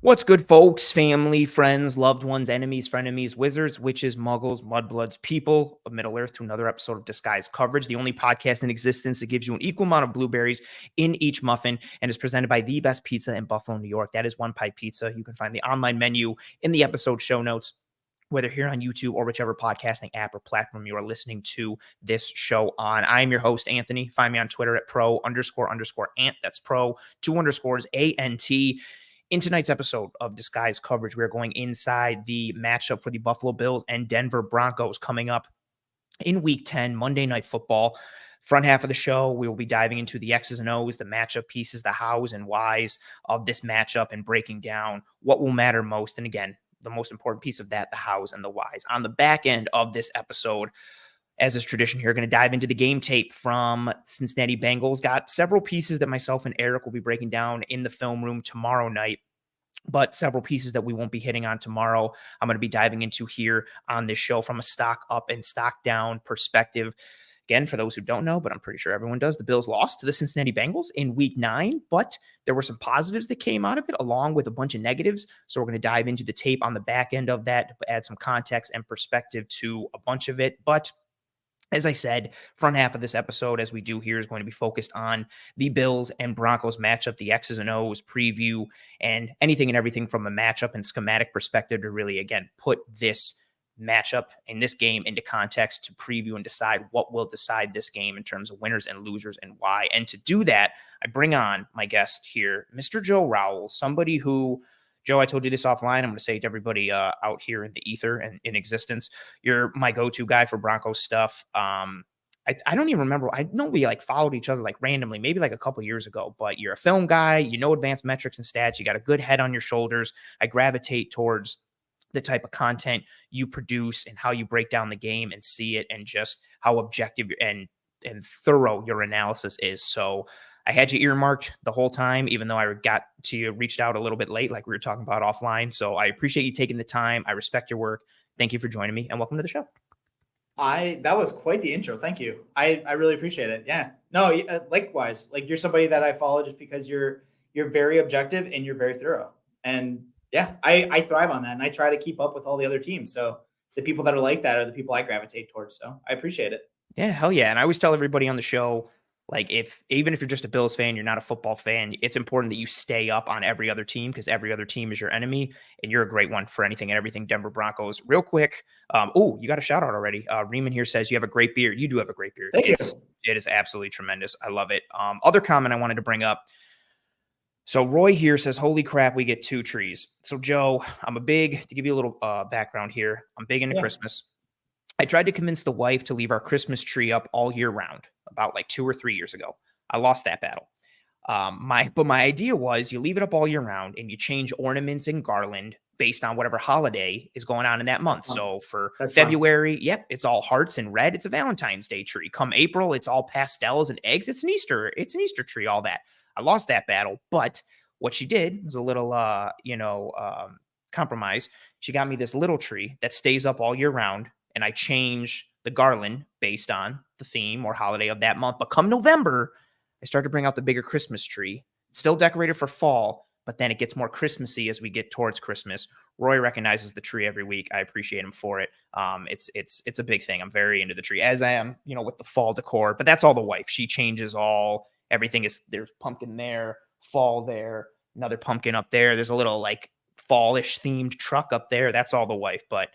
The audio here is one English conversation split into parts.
What's good, folks, family, friends, loved ones, enemies, frenemies, wizards, witches, muggles, mudbloods, people of Middle Earth to another episode of Disguised Coverage, the only podcast in existence that gives you an equal amount of blueberries in each muffin and is presented by the best pizza in Buffalo, New York. That is One Pie Pizza. You can find the online menu in the episode show notes, whether here on YouTube or whichever podcasting app or platform you are listening to this show on. I am your host, Anthony. Find me on Twitter at pro__ant. That's pro, 2 underscores, ANT. In tonight's episode of Disguised Coverage, we're going inside the matchup for the Buffalo Bills and Denver Broncos coming up in Week 10, Monday Night Football. Front half of the show, we will be diving into the X's and O's, the matchup pieces, the hows and whys of this matchup, and breaking down what will matter most. And again, the most important piece of that, the hows and the whys. On the back end of this episode, as is tradition here, going to dive into the game tape from Cincinnati Bengals. Got several pieces that myself and Eric will be breaking down in the film room tomorrow night, but several pieces that we won't be hitting on tomorrow. I'm going to be diving into here on this show from a stock up and stock down perspective. Again, for those who don't know, but I'm pretty sure everyone does, the Bills lost to the Cincinnati Bengals in Week 9, but there were some positives that came out of it along with a bunch of negatives. So we're going to dive into the tape on the back end of that to add some context and perspective to a bunch of it. But as I said, front half of this episode, as we do here, is going to be focused on the Bills and Broncos matchup, the X's and O's preview, and anything and everything from a matchup and schematic perspective to really, again, put this matchup in this game into context to preview and decide what will decide this game in terms of winners and losers and why. And to do that, I bring on my guest here, Mr. Joe Rowles, somebody who, Joe, I told you this offline. I'm going to say to everybody out here in the ether and in existence, you're my go-to guy for Broncos stuff. I don't even remember. I know we followed each other randomly, maybe a couple years ago, but you're a film guy, advanced metrics and stats. You got a good head on your shoulders. I gravitate towards the type of content you produce and how you break down the game and see it and just how objective and thorough your analysis is. So I had you earmarked the whole time, even though I got to you, reached out a little bit late, like we were talking about offline. So I appreciate you taking the time. I respect your work. Thank you for joining me and welcome to the show. That was quite the intro. Thank you. I really appreciate it. Yeah, no, likewise, you're somebody that I follow just because you're very objective and you're very thorough. And yeah, I thrive on that. And I try to keep up with all the other teams. So the people that are like that are the people I gravitate towards. So I appreciate it. Yeah, hell yeah. And I always tell everybody on the show, even if you're just a Bills fan, you're not a football fan, it's important that you stay up on every other team because every other team is your enemy, and you're a great one for anything and everything Denver Broncos. Real quick, you got a shout out already. Riemann here says you have a great beard. You do have a great beard. Thank you. It is absolutely tremendous. I love it. Other comment I wanted to bring up. So Roy here says, holy crap, we get 2 trees. So Joe, to give you a little background here, I'm big into Christmas. I tried to convince the wife to leave our Christmas tree up all year round about 2 or 3 years ago. I lost that battle. But my idea was you leave it up all year round and you change ornaments and garland based on whatever holiday is going on in that month. So for February, it's all hearts and red. It's a Valentine's Day tree. Come April, it's all pastels and eggs. It's an Easter tree, all that. I lost that battle. But what she did was a little, compromise. She got me this little tree that stays up all year round. And I change the garland based on the theme or holiday of that month. But come November, I start to bring out the bigger Christmas tree. It's still decorated for fall, but then it gets more Christmassy as we get towards Christmas. Roy recognizes the tree every week. I appreciate him for it. It's a big thing. I'm very into the tree, as I am, with the fall decor. But that's all the wife. She changes everything is, there's pumpkin there, fall there, another pumpkin up there. There's a little fallish themed truck up there. That's all the wife. But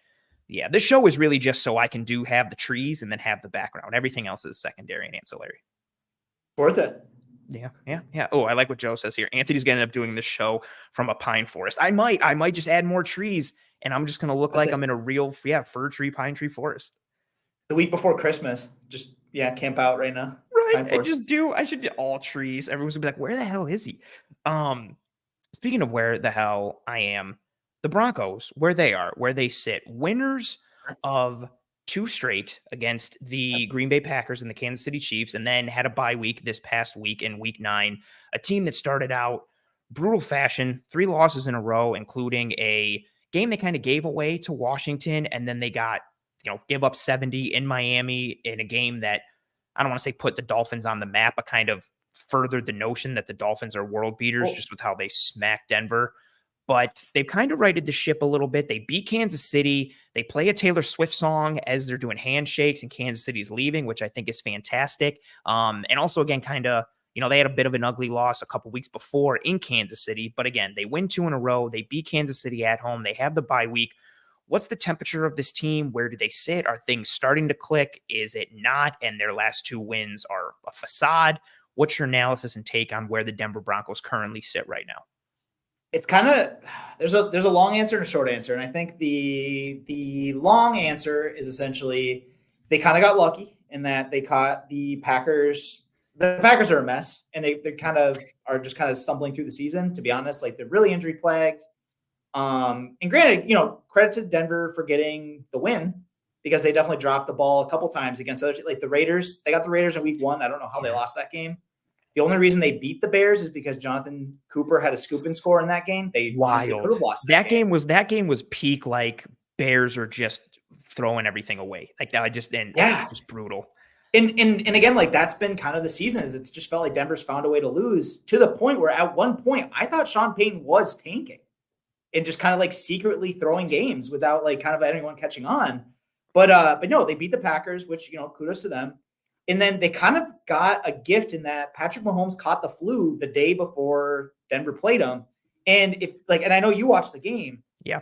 yeah, this show is really just so I can have the trees and then have the background. Everything else is secondary and ancillary. Worth it. Yeah. Oh, I like what Joe says here. Anthony's going to end up doing this show from a pine forest. I might just add more trees and I'm just going to look I'm in a real, fir tree, pine tree forest. The week before Christmas, just, camp out right now. Right. I should do all trees. Everyone's going to be like, where the hell is he? Speaking of where the hell I am, the Broncos, where they sit, winners of 2 straight against the Green Bay Packers and the Kansas City Chiefs, and then had a bye week this past week in Week 9, a team that started out brutal fashion, 3 losses in a row, including a game they kind of gave away to Washington, and then they got, give up 70 in Miami in a game that, I don't want to say put the Dolphins on the map, but kind of furthered the notion that the Dolphins are world beaters just with how they smacked Denver. but they've kind of righted the ship a little bit. They beat Kansas City. They play a Taylor Swift song as they're doing handshakes and Kansas City's leaving, which I think is fantastic. And also, again, kind of, they had a bit of an ugly loss a couple weeks before in Kansas City. But again, they win 2 in a row. They beat Kansas City at home. They have the bye week. What's the temperature of this team? Where do they sit? Are things starting to click? Is it not? And their last 2 wins are a facade. What's your analysis and take on where the Denver Broncos currently sit right now? It's kind of there's a long answer and a short answer, and I think the long answer is essentially they kind of got lucky in that they caught the Packers. The Packers are a mess, and they kind of are just kind of stumbling through the season. To be honest, like they're really injury plagued. And granted, credit to Denver for getting the win because they definitely dropped the ball a couple times against other, like the Raiders. They got the Raiders in week 1. I don't know how they lost that game. The only reason they beat the Bears is because Jonathan Cooper had a scoop and score in that game. They honestly could have lost that game. That game was peak, like Bears are just throwing everything away. Like that just brutal. And again, like that's been kind of the season is it's just felt like Denver's found a way to lose to the point where at one point I thought Sean Payton was tanking and just kind of like secretly throwing games without like kind of anyone catching on. But no, they beat the Packers, which, kudos to them. And then they kind of got a gift in that Patrick Mahomes caught the flu the day before Denver played him. And and I know you watched the game. Yeah.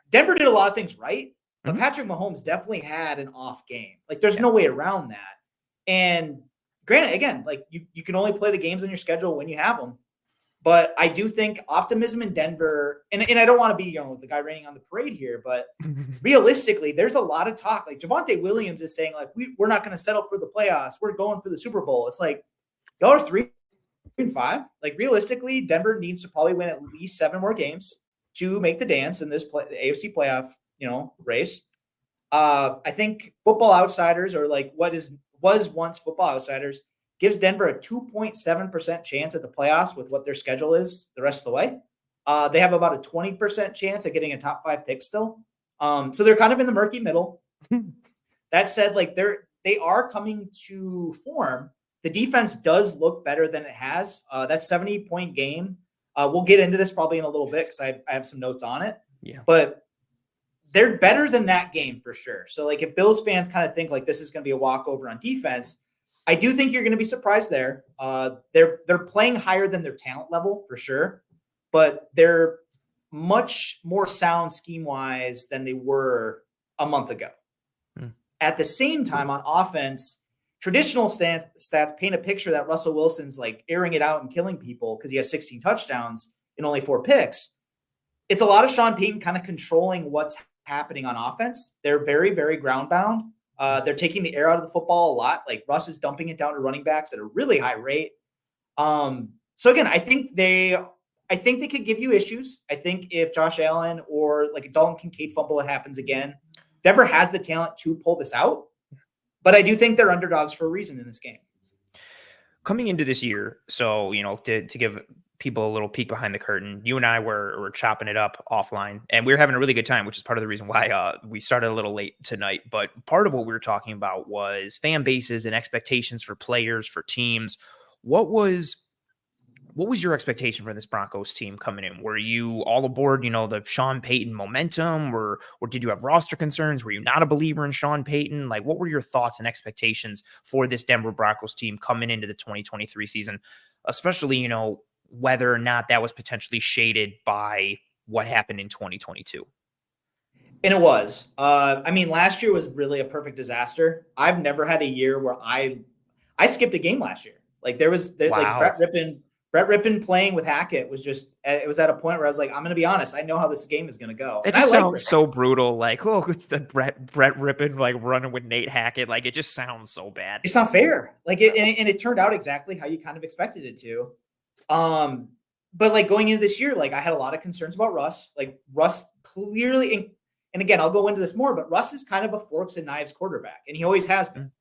Denver did a lot of things right, but Patrick Mahomes definitely had an off game. Like there's no way around that. And granted, again, like you can only play the games on your schedule when you have them. But I do think optimism in Denver, and I don't want to be, the guy raining on the parade here, but realistically, there's a lot of talk. Like Javonte Williams is saying, like, we're not going to settle for the playoffs. We're going for the Super Bowl. It's like, y'all are 3-5. Like realistically, Denver needs to probably win at least 7 more games to make the dance in this AFC playoff, race. I think Football Outsiders, or like was once Football Outsiders, gives Denver a 2.7% chance at the playoffs with what their schedule is the rest of the way. They have about a 20% chance at getting a top 5 pick still. So they're kind of in the murky middle. That said, like they are coming to form. The defense does look better than it has. That 70-point game. We'll get into this probably in a little bit because I have some notes on it. Yeah. But they're better than that game for sure. So like if Bills fans kind of think like this is going to be a walkover on defense, I do think you're going to be surprised there. They're playing higher than their talent level for sure, but they're much more sound scheme-wise than they were a month ago. At the same time, on offense, traditional stats paint a picture that Russell Wilson's like airing it out and killing people because he has 16 touchdowns and only 4 picks. It's a lot of Sean Payton kind of controlling what's happening on offense. They're very, very ground-bound. They're taking the air out of the football a lot. Like Russ is dumping it down to running backs at a really high rate. So again, I think they could give you issues. I think if Josh Allen or like a Dalton Kincaid fumble, it happens again, Denver has the talent to pull this out. But I do think they're underdogs for a reason in this game. Coming into this year, so, to give people a little peek behind the curtain, you and I were chopping it up offline, and we were having a really good time, which is part of the reason why we started a little late tonight. But part of what we were talking about was fan bases and expectations for players, for teams. What was your expectation for this Broncos team coming in? Were you all aboard, the Sean Payton momentum, or did you have roster concerns? Were you not a believer in Sean Payton? Like, what were your thoughts and expectations for this Denver Broncos team coming into the 2023 season, especially, whether or not that was potentially shaded by what happened in 2022? And it was. Last year was really a perfect disaster. I've never had a year where I skipped a game last year. Like Wow. like Brett Rippon playing with Hackett was just, it was at a point where I was like, I'm going to be honest. I know how this game is going to go. It just sounds so brutal. Like, it's the Brett Rippon, like running with Nate Hackett. Like, it just sounds so bad. It's not fair. Like and it turned out exactly how you kind of expected it to. But like going into this year, like I had a lot of concerns about Russ. Like Russ clearly, and again, I'll go into this more, but Russ is kind of a forks and knives quarterback, and he always has been.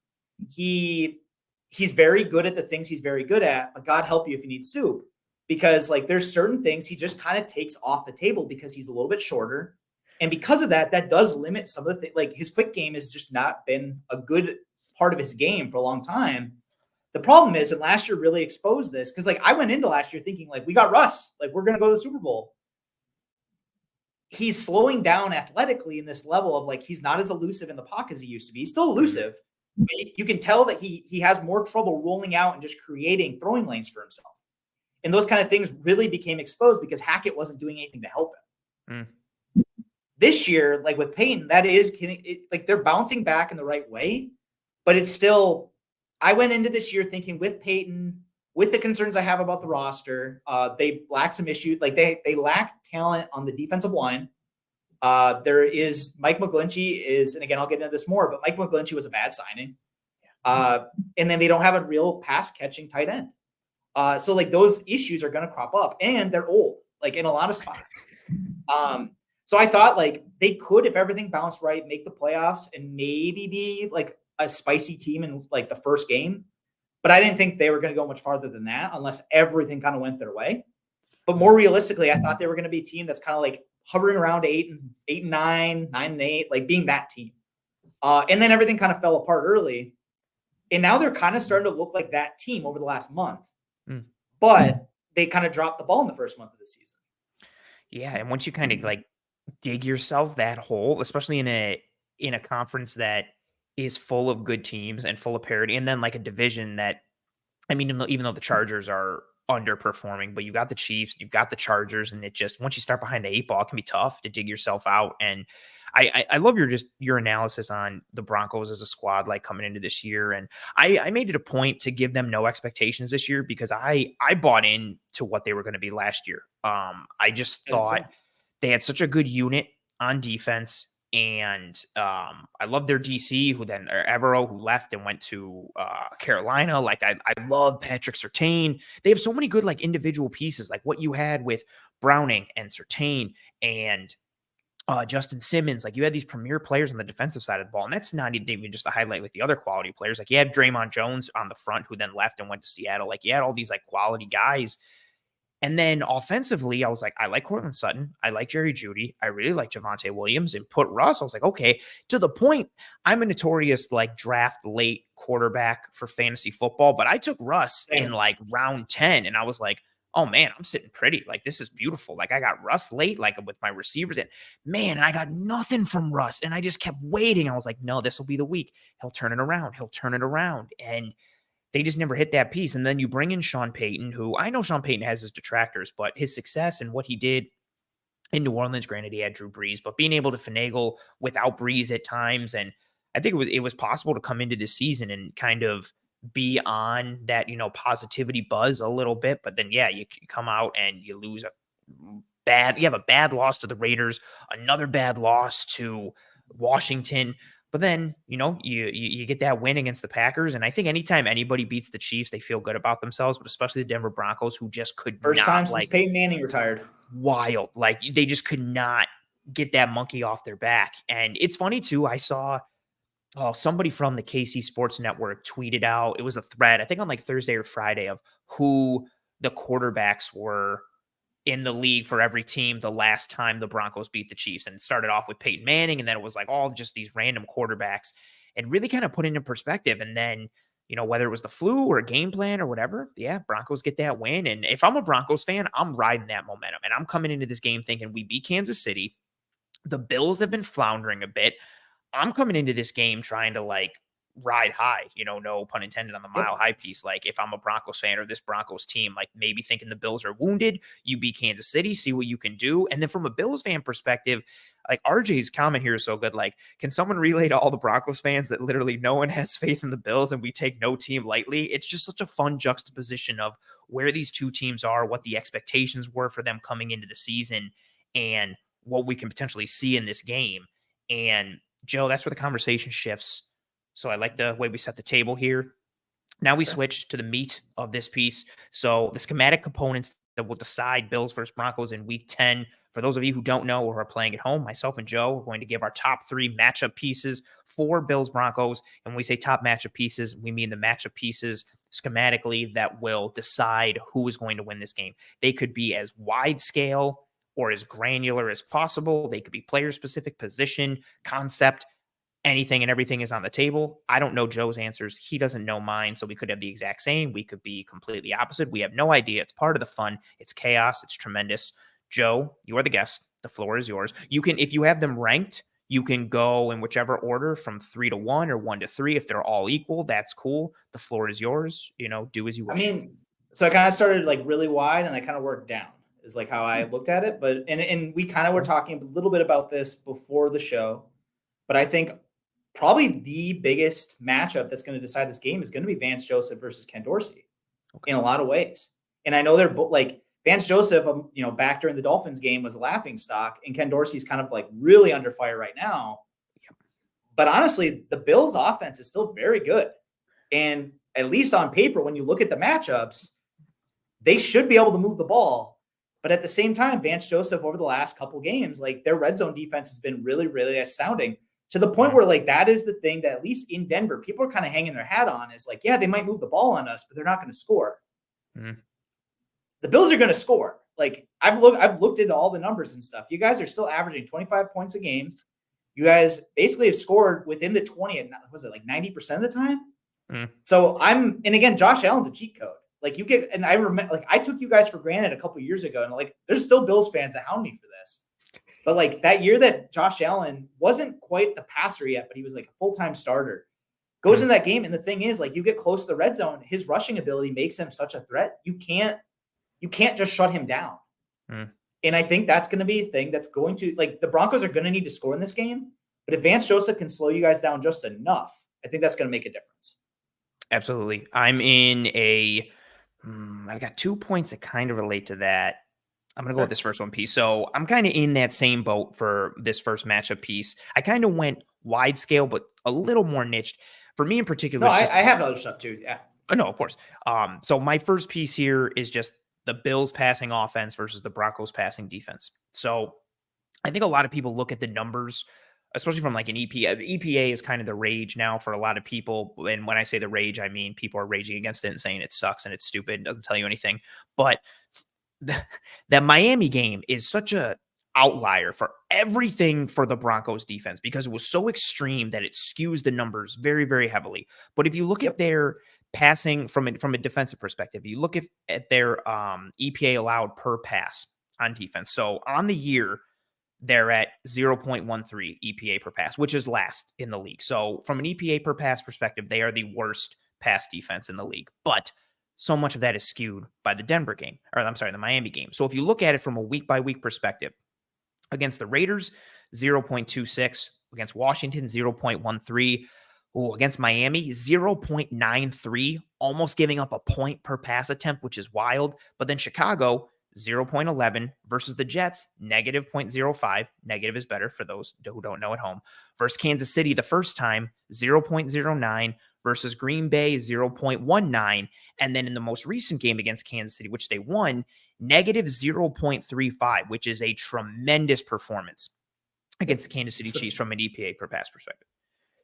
He's very good at the things he's very good at, but God help you if you need soup, because like there's certain things he just kind of takes off the table because he's a little bit shorter. And because of that, that does limit some of the things. Like his quick game has just not been a good part of his game for a long time. The problem is, and last year really exposed this, because like I went into last year thinking like we got Russ, like we're going to go to the Super Bowl. he's slowing down athletically in this level of like, he's not as elusive in the pocket as he used to be. He's still elusive. But you can tell that he has more trouble rolling out and just creating throwing lanes for himself. And those kind of things really became exposed because Hackett wasn't doing anything to help him. This year, like with Peyton, that is like they're bouncing back in the right way, but it's still, I went into this year thinking with Peyton, with the concerns I have about the roster, they lack some issues. Like they lack talent on the defensive line. There is Mike McGlinchey is, and again, I'll get into this more, but Mike McGlinchey was a bad signing. And then they don't have a real pass catching tight end. So like those issues are going to crop up, and they're old, like in a lot of spots. So I thought like they could, if everything bounced right, make the playoffs and maybe be like a spicy team in like the first game. But I didn't think they were going to go much farther than that unless everything kind of went their way. But more realistically, I thought they were going to be a team that's kind of like hovering around 8-9, 9-8, like being that team. And then everything kind of fell apart early. And now they're kind of starting to look like that team over the last month. But they kind of dropped the ball in the first month of the season. Yeah, and once you kind of like dig yourself that hole, especially in a conference that is full of good teams and full of parity, and then like a division that, I mean, even though the Chargers are underperforming, but you got the Chiefs, you've got the Chargers, and it just, once you start behind the 8 ball, it can be tough to dig yourself out. And I love your analysis on the Broncos as a squad, like coming into this year. And I made it a point to give them no expectations this year because I bought in to what they were going to be last year. I just thought they had such a good unit on defense. And I love their DC, who then Evero, who left and went to Carolina. Like I love Patrick Surtain. They have so many good like individual pieces, like what you had with Browning and Surtain and Justin Simmons. Like you had these premier players on the defensive side of the ball, and that's not even just a highlight with the other quality players. Like you had Draymond Jones on the front, who then left and went to Seattle. Like you had all these like quality guys. And then offensively, I was like, I like Cortland Sutton. I like Jerry Jeudy. I really like Javonte Williams, and put Russ. I was like, okay, to the point, I'm a notorious like draft late quarterback for fantasy football, but I took Russ in like round 10, and I was like, oh man, I'm sitting pretty. Like, this is beautiful. Like I got Russ late, like with my receivers, and man, I got nothing from Russ. And I just kept waiting. I was like, no, this will be the week. He'll turn it around. He'll turn it around. And they just never hit that piece. And then you bring in Sean Payton, who I know Sean Payton has his detractors, but his success and what he did in New Orleans, granted he had Drew Brees, but being able to finagle without Brees at times. And I think it was possible to come into this season and kind of be on that, positivity buzz a little bit. But then, yeah, you come out and you lose you have a bad loss to the Raiders, another bad loss to Washington. But then, you get that win against the Packers. And I think anytime anybody beats the Chiefs, they feel good about themselves, but especially the Denver Broncos, who just could First not. time since Peyton Manning retired. Wild. Like they just could not get that monkey off their back. And it's funny too. I saw somebody from the KC Sports Network tweeted out, it was a thread, I think on like Thursday or Friday, of who the quarterbacks were in the league for every team the last time the Broncos beat the Chiefs. And it started off with Peyton Manning, and then it was like all just these random quarterbacks, and really kind of put it into perspective. And then, whether it was the flu or a game plan or whatever, yeah, Broncos get that win. And if I'm a Broncos fan, I'm riding that momentum, and I'm coming into this game thinking we beat Kansas City. The Bills have been floundering a bit. I'm coming into this game trying to like ride high, no pun intended on the mile high piece. Like if I'm a Broncos fan or this Broncos team, like maybe thinking the Bills are wounded, you beat Kansas City, see what you can do. And then from a Bills fan perspective, like RJ's comment here is so good. Like, can someone relay to all the Broncos fans that literally no one has faith in the Bills and we take no team lightly? It's just such a fun juxtaposition of where these two teams are, what the expectations were for them coming into the season, and what we can potentially see in this game. And Joe, that's where the conversation shifts. So I like the way we set the table here. Now we switch to the meat of this piece. So the schematic components that will decide Bills versus Broncos in week 10. For those of you who don't know or are playing at home, myself and Joe are going to give our top 3 matchup pieces for Bills Broncos. And when we say top matchup pieces, we mean the matchup pieces schematically that will decide who is going to win this game. They could be as wide scale or as granular as possible. They could be player specific, position, concept. Anything and everything is on the table. I don't know Joe's answers. He doesn't know mine. So we could have the exact same. We could be completely opposite. We have no idea. It's part of the fun. It's chaos. It's tremendous. Joe, you are the guest. the floor is yours. You can, if you have them ranked, you can go in whichever order from 3 to 1 or 1 to 3. If they're all equal, that's cool. The floor is yours. Do as you wish. I mean, so I kind of started like really wide and I kind of worked down is like how I looked at it. But, and we kind of were talking a little bit about this before the show, but I think probably the biggest matchup that's going to decide this game is going to be Vance Joseph versus Ken Dorsey in a lot of ways. And I know they're both like Vance Joseph, back during the Dolphins game was a laughing stock, and Ken Dorsey's kind of like really under fire right now. But honestly, the Bills offense is still very good. And at least on paper, when you look at the matchups, they should be able to move the ball. But at the same time, Vance Joseph over the last couple games, like their red zone defense has been really, really astounding to the point where like that is the thing that at least in Denver, people are kind of hanging their hat on is like, yeah, they might move the ball on us, but they're not going to score. Mm-hmm. The Bills are going to score. Like I've looked into all the numbers and stuff. You guys are still averaging 25 points a game. You guys basically have scored within the 20, and was it like 90% of the time? Mm. So and again, Josh Allen's a cheat code. Like you get, and I remember, like I took you guys for granted a couple of years ago, and like there's still Bills fans that hound me for this. But like that year that Josh Allen wasn't quite the passer yet, but he was like a full-time starter, goes in that game, and the thing is, like you get close to the red zone, his rushing ability makes him such a threat. You can't just shut him down. Mm. And I think that's going to be a thing that's going to, like, the Broncos are going to need to score in this game. But if Vance Joseph can slow you guys down just enough, I think that's going to make a difference. Absolutely. I'm in I got 2 points that kind of relate to that. I'm going to go with this first one piece. So I'm kind of in that same boat for this first matchup piece. I kind of went wide scale, but a little more niched. For me in particular. No, I have other stuff too. Yeah. No, of course. So my first piece here is just the Bills passing offense versus the Broncos passing defense. So I think a lot of people look at the numbers, especially from like an EPA. EPA is kind of the rage now for a lot of people. And when I say the rage, I mean people are raging against it and saying it sucks and it's stupid and doesn't tell you anything. But that Miami game is such a outlier for everything for the Broncos defense because it was so extreme that it skews the numbers very, very heavily. But if you look at their passing from a defensive perspective, you look at their EPA allowed per pass on defense. So on the year, they're at 0.13 EPA per pass, which is last in the league. So from an EPA per pass perspective, they are the worst pass defense in the league. But so much of that is skewed by the the Miami game. So if you look at it from a week by week perspective, against the Raiders, 0.26, against Washington, 0.13. Against Miami, 0.93, almost giving up a point per pass attempt, which is wild. But then Chicago, 0.11 versus the Jets, negative 0.05. Negative is better for those who don't know at home. Versus Kansas City the first time, 0.09 versus Green Bay, 0.19. And then in the most recent game against Kansas City, which they won, negative 0.35, which is a tremendous performance against the Kansas City Chiefs from an EPA per pass perspective.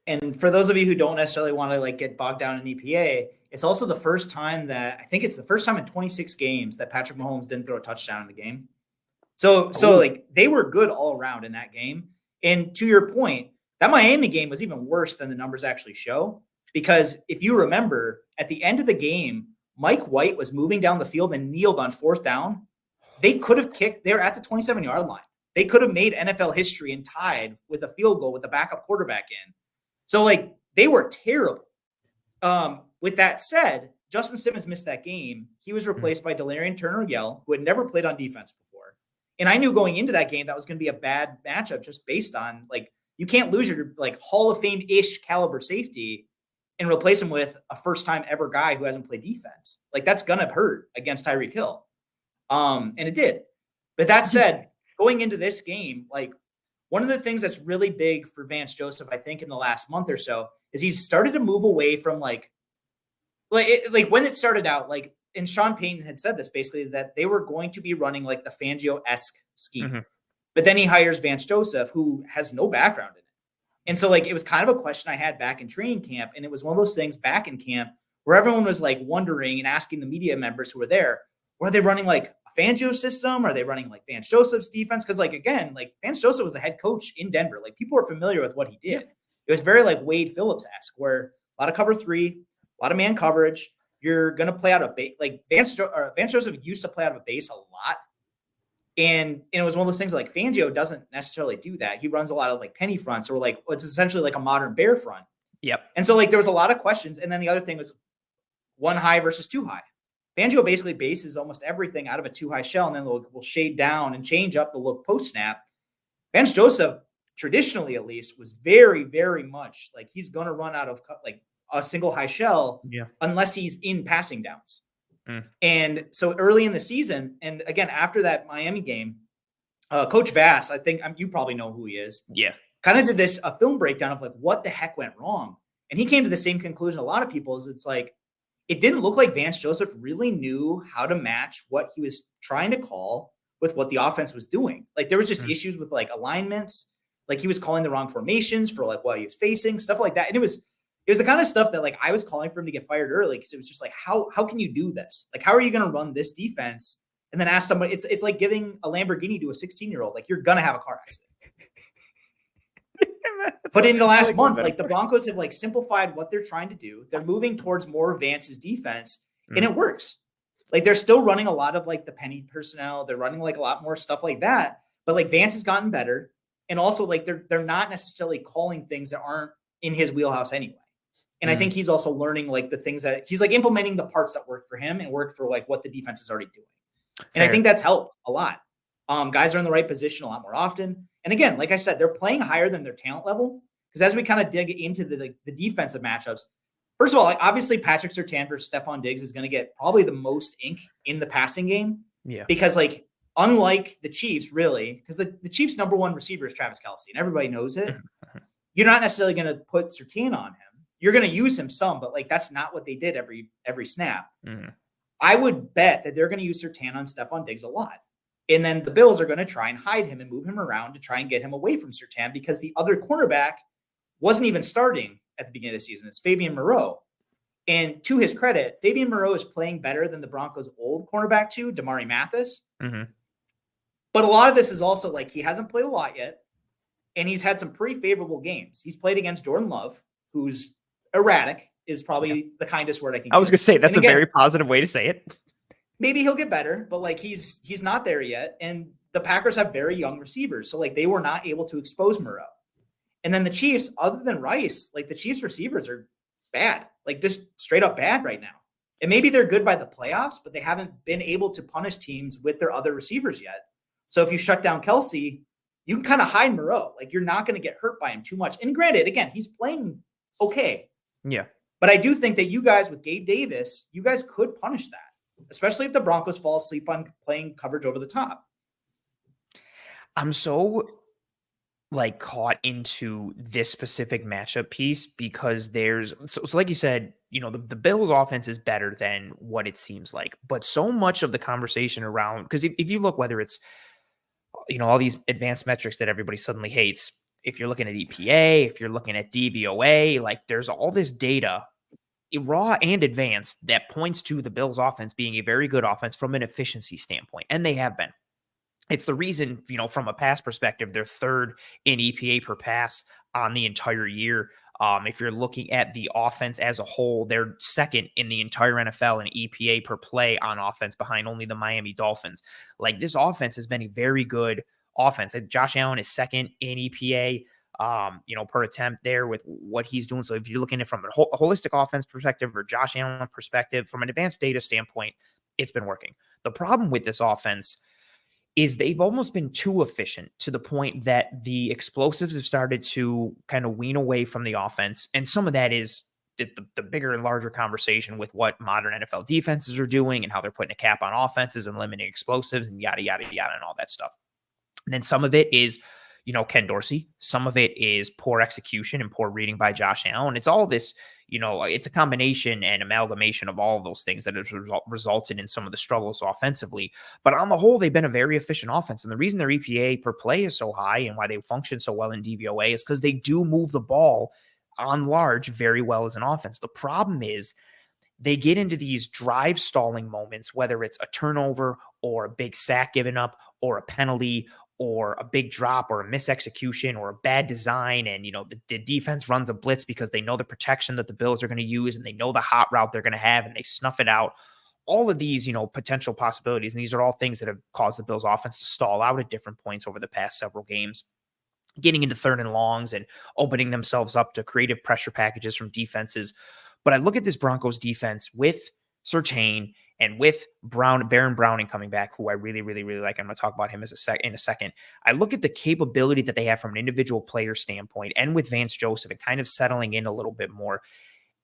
And for those of you who don't necessarily want to like get bogged down in EPA, it's also the first time that I think it's the first time in 26 games that Patrick Mahomes didn't throw a touchdown in the game. So like they were good all around in that game. And to your point, that Miami game was even worse than the numbers actually show. Because if you remember, at the end of the game, Mike White was moving down the field and kneeled on fourth down. They could have kicked. They're at the 27-yard line. They could have made NFL history and tied with a field goal with the backup quarterback in. So, like, they were terrible. With that said, Justin Simmons missed that game. He was replaced by Delarian Turner-Yell, who had never played on defense before. And I knew going into that game that was going to be a bad matchup just based on, like, you can't lose your, like, Hall of Fame-ish caliber safety and replace him with a first-time ever guy who hasn't played defense. Like, that's going to hurt against Tyreek Hill. And it did. But that said, going into this game, like, one of the things that's really big for Vance Joseph, I think, in the last month or so, is he's started to move away from like when it started out, like, and Sean Payton had said this basically, that they were going to be running like the Fangio-esque scheme. Mm-hmm. But then he hires Vance Joseph, who has no background in it. And so, like, it was kind of a question I had back in training camp. And it was one of those things back in camp where everyone was like wondering and asking the media members who were there, were they running like a Fangio system? Are they running like Vance Joseph's defense? Because, like, again, like Vance Joseph was the head coach in Denver. Like, people are familiar with what he did. It was very like Wade Phillips-esque, where a lot of cover three, a lot of man coverage. You're going to play out of base. Like Vance Joseph used to play out of a base a lot. And it was one of those things like Fangio doesn't necessarily do that. He runs a lot of like penny fronts or like what's essentially like a modern bear front. Yep. And so like there was a lot of questions. And then the other thing was one high versus two high. Fangio basically bases almost everything out of a two high shell, and then we'll shade down and change up the look post snap. Vance Joseph, traditionally at least, was very, very much like he's going to run out of like a single high shell unless he's in passing downs. And so early in the season, and again, after that Miami game, Coach Vass, I think you probably know who he is. Yeah. Kind of did a film breakdown of like what the heck went wrong. And he came to the same conclusion a lot of people is it's like, it didn't look like Vance Joseph really knew how to match what he was trying to call with what the offense was doing. Like there was just issues with like alignments. Like he was calling the wrong formations for like what he was facing, stuff like that. And it was the kind of stuff that like I was calling for him to get fired early because it was just like, how can you do this? Like, how are you going to run this defense and then ask somebody? It's like giving a Lamborghini to a 16-year-old. Like you're going to have a car accident. But in the last month, like the Broncos have like simplified what they're trying to do. They're moving towards more Vance's defense, and it works. Like they're still running a lot of like the penny personnel. They're running like a lot more stuff like that. But like Vance has gotten better, and also like they're not necessarily calling things that aren't in his wheelhouse anyway. And I think he's also learning like the things that he's like implementing the parts that work for him and work for like what the defense is already doing. And I think that's helped a lot. Guys are in the right position a lot more often. And again, like I said, they're playing higher than their talent level. Because as we kind of dig into the defensive matchups, first of all, like obviously Patrick Surtain versus Stephon Diggs is going to get probably the most ink in the passing game. Yeah. Because like, unlike the Chiefs, really, because the Chiefs' number one receiver is Travis Kelce, and everybody knows it. You're not necessarily going to put Surtain on him. You're going to use him some, but like that's not what they did every snap. I would bet that they're going to use Surtain on Stephon Diggs a lot. And then the Bills are going to try and hide him and move him around to try and get him away from Surtain because the other cornerback wasn't even starting at the beginning of the season. It's Fabian Moreau. And to his credit, Fabian Moreau is playing better than the Broncos' old cornerback too, Damari Mathis. But a lot of this is also like he hasn't played a lot yet. And he's had some pretty favorable games. He's played against Jordan Love, who's erratic, is probably the kindest word I can. I was going to say that's again, a very positive way to say it. Maybe he'll get better, but like he's not there yet. And the Packers have very young receivers. So like they were not able to expose Moreau. And then the Chiefs, other than Rice, like the Chiefs receivers are bad, like just straight up bad right now. And maybe they're good by the playoffs, but they haven't been able to punish teams with their other receivers yet. So if you shut down Kelce, you can kind of hide Moreau. Like you're not going to get hurt by him too much. And granted, again, he's playing okay. Yeah. But I do think that you guys with Gabe Davis, you guys could punish that, especially if the Broncos fall asleep on playing coverage over the top. I'm so like caught into this specific matchup piece because there's so like you said, you know, the Bills offense is better than what it seems like, but so much of the conversation around, because if you look, whether it's, you know, all these advanced metrics that everybody suddenly hates, if you're looking at EPA, if you're looking at DVOA, like there's all this data, raw and advanced, that points to the Bills offense being a very good offense from an efficiency standpoint. And they have been. It's the reason, you know, from a pass perspective, they're third in EPA per pass on the entire year. If you're looking at the offense as a whole, they're second in the entire NFL in EPA per play on offense behind only the Miami Dolphins. Like this offense has been a very good offense. Josh Allen is second in EPA, you know, per attempt there with what he's doing. So if you're looking at it from a holistic offense perspective or Josh Allen perspective, from an advanced data standpoint, it's been working. The problem with this offense is they've almost been too efficient to the point that the explosives have started to kind of wean away from the offense. And some of that is the bigger and larger conversation with what modern NFL defenses are doing and how they're putting a cap on offenses and limiting explosives and yada, yada, yada, and all that stuff. And then some of it is, you know, Ken Dorsey. Some of it is poor execution and poor reading by Josh Allen. It's all this, you know, it's a combination and amalgamation of all of those things that has resulted in some of the struggles offensively. But on the whole, they've been a very efficient offense. And the reason their EPA per play is so high and why they function so well in DVOA is because they do move the ball on large very well as an offense. The problem is they get into these drive stalling moments, whether it's a turnover or a big sack given up or a penalty or a big drop or a misexecution or a bad design. And, you know, the defense runs a blitz because they know the protection that the Bills are going to use and they know the hot route they're going to have and they snuff it out. all of these, potential possibilities, and these are all things that have caused the Bills offense to stall out at different points over the past several games, getting into 3rd and longs and opening themselves up to creative pressure packages from defenses. But I look at this Broncos defense with Surtain and with Baron Browning coming back, who I really, really, really like. I'm going to talk about him in a second. I look at the capability that they have from an individual player standpoint, and with Vance Joseph and kind of settling in a little bit more.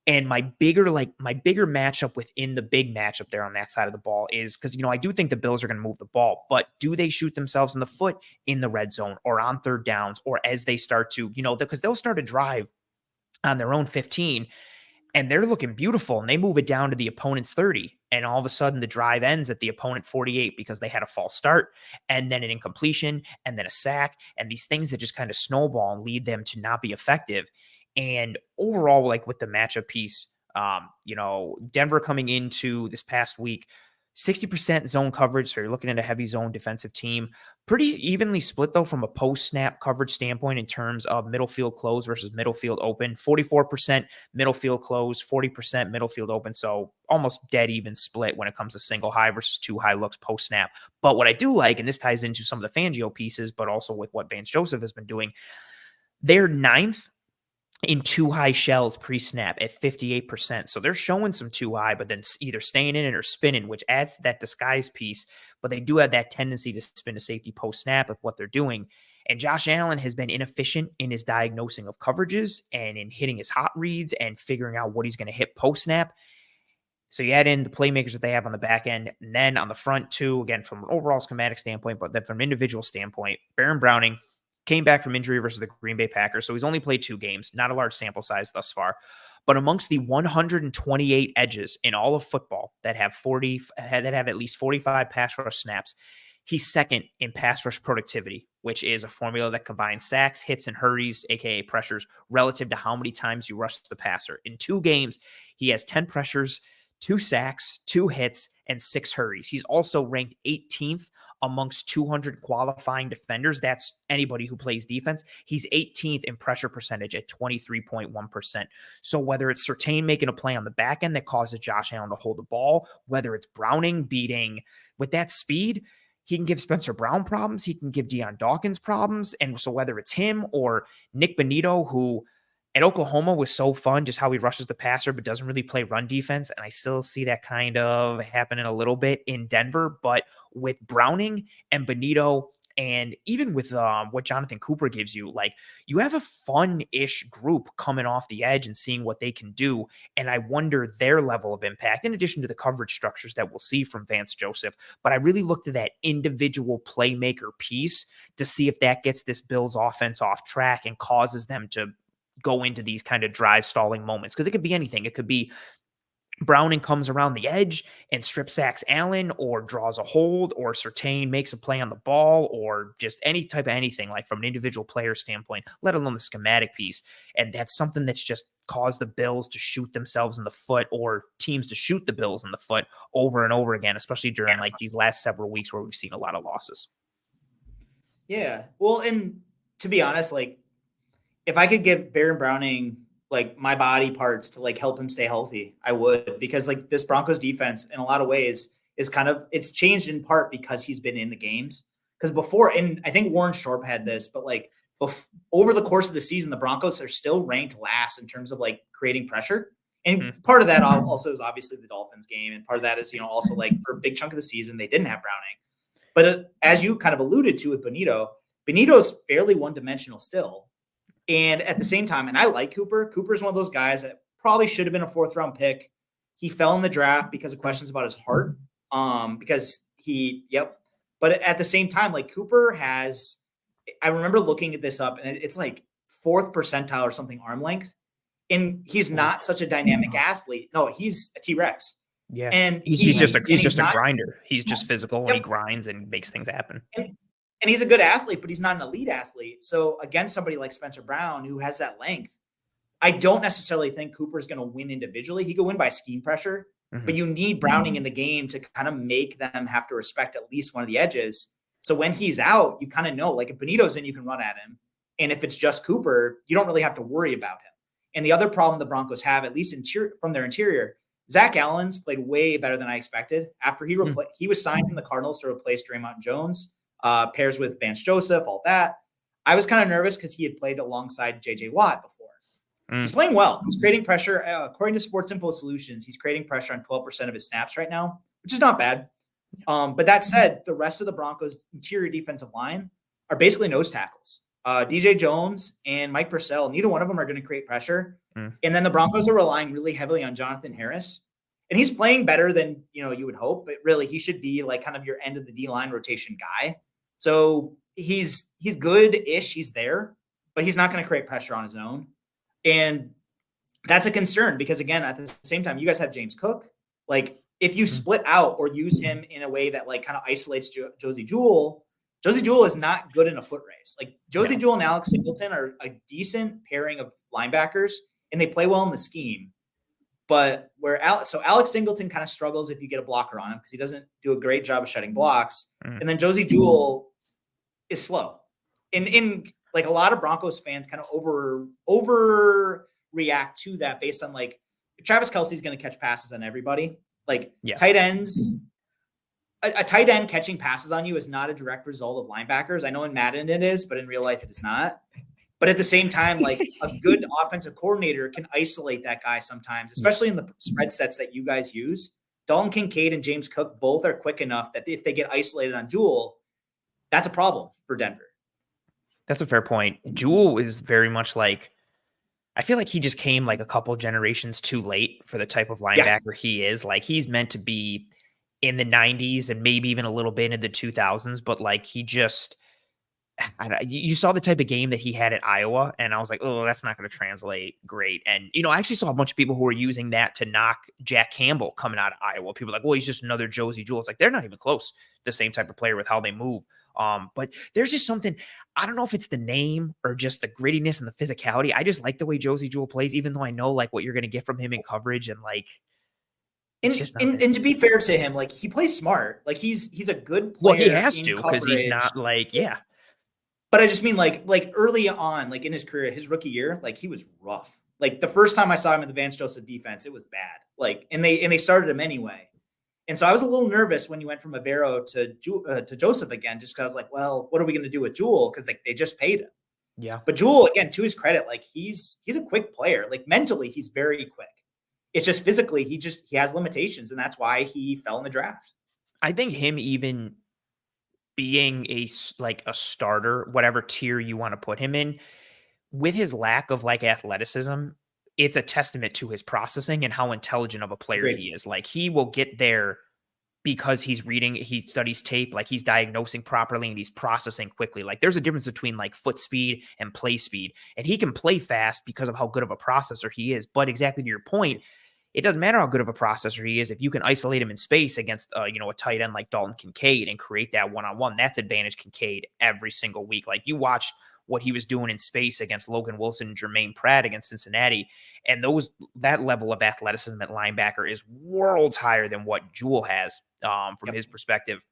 And my bigger matchup within the big matchup there on that side of the ball is because, I do think the Bills are going to move the ball, but do they shoot themselves in the foot in the red zone or on 3rd downs, or as they start to, because they'll start a drive on their own 15 and they're looking beautiful and they move it down to the opponent's 30. And all of a sudden the drive ends at the opponent 48 because they had a false start and then an incompletion and then a sack and these things that just kind of snowball and lead them to not be effective. And overall, like with the matchup piece, Denver coming into this past week, 60% zone coverage. So you're looking at a heavy zone defensive team, pretty evenly split though from a post snap coverage standpoint in terms of middle field close versus middle field open, 44% middle field close, 40% middle field open. So almost dead even split when it comes to single high versus 2 high looks post snap. But what I do like, and this ties into some of the Fangio pieces, but also with what Vance Joseph has been doing, they're 9th in 2 high shells pre-snap at 58%. So they're showing some 2 high, but then either staying in it or spinning, which adds to that disguise piece. But they do have that tendency to spin a safety post-snap with what they're doing. And Josh Allen has been inefficient in his diagnosing of coverages and in hitting his hot reads and figuring out what he's going to hit post-snap. So you add in the playmakers that they have on the back end, and then on the front too, again, from an overall schematic standpoint, but then from an individual standpoint, Baron Browning came back from injury versus the Green Bay Packers. So he's only played 2 games, not a large sample size thus far. But amongst the 128 edges in all of football that have at least 45 pass rush snaps, he's 2nd in pass rush productivity, which is a formula that combines sacks, hits, and hurries, aka pressures, relative to how many times you rush the passer. In 2 games, he has 10 pressures, 2 sacks, 2 hits, and 6 hurries. He's also ranked 18th amongst 200 qualifying defenders. That's anybody who plays defense. He's 18th in pressure percentage at 23.1%. So whether it's Surtain making a play on the back end that causes Josh Allen to hold the ball, whether it's Browning beating with that speed, he can give Spencer Brown problems. He can give Deion Dawkins problems. And so whether it's him or Nick Bonito, who at Oklahoma was so fun, just how he rushes the passer, but doesn't really play run defense. And I still see that kind of happening a little bit in Denver, but with Browning and Bonito, and even with what Jonathan Cooper gives you, like you have a fun-ish group coming off the edge and seeing what they can do. And I wonder their level of impact in addition to the coverage structures that we'll see from Vance Joseph. But I really looked at that individual playmaker piece to see if that gets this Bills offense off track and causes them to go into these kind of drive stalling moments. Because it could be anything. It could be Browning comes around the edge and strip sacks Allen, or draws a hold, or Surtain makes a play on the ball, or just any type of anything, like from an individual player standpoint, let alone the schematic piece. And that's something that's just caused the Bills to shoot themselves in the foot, or teams to shoot the Bills in the foot over and over again, especially during like these last several weeks where we've seen a lot of losses. Yeah. Well, and to be honest, like if I could give Baron Browning like my body parts to like help him stay healthy, I would, because like this Broncos defense in a lot of ways is it's changed in part because he's been in the games. Because before, and I think Warren Sharp had this, but like over the course of the season, the Broncos are still ranked last in terms of like creating pressure. And part of that also is obviously the Dolphins game. And part of that is, also like for a big chunk of the season, they didn't have Browning. But as you kind of alluded to with Bonito's fairly one-dimensional still. And at the same time, and I like Cooper. Cooper's one of those guys that probably should have been a 4th-round pick. He fell in the draft because of questions about his heart. But at the same time, like Cooper has, I remember looking at this up, and it's like 4th percentile or something arm length. And he's not such a dynamic athlete. No, he's a T-Rex. Yeah. And he's just a grinder. He's just physical and he grinds and makes things happen. And he's a good athlete, but he's not an elite athlete. So against somebody like Spencer Brown, who has that length, I don't necessarily think Cooper's going to win individually. He could win by scheme pressure, but you need Browning in the game to kind of make them have to respect at least one of the edges. So when he's out, you kind of know, like if Bonito's in, you can run at him. And if it's just Cooper, you don't really have to worry about him. And the other problem the Broncos have, at least from their interior, Zach Allen's played way better than I expected. After he Mm. he was signed from the Cardinals to replace Draymond Jones, pairs with Vance Joseph, all that. I was kind of nervous because he had played alongside J.J. Watt before. He's playing well. He's creating pressure. According to Sports Info Solutions, he's creating pressure on 12% of his snaps right now, which is not bad. But that said, the rest of the Broncos' interior defensive line are basically nose tackles. DJ Jones and Mike Purcell, neither one of them are going to create pressure. And then the Broncos are relying really heavily on Jonathan Harris. And he's playing better than, you would hope, but really he should be like kind of your end of the D-line rotation guy. So he's good-ish. He's there, but he's not going to create pressure on his own. And that's a concern because, again, at the same time, you guys have James Cook. Like, if you split out or use him in a way that, like, kind of isolates Josie Jewell is not good in a foot race. Like, Josie Jewell and Alex Singleton are a decent pairing of linebackers, and they play well in the scheme. But Alex Singleton kind of struggles if you get a blocker on him because he doesn't do a great job of shutting blocks. And then Josie Jewell is slow. In like a lot of Broncos fans kind of overreact to that based on like Travis Kelce's going to catch passes on everybody. Like tight ends, a tight end catching passes on you is not a direct result of linebackers. I know in Madden it is, but in real life it is not. But at the same time, like a good offensive coordinator can isolate that guy sometimes, especially in the spread sets that you guys use. Dalton Kincaid and James Cook both are quick enough that if they get isolated on Jewell, that's a problem for Denver. That's a fair point. Jewell is very much like, I feel like he just came like a couple generations too late for the type of linebacker he is. Like he's meant to be in the 90s and maybe even a little bit in the 2000s, but like he just, you saw the type of game that he had at Iowa, and I was like, oh, that's not going to translate great. And, I actually saw a bunch of people who were using that to knock Jack Campbell coming out of Iowa. People were like, well, he's just another Josie Jewell. It's like, they're not even close. The same type of player with how they move. But there's just something, I don't know if it's the name or just the grittiness and the physicality. I just like the way Josie Jewell plays, even though I know like what you're going to get from him in coverage and like, and to be fair to him, like he plays smart. Like he's a good player. Well, he has to because he's not like, But I just mean like early on, like in his career, his rookie year, like he was rough. Like the first time I saw him in the Vance Joseph defense, it was bad. Like, and they started him anyway. And so I was a little nervous when you went from Avero to Joseph again, just because I was like, well, what are we going to do with Jewell? Because like they just paid him. Yeah. But Jewell, again, to his credit, like he's a quick player. Like mentally, he's very quick. It's just physically, he has limitations, and that's why he fell in the draft. I think him even being a starter, whatever tier you want to put him in, with his lack of like athleticism, it's a testament to his processing and how intelligent of a player he is. Like he will get there because he's reading, he studies tape, like he's diagnosing properly and he's processing quickly. Like there's a difference between like foot speed and play speed, and he can play fast because of how good of a processor he is. But exactly to your point, it doesn't matter how good of a processor he is. If you can isolate him in space against, a tight end like Dalton Kincaid and create that one-on-one, that's advantage Kincaid every single week. Like you watched what he was doing in space against Logan Wilson and Jermaine Pratt against Cincinnati. And that level of athleticism at linebacker is worlds higher than what Jewell has from his perspective.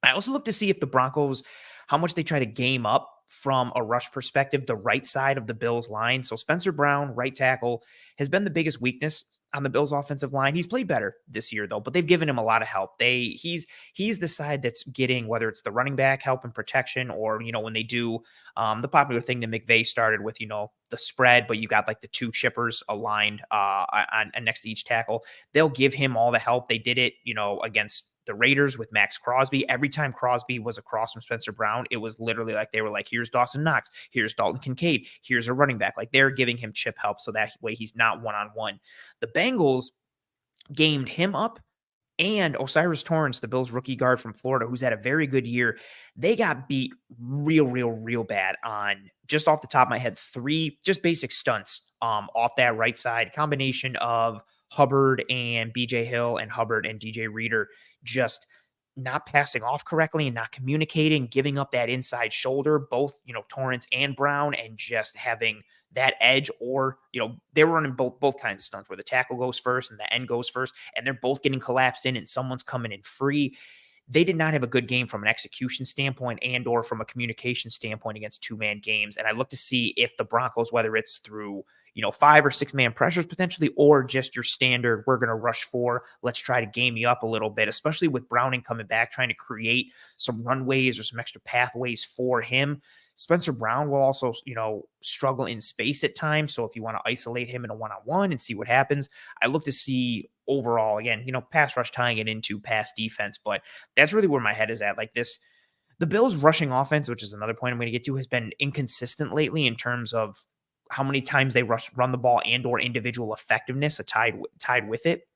I also look to see if the Broncos, how much they try to game up from a rush perspective, the right side of the Bills line. So Spencer Brown, right tackle, has been the biggest weakness on the Bills offensive line. He's played better this year though, but they've given him a lot of help. He's the side that's getting, whether it's the running back help and protection, or, when they do the popular thing that McVay started with, the spread, but you got like the two chippers aligned on next to each tackle. They'll give him all the help. They did it, against the Raiders with Max Crosby. Every time Crosby was across from Spencer Brown, it was literally like they were like, here's Dawson Knox, here's Dalton Kincaid, here's a running back. Like they're giving him chip help so that way he's not one-on-one. The Bengals gamed him up, and Osiris Torrance, the Bills rookie guard from Florida, who's had a very good year. They got beat real bad on, just off the top of my head, 3 just basic stunts off that right side, combination of Hubbard and BJ Hill and Hubbard and DJ Reader just not passing off correctly and not communicating, giving up that inside shoulder, both, Torrance and Brown, and just having that edge, or, they were running both kinds of stunts where the tackle goes first and the end goes first, and they're both getting collapsed in and someone's coming in free. they did not have a good game from an execution standpoint and or from a communication standpoint against two-man games. And I look to see if the Broncos, whether it's through 5 or 6 man pressures potentially, or just your standard, we're going to rush 4. Let's try to game you up a little bit, especially with Browning coming back, trying to create some runways or some extra pathways for him. Spencer Brown will also, struggle in space at times. So if you want to isolate him in a one-on-one and see what happens, I look to see overall, again, pass rush tying it into pass defense. But that's really where my head is at. Like this, the Bills rushing offense, which is another point I'm going to get to, has been inconsistent lately in terms of how many times they run the ball and or individual effectiveness tied with it.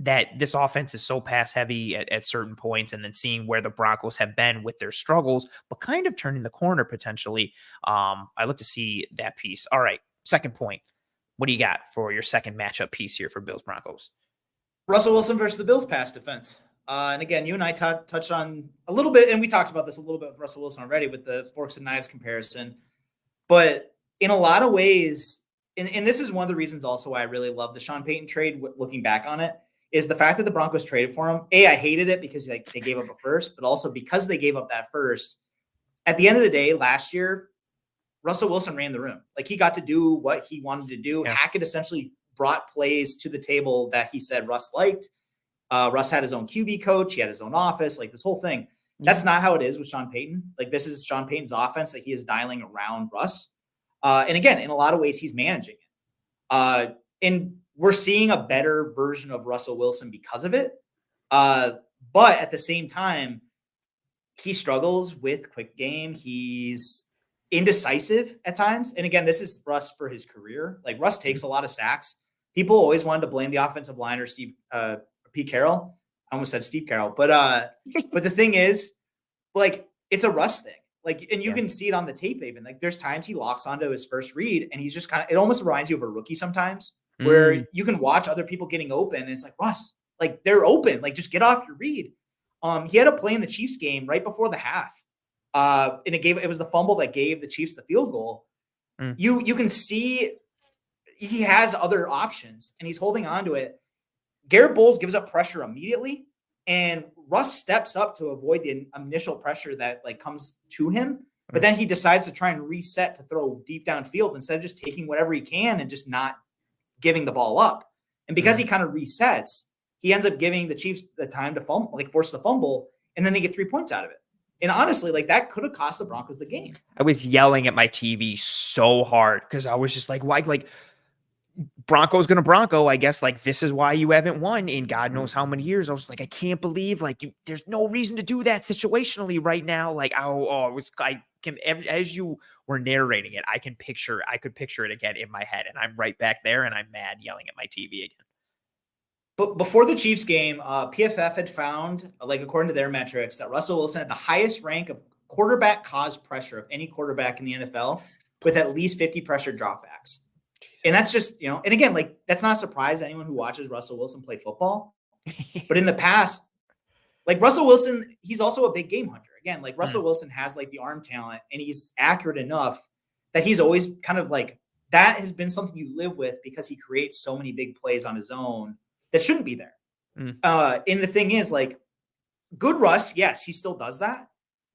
That this offense is so pass heavy at certain points, and then seeing where the Broncos have been with their struggles, but kind of turning the corner potentially. I look to see that piece. All right. Second point. What do you got for your second matchup piece here for Bills Broncos? Russell Wilson versus the Bills pass defense. And again, you and I touched on a little bit, and we talked about this a little bit with Russell Wilson already with the forks and knives comparison. But in a lot of ways, and this is one of the reasons also why I really love the Sean Payton trade, looking back on it, is the fact that the Broncos traded for him. I hated it because they gave up a first, but also because they gave up that first. At the end of the day, last year, Russell Wilson ran the room. Like, he got to do what he wanted to do. Yeah. Hackett essentially brought plays to the table that he said Russ liked. Russ had his own QB coach. He had his own office, like this whole thing. That's not how it is with Sean Payton. Like, this is Sean Payton's offense that he is dialing around Russ. And again, in a lot of ways, he's managing it. And we're seeing a better version of Russell Wilson because of it. But at the same time, he struggles with quick game. He's indecisive at times. And again, this is Russ for his career. Like, Russ takes a lot of sacks. People always wanted to blame the offensive line or Pete Carroll. I almost said Steve Carroll. But the thing is, like, it's a Russ thing. Like, and you can see it on the tape even. Like, there's times he locks onto his first read, and he's just it almost reminds you of a rookie sometimes, where you can watch other people getting open, and it's like, Russ, like, they're open. Like, just get off your read. He had a play in the Chiefs game right before the half. And it was the fumble that gave the Chiefs the field goal. You can see he has other options, and he's holding on to it. Garrett Bowles gives up pressure immediately, and Russ steps up to avoid the initial pressure that comes to him. But then he decides to try and reset to throw deep downfield instead of just taking whatever he can and just not giving the ball up. And because he kind of resets, he ends up giving the Chiefs the time to fumble, force the fumble, and then they get 3 points out of it. And honestly, that could have cost the Broncos the game. I was yelling at my TV so hard because I was just like, why? Bronco's gonna Bronco, I guess. This is why you haven't won in God knows how many years. I was like, I can't believe there's no reason to do that situationally right now. As you were narrating it, I could picture it again in my head, and I'm right back there, and I'm mad yelling at my TV again. But before the Chiefs game, PFF had found, according to their metrics, that Russell Wilson had the highest rank of quarterback caused pressure of any quarterback in the NFL, with at least 50 pressure dropbacks. And that's just, and again, that's not a surprise to anyone who watches Russell Wilson play football. But in the past, Russell Wilson, he's also a big game hunter. Again, Russell Wilson has the arm talent, and he's accurate enough that he's always kind of that has been something you live with because he creates so many big plays on his own that shouldn't be there. And the thing is, good Russ, yes, he still does that.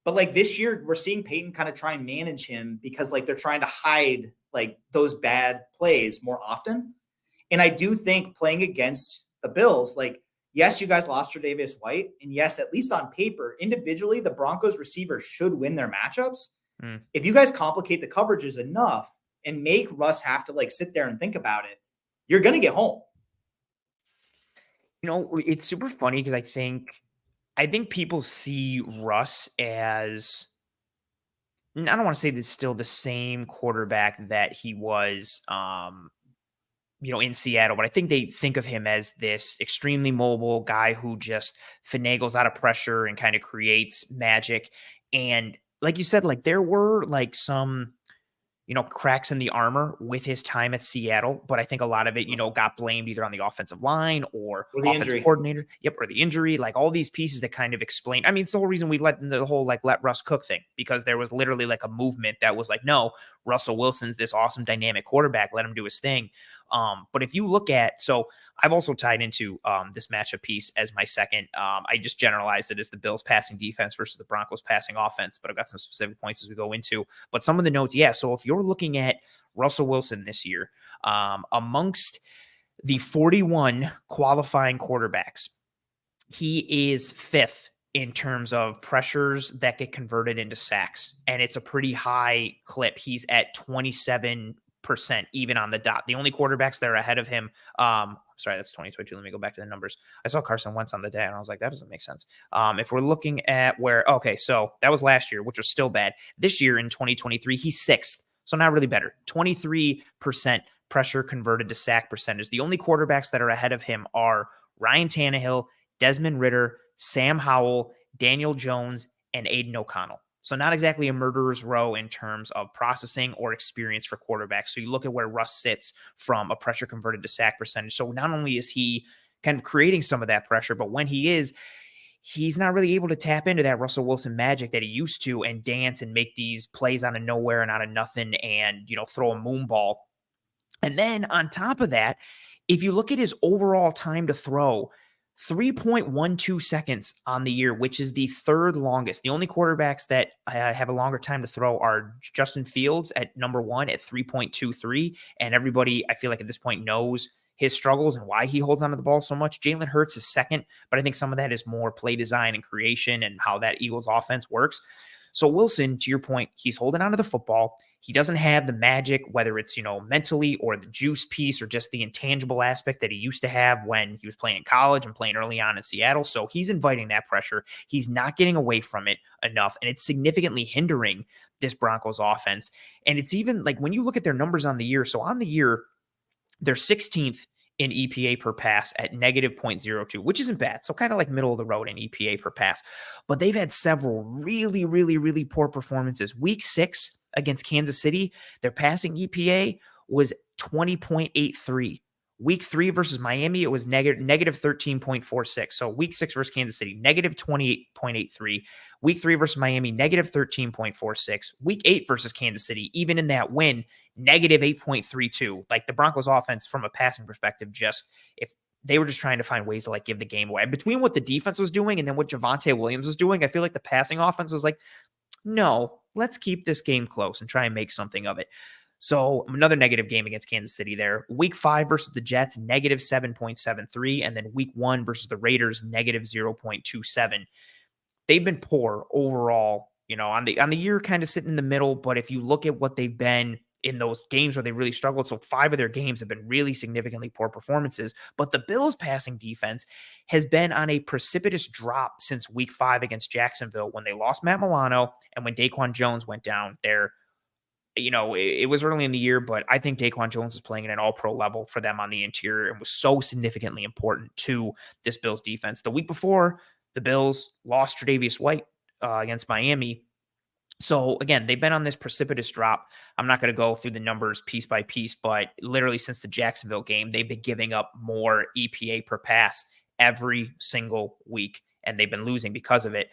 But this year, we're seeing Peyton kind of try and manage him because they're trying to hide those bad plays more often. And I do think playing against the Bills, yes, you guys lost Tre'Davious White. And yes, at least on paper, individually, the Broncos receivers should win their matchups. If you guys complicate the coverages enough and make Russ have to sit there and think about it, you're going to get home. It's super funny because I think people see Russ as, I don't want to say that's still the same quarterback that he was, in Seattle, but I think they think of him as this extremely mobile guy who just finagles out of pressure and kind of creates magic. And like you said, there were some, cracks in the armor with his time at Seattle, but I think a lot of it, got blamed either on the offensive line or the offensive injury coordinator. Yep. Or the injury, all these pieces that kind of explain. I mean, it's the whole reason we let the whole, let Russ cook thing, because there was literally a movement that was no, Russell Wilson's this awesome dynamic quarterback. Let him do his thing. But if you look at, so I've also tied into this matchup piece as my second. I just generalized it as the Bills passing defense versus the Broncos passing offense, but I've got some specific points as we go into. But some of the notes, yeah. So if you're looking at Russell Wilson this year, amongst the 41 qualifying quarterbacks, he is fifth in terms of pressures that get converted into sacks. And it's a pretty high clip. He's at 27% even on the dot. The only quarterbacks that are ahead of him, sorry, that's 2022. Let me go back to the numbers. I saw Carson Wentz on the day and I was like, that doesn't make sense. If we're looking at okay, so that was last year, which was still bad. This year in 2023, he's sixth. So not really better. 23% pressure converted to sack percentage. The only quarterbacks that are ahead of him are Ryan Tannehill, Desmond Ridder, Sam Howell, Daniel Jones, and Aiden O'Connell. So not exactly a murderer's row in terms of processing or experience for quarterbacks. So you look at where Russ sits from a pressure converted to sack percentage. So not only is he kind of creating some of that pressure, but when he is, he's not really able to tap into that Russell Wilson magic that he used to and dance and make these plays out of nowhere and out of nothing and, throw a moon ball. And then on top of that, if you look at his overall time to throw, 3.12 seconds on the year, which is the third longest. The only quarterbacks that have a longer time to throw are Justin Fields at number 1 at 3.23. And everybody, I feel like at this point, knows his struggles and why he holds onto the ball so much. Jalen Hurts is second, but I think some of that is more play design and creation and how that Eagles offense works. So Wilson, to your point, he's holding onto the football. He doesn't have the magic, whether it's, mentally or the juice piece or just the intangible aspect that he used to have when he was playing in college and playing early on in Seattle. So he's inviting that pressure. He's not getting away from it enough, and it's significantly hindering this Broncos offense. And it's even like when you look at their numbers on the year. So on the year, they're 16th in EPA per pass at negative 0.02, which isn't bad. So kind of like middle of the road in EPA per pass. But they've had several really, really, really poor performances. Week 6 against Kansas City, their passing EPA was 20.83. Week 3 versus Miami, it was negative 13.46. So week 6 versus Kansas City, negative 28.83. Week 3 versus Miami, negative 13.46. Week 8 versus Kansas City, even in that win, negative 8.32. Like the Broncos offense from a passing perspective, if they were just trying to find ways to give the game away. Between what the defense was doing and then what Javonte Williams was doing, I feel like the passing offense was like, no, let's keep this game close and try and make something of it. So another negative game against Kansas City there. Week 5 versus the Jets, negative 7.73. And then week 1 versus the Raiders, negative 0.27. They've been poor overall, on the year kind of sitting in the middle. But if you look at what they've been in those games where they really struggled, so 5 of their games have been really significantly poor performances. But the Bills passing defense has been on a precipitous drop since week 5 against Jacksonville when they lost Matt Milano and when Daquan Jones went down there. It was early in the year, but I think Daquan Jones is playing at an all-pro level for them on the interior and was so significantly important to this Bills defense. The week before, the Bills lost Tre'Davious White against Miami. So again, they've been on this precipitous drop. I'm not going to go through the numbers piece by piece, but literally since the Jacksonville game, they've been giving up more EPA per pass every single week, and they've been losing because of it.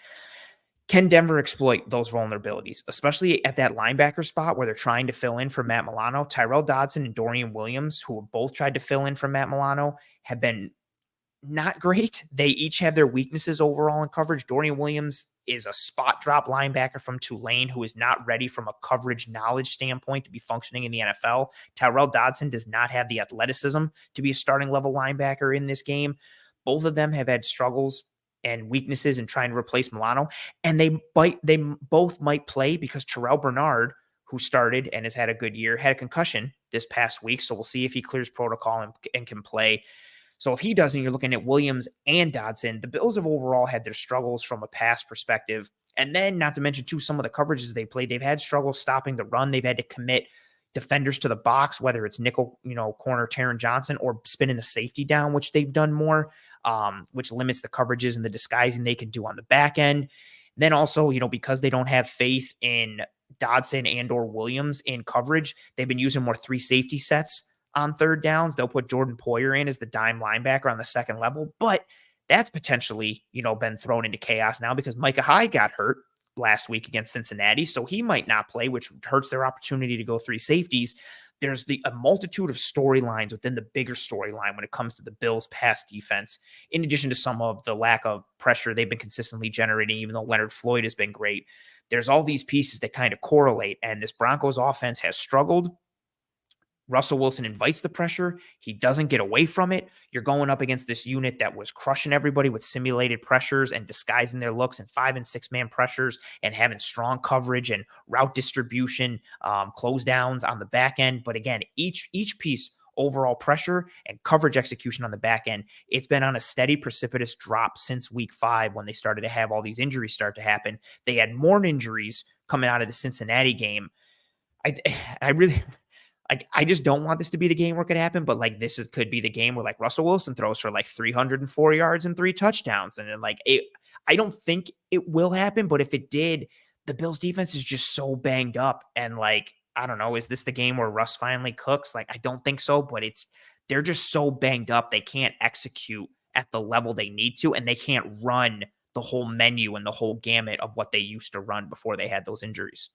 Can Denver exploit those vulnerabilities, especially at that linebacker spot where they're trying to fill in for Matt Milano? Tyrel Dodson and Dorian Williams, who have both tried to fill in for Matt Milano, have been not great. They each have their weaknesses overall in coverage. Dorian Williams is a spot drop linebacker from Tulane who is not ready from a coverage knowledge standpoint to be functioning in the NFL. Tyrel Dodson does not have the athleticism to be a starting level linebacker in this game. Both of them have had struggles and weaknesses in trying to replace Milano, and they both might play because Terrell Bernard, who started and has had a good year, had a concussion this past week. So we'll see if he clears protocol and can play. So if he doesn't, you're looking at Williams and Dodson. The Bills have overall had their struggles from a pass perspective. And then not to mention too, some of the coverages they played, they've had struggles stopping the run. They've had to commit defenders to the box, whether it's nickel, corner Taron Johnson or spinning a safety down, which they've done more, which limits the coverages and the disguising they can do on the back end. Then also, because they don't have faith in Dodson and or Williams in coverage, they've been using more 3 safety sets on third downs. They'll put Jordan Poyer in as the dime linebacker on the second level, but that's potentially, been thrown into chaos now because Micah Hyde got hurt last week against Cincinnati. So he might not play, which hurts their opportunity to go 3 safeties. there's a multitude of storylines within the bigger storyline when it comes to the Bills' pass defense, in addition to some of the lack of pressure they've been consistently generating, even though Leonard Floyd has been great. There's all these pieces that kind of correlate, and this Broncos offense has struggled. Russell Wilson invites the pressure. He doesn't get away from it. You're going up against this unit that was crushing everybody with simulated pressures and disguising their looks and 5 and 6 man pressures and having strong coverage and route distribution, close downs on the back end. But again, each piece, overall pressure and coverage execution on the back end, it's been on a steady, precipitous drop since week 5 when they started to have all these injuries start to happen. They had more injuries coming out of the Cincinnati game. I really... I just don't want this to be the game where it could happen, but like could be the game where like Russell Wilson throws for like 304 yards and 3 touchdowns. And then I don't think it will happen, but if it did, the Bills defense is just so banged up. And like, I don't know, is this the game where Russ finally cooks? Like, I don't think so, but they're just so banged up. They can't execute at the level they need to, and they can't run the whole menu and the whole gamut of what they used to run before they had those injuries.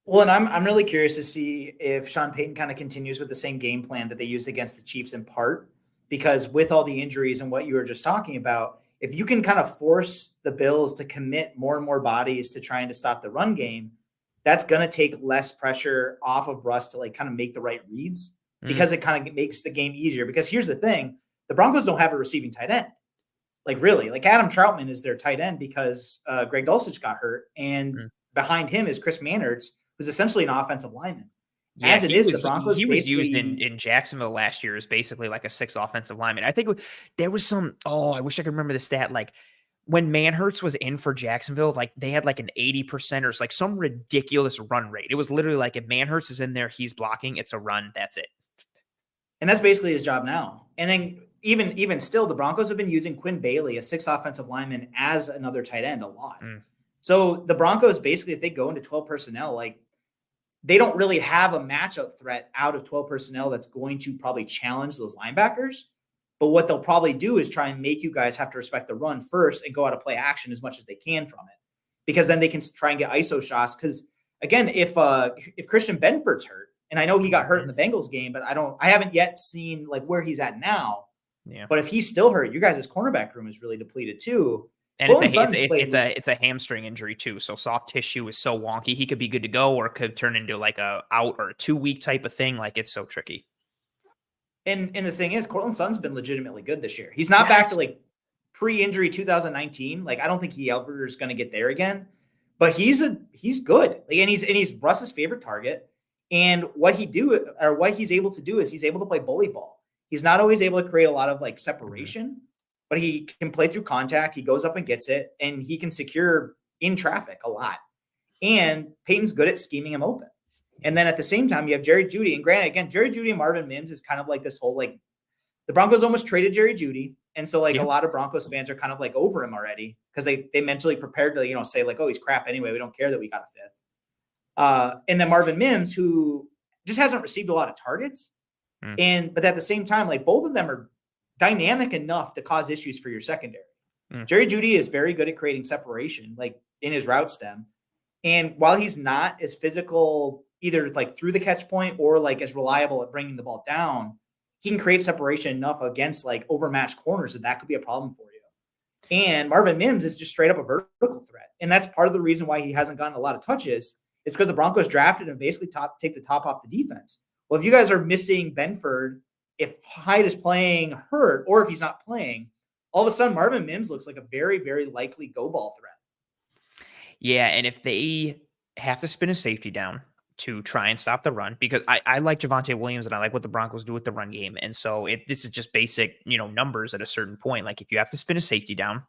Well, and I'm really curious to see if Sean Payton kind of continues with the same game plan that they used against the Chiefs in part, because with all the injuries and what you were just talking about, if you can kind of force the Bills to commit more and more bodies to trying to stop the run game, that's going to take less pressure off of Russ to like kind of make the right reads, because it kind of makes the game easier. Because here's the thing, the Broncos don't have a receiving tight end. Like really, like Adam Troutman is their tight end because Greg Dulcich got hurt. And behind him is Chris Manners, who's essentially an offensive lineman. Yeah, as it is, the Broncos. He was used in Jacksonville last year as basically like a 6th offensive lineman. I think there was some. Oh, I wish I could remember the stat. Like when Manhurts was in for Jacksonville, like they had like an 80% or like some ridiculous run rate. It was literally like if Manhurts is in there, he's blocking. It's a run. That's it. And that's basically his job now. And then even still, the Broncos have been using Quinn Bailey, a 6th offensive lineman, as another tight end a lot. So the Broncos basically, if they go into 12 personnel, like they don't really have a matchup threat out of 12 personnel that's going to probably challenge those linebackers. But what they'll probably do is try and make you guys have to respect the run first and go out of play action as much as they can from it, because then they can try and get ISO shots. Because again, if Christian Benford's hurt, and I know he got hurt in the Bengals game, but I haven't yet seen like where he's at now. Yeah. But if he's still hurt, you guys' cornerback room is really depleted too. And it's a hamstring injury too. So soft tissue is so wonky. He could be good to go, or it could turn into like a out or a 2-week type of thing. Like it's so tricky. And the thing is, Courtland Sutton's been legitimately good this year. He's not back to like pre-injury 2019. Like I don't think he ever is going to get there again. But he's good. Like, and he's Russ's favorite target. And what he's able to do is he's able to play bully ball. He's not always able to create a lot of like separation. But he can play through contact. He goes up and gets it, and he can secure in traffic a lot. And Peyton's good at scheming him open. And then at the same time, you have Jerry Jeudy. And granted, again, Jerry Jeudy and Marvin Mims is kind of like this whole, like, the Broncos almost traded Jerry Jeudy. And so, like, a lot of Broncos fans are kind of, like, over him already because they mentally prepared to, say, like, oh, he's crap anyway. We don't care that we got a 5th. And then Marvin Mims, who just hasn't received a lot of targets. But at the same time, like, both of them are dynamic enough to cause issues for your secondary. Jerry Jeudy is very good at creating separation, like in his route stem. And while he's not as physical, either like through the catch point or like as reliable at bringing the ball down, he can create separation enough against like overmatched corners that could be a problem for you. And Marvin Mims is just straight up a vertical threat. And that's part of the reason why he hasn't gotten a lot of touches. It's because the Broncos drafted him basically take the top off the defense. Well, if you guys are missing Benford, if Hyde is playing hurt, or if he's not playing, all of a sudden Marvin Mims looks like a very, very likely go ball threat. Yeah, and if they have to spin a safety down to try and stop the run, because I like Javonte Williams and I like what the Broncos do with the run game. And so this is just basic, numbers at a certain point. Like if you have to spin a safety down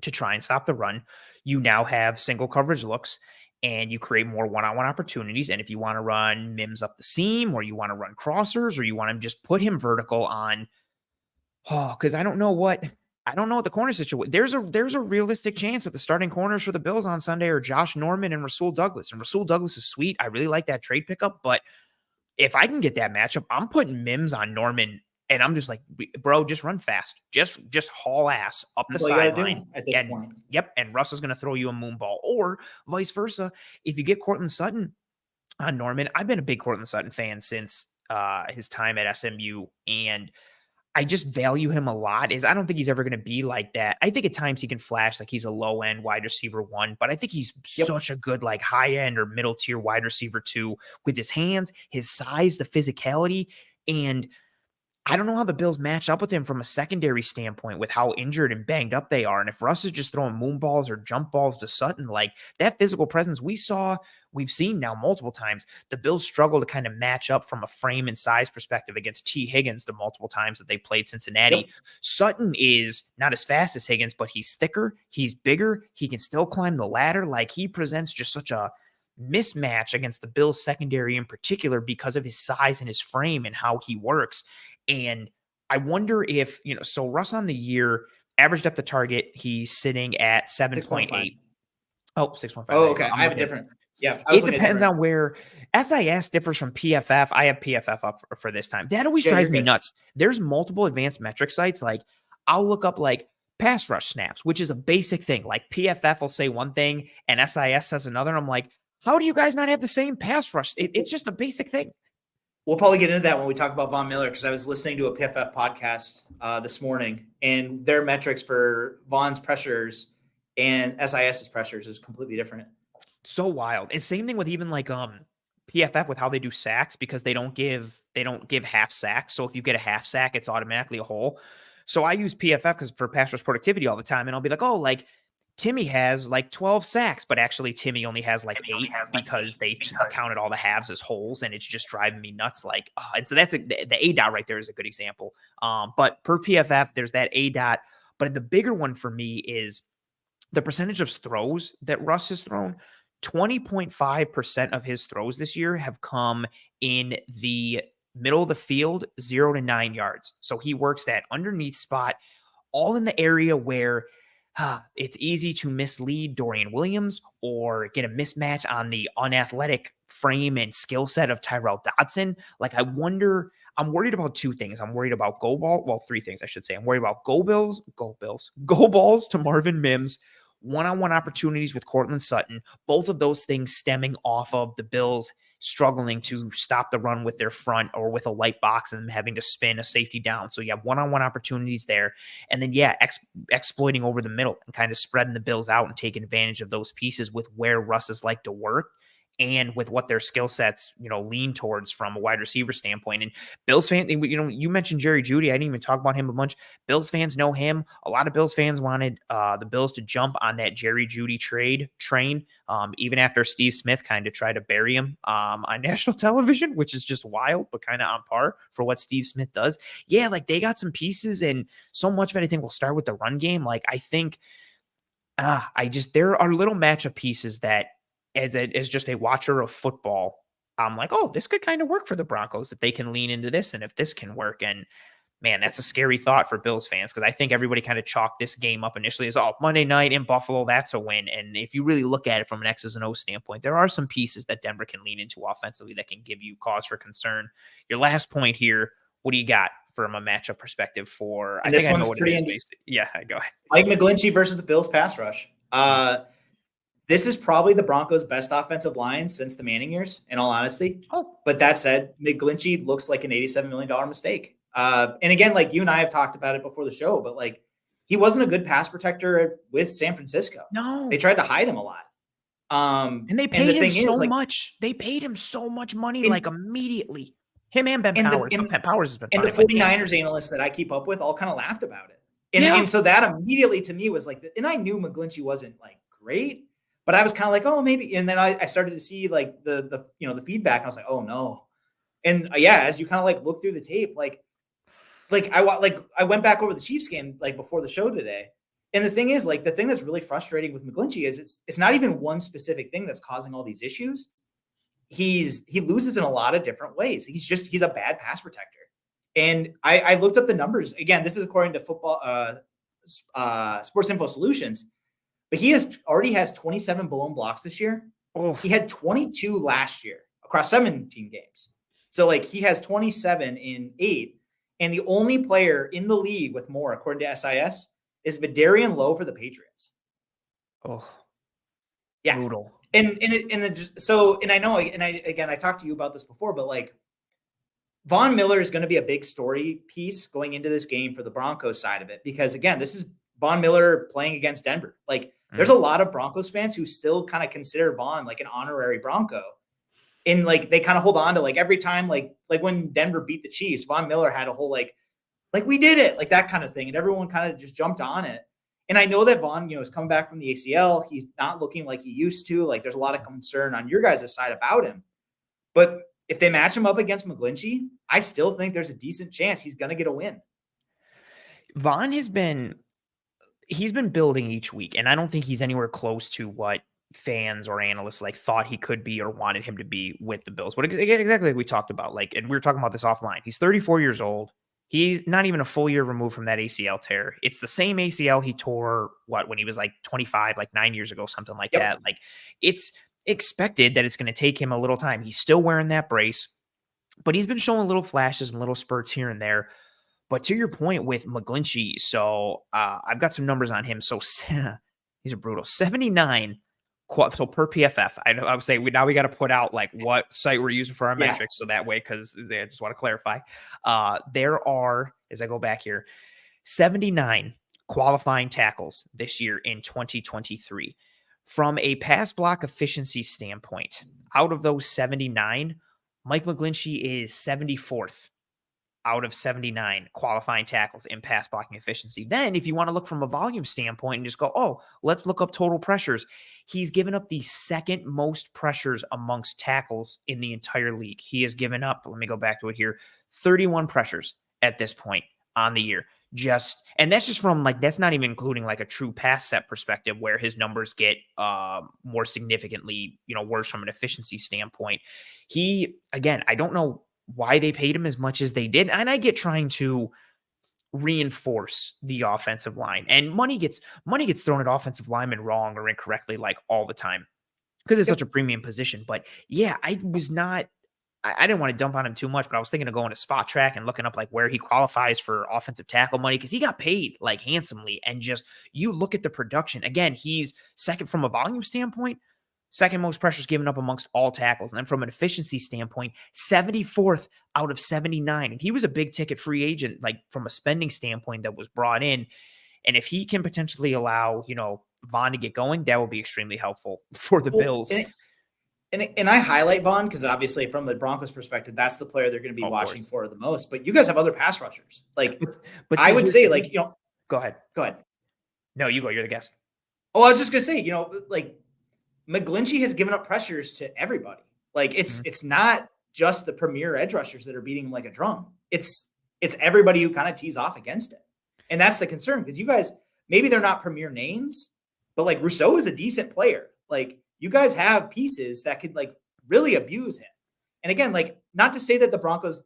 to try and stop the run, you now have single coverage looks. And you create more one-on-one opportunities. And if you want to run Mims up the seam, or you want to run crossers, or you want to just put him vertical on, because I don't know what the corner situation. There's a realistic chance that the starting corners for the Bills on Sunday are Josh Norman and Rasul Douglas. And Rasul Douglas is sweet. I really like that trade pickup. But if I can get that matchup, I'm putting Mims on Norman. And I'm just like, bro, just run fast. Just haul ass up the sideline at this point. Yep. And Russ is going to throw you a moon ball, or vice versa. If you get Courtland Sutton Norman, I've been a big Cortland Sutton fan since his time at SMU, and I just value him a lot. I don't think he's ever going to be like that. I think at times he can flash like he's a low end wide receiver 1, but I think he's Yep. such a good like high end or middle tier wide receiver 2 with his hands, his size, the physicality, and I don't know how the Bills match up with him from a secondary standpoint with how injured and banged up they are. And if Russ is just throwing moon balls or jump balls to Sutton, like that physical presence we've seen now multiple times, the Bills struggle to kind of match up from a frame and size perspective against T. Higgins the multiple times that they played Cincinnati. Yep. Sutton is not as fast as Higgins, but he's thicker, he's bigger, he can still climb the ladder. Like he presents just such a mismatch against the Bills secondary in particular because of his size and his frame and how he works. And I wonder if, so Russ on the year, average depth of target, he's sitting at 7.8. 6.5. Oh, okay. I have a different. Yeah. It depends on where SIS differs from PFF. I have PFF up for this time. That always drives me nuts. There's multiple advanced metric sites. Like I'll look up like pass rush snaps, which is a basic thing. Like PFF will say one thing and SIS says another. And I'm like, how do you guys not have the same pass rush? It's just a basic thing. We'll probably get into that when we talk about Von Miller, because I was listening to a PFF podcast this morning, and their metrics for Von's pressures and SIS's pressures is completely different. So wild. And same thing with even like PFF with how they do sacks, because they don't give half sacks. So if you get a half sack, it's automatically a hole. So I use PFF because for pass rush productivity all the time, and I'll be like, oh, like Timmy has like 12 sacks, but actually Timmy only has like 8 because they counted all the halves as holes, and it's just driving me nuts. Like, and so that's the A dot right there is a good example. But per PFF, there's that A dot. But the bigger one for me is the percentage of throws that Russ has thrown. 20.5% of his throws this year have come in the middle of the field, 0 to 9 yards. So he works that underneath spot, all in the area where it's easy to mislead Dorian Williams or get a mismatch on the unathletic frame and skill set of Tyrel Dodson. Like, I'm worried about 2 things. I'm worried about three things, I should say. I'm worried about go balls to Marvin Mims, one-on-one opportunities with Cortland Sutton, both of those things stemming off of the Bills struggling to stop the run with their front or with a light box and them having to spin a safety down. So you have one-on-one opportunities there. And then, exploiting over the middle and kind of spreading the Bills out and taking advantage of those pieces with where Russ like to work and with what their skill sets, lean towards from a wide receiver standpoint. And Bills fans, you mentioned Jerry Jeudy. I didn't even talk about him a bunch. Bills fans know him. A lot of Bills fans wanted the Bills to jump on that Jerry Jeudy train, even after Steve Smith kind of tried to bury him on national television, which is just wild, but kind of on par for what Steve Smith does. Yeah, like they got some pieces, and so much of it I think will start with the run game. Like I think there are little matchup pieces that as just a watcher of football, I'm like, oh, this could kind of work for the Broncos if they can lean into this and if this can work. And man, that's a scary thought for Bills fans, because I think everybody kind of chalked this game up initially as, Monday night in Buffalo, that's a win. And if you really look at it from an X's and O standpoint, there are some pieces that Denver can lean into offensively that can give you cause for concern. Your last point here, what do you got from a matchup perspective for? And I think I know what it is. Yeah, go ahead. Mike McGlinchey versus the Bills pass rush. This is probably the Broncos' best offensive line since the Manning years, in all honesty. But that said, McGlinchey looks like an $87 million mistake. And again, like you and I have talked about it before the show, but like he wasn't a good pass protector with San Francisco. No. They tried to hide him a lot. And they paid him so much. They paid him so much money, like immediately. Him and Ben Powers. Ben Powers has been fine. And the 49ers analysts that I keep up with all kind of laughed about it. And so that immediately to me was like, and I knew McGlinchey wasn't like great, but I was kind of like, oh, maybe. And then I started to see like the feedback. And I was like, oh no. And as you kind of like look through the tape, I went back over the Chiefs game like before the show today. And the thing is, like, the thing that's really frustrating with McGlinchey is it's not even one specific thing that's causing all these issues. He loses in a lot of different ways. He's a bad pass protector. And I looked up the numbers. Again, this is according to football Sports Info Solutions. But he already has 27 blown blocks this year. Oh. He had 22 last year across 17 games. So like he has 27 in 8. And the only player in the league with more, according to SIS, is Vidarian Lowe for the Patriots. Oh, yeah. Brutal. And I know, and I talked to you about this before, but like Von Miller is going to be a big story piece going into this game for the Broncos side of it, because again, this is Von Miller playing against Denver. Like there's a lot of Broncos fans who still kind of consider Von like an honorary Bronco. And like they kind of hold on to like every time, like when Denver beat the Chiefs, Von Miller had a whole like we did it, like that kind of thing. And everyone kind of just jumped on it. And I know that Von, is coming back from the ACL. He's not looking like he used to. Like there's a lot of concern on your guys' side about him. But if they match him up against McGlinchey, I still think there's a decent chance he's going to get a win. Von he's been building each week, and I don't think he's anywhere close to what fans or analysts like thought he could be or wanted him to be with the Bills. But exactly like we talked about, like, and we were talking about this offline. He's 34 years old. He's not even a full year removed from that ACL tear. It's the same ACL he tore when he was like 25, like 9 years ago, something like that. Like it's expected that it's going to take him a little time. He's still wearing that brace, but he's been showing little flashes and little spurts here and there. But to your point with McGlinchey, so I've got some numbers on him. So he's a brutal 79. So per PFF, I would say we got to put out like what site we're using for our metrics. So that way, because I just want to clarify, there are, as I go back here, 79 qualifying tackles this year in 2023. From a pass block efficiency standpoint, out of those 79, Mike McGlinchey is 74th out of 79 qualifying tackles in pass blocking efficiency. Then if you want to look from a volume standpoint and just go, oh, let's look up total pressures. He's given up the second most pressures amongst tackles in the entire league. He has given up, let me go back to it here, 31 pressures at this point on the year. And that's just from that's not even including like a true pass set perspective where his numbers get more significantly, worse from an efficiency standpoint. Again, I don't know why they paid him as much as they did. And I get trying to reinforce the offensive line, and money gets thrown at offensive linemen wrong or incorrectly, like all the time, because it's such a premium position. But yeah, I didn't want to dump on him too much, but I was thinking of going to Spot Track and looking up like where he qualifies for offensive tackle money, because he got paid like handsomely. And just, you look at the production again, he's second from a volume standpoint, second most pressures given up amongst all tackles. And then from an efficiency standpoint, 74th out of 79. And he was a big ticket free agent, like from a spending standpoint that was brought in. And if he can potentially allow, Von to get going, that will be extremely helpful for the Bills. And I highlight Von because obviously from the Broncos perspective, that's the player they're going to be watching for the most. But you guys have other pass rushers. But I would say go ahead. No, you go. You're the guest. Oh, I was just going to say, McGlinchey has given up pressures to everybody. It's not just the premier edge rushers that are beating him like a drum. It's everybody who kind of tees off against it. And that's the concern, because you guys, maybe they're not premier names, but Rousseau is a decent player. You guys have pieces that could really abuse him. And again, not to say that the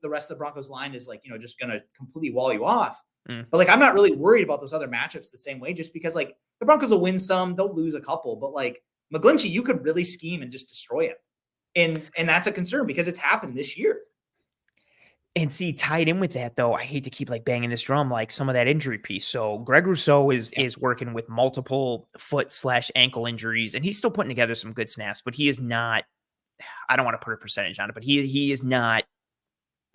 rest of the Broncos line is just going to completely wall you off. But I'm not really worried about those other matchups the same way, just because the Broncos will win some, they'll lose a couple, but McGlinchey, you could really scheme and just destroy him. And that's a concern because it's happened this year. And see, tied in with that, though, I hate to keep banging this drum, some of that injury piece. So Greg Rousseau is working with multiple foot/ankle injuries, and he's still putting together some good snaps, but he is not, I don't want to put a percentage on it, but he is not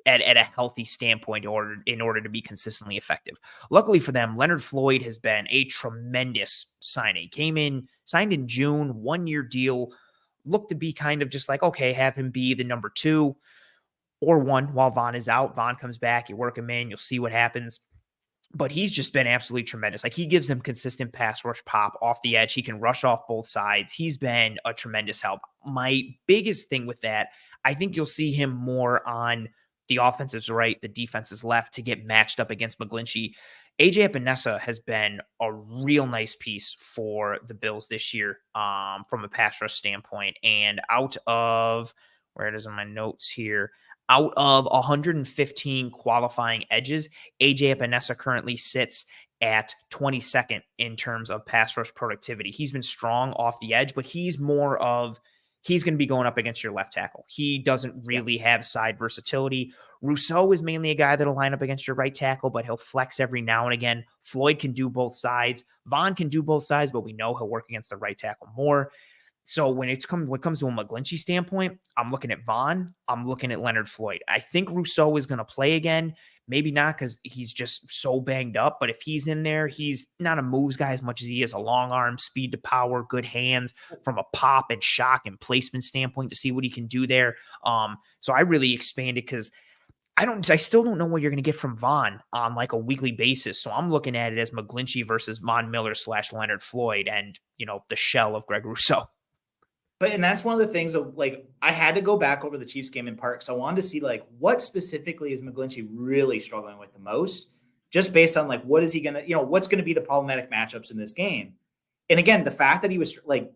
at a healthy standpoint in order to be consistently effective. Luckily for them, Leonard Floyd has been a tremendous signing. Signed in June, 1-year deal, looked to be kind of just okay, have him be the number 2 or 1 while Von is out. Von comes back, you work him in, you'll see what happens. But he's just been absolutely tremendous. He gives them consistent pass rush pop off the edge. He can rush off both sides. He's been a tremendous help. My biggest thing with that, I think you'll see him more on the offensive's right, the defense's left, to get matched up against McGlinchey. AJ Epinesa has been a real nice piece for the Bills this year from a pass rush standpoint. And out of, where it is on my notes here, out of 115 qualifying edges, AJ Epinesa currently sits at 22nd in terms of pass rush productivity. He's been strong off the edge, but he's going to be going up against your left tackle. He doesn't really have side versatility. Rousseau is mainly a guy that'll line up against your right tackle, but he'll flex every now and again. Floyd can do both sides. Von can do both sides, but we know he'll work against the right tackle more. So when it comes to a McGlinchey standpoint, I'm looking at Vaughn. I'm looking at Leonard Floyd. I think Rousseau is going to play again. Maybe not because he's just so banged up. But if he's in there, he's not a moves guy as much as he is a long arm, speed to power, good hands from a pop and shock and placement standpoint to see what he can do there. So I really expanded because I still don't know what you're going to get from Vaughn on like a weekly basis. So I'm looking at it as McGlinchey versus Von Miller / Leonard Floyd and, the shell of Greg Rousseau. And that's one of the things of like, I had to go back over the Chiefs game in part because I wanted to see like what specifically is McGlinchey really struggling with the most, just based on like, what is he going to, what's going to be the problematic matchups in this game. And again, the fact that he was like,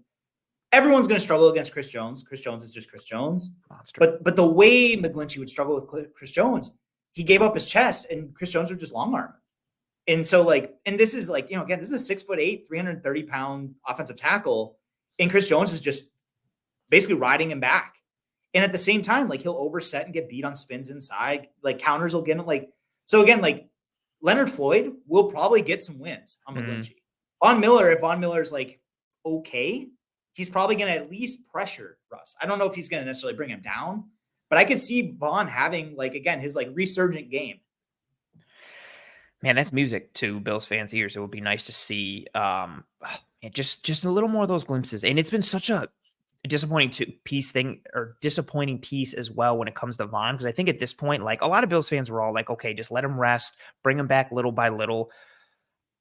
everyone's going to struggle against Chris Jones. Chris Jones is just Chris Jones. Monster. But the way McGlinchey would struggle with Chris Jones, he gave up his chest and Chris Jones would just long arm. And so like, and this is like, again, this is a 6'8", 330-pound offensive tackle. And Chris Jones is just basically riding him back. And at the same time, like he'll overset and get beat on spins inside, like counters will get him like, so again, like Leonard Floyd will probably get some wins on McGlinchey. Von Miller, if Von Miller's like, okay, he's probably going to at least pressure Russ. I don't know if he's going to necessarily bring him down, but I could see Vaughn having like, again, his like resurgent game. Man, that's music to Bills fans' ears. It would be nice to see just a little more of those glimpses. And it's been such a disappointing piece as well when it comes to Vaughn, because I think at this point, like a lot of Bills fans were all like, okay, just let him rest, bring him back little by little.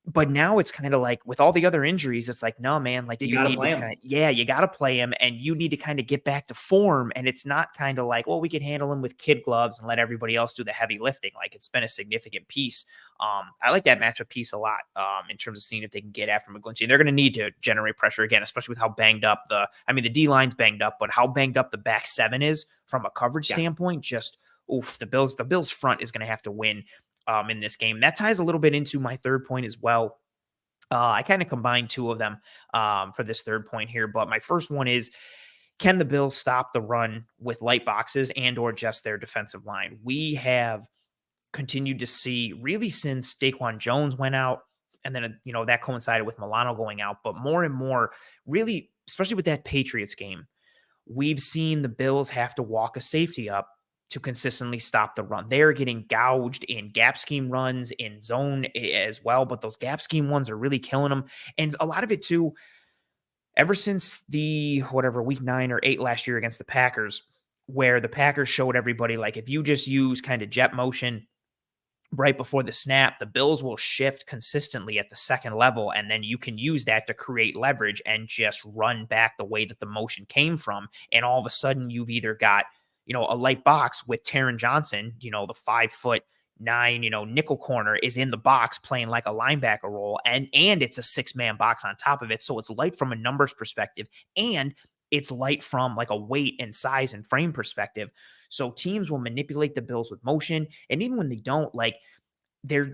But now it's kind of like with all the other injuries, it's like, no, man, like you got to play him. You got to play him and you need to kind of get back to form. And it's not kind of like, well, we can handle him with kid gloves and let everybody else do the heavy lifting. Like it's been a significant piece. I like that matchup piece a lot in terms of seeing if they can get after McGlinchey. And they're going to need to generate pressure again, especially with how banged up the D-line's banged up, but how banged up the back seven is from a coverage standpoint, just oof, the Bills front is going to have to win in this game. That ties a little bit into my third point as well. I kind of combined two of them for this third point here, but my first one is, can the Bills stop the run with light boxes and or just their defensive line? We have continued to see really since Daquan Jones went out, and then, that coincided with Milano going out, but more and more, really, especially with that Patriots game, we've seen the Bills have to walk a safety up to consistently stop the run. They're getting gouged in gap scheme runs, in zone as well, but those gap scheme ones are really killing them. And a lot of it too, ever since the week 9 or 8 last year against the Packers, where the Packers showed everybody, like if you just use kind of jet motion right before the snap, the Bills will shift consistently at the second level, and then you can use that to create leverage and just run back the way that the motion came from. And all of a sudden you've either got a light box with Taron Johnson, the 5'9", nickel corner is in the box playing like a linebacker role. And it's a 6-man box on top of it. So it's light from a numbers perspective, and it's light from like a weight and size and frame perspective. So teams will manipulate the Bills with motion. And even when they don't, like they're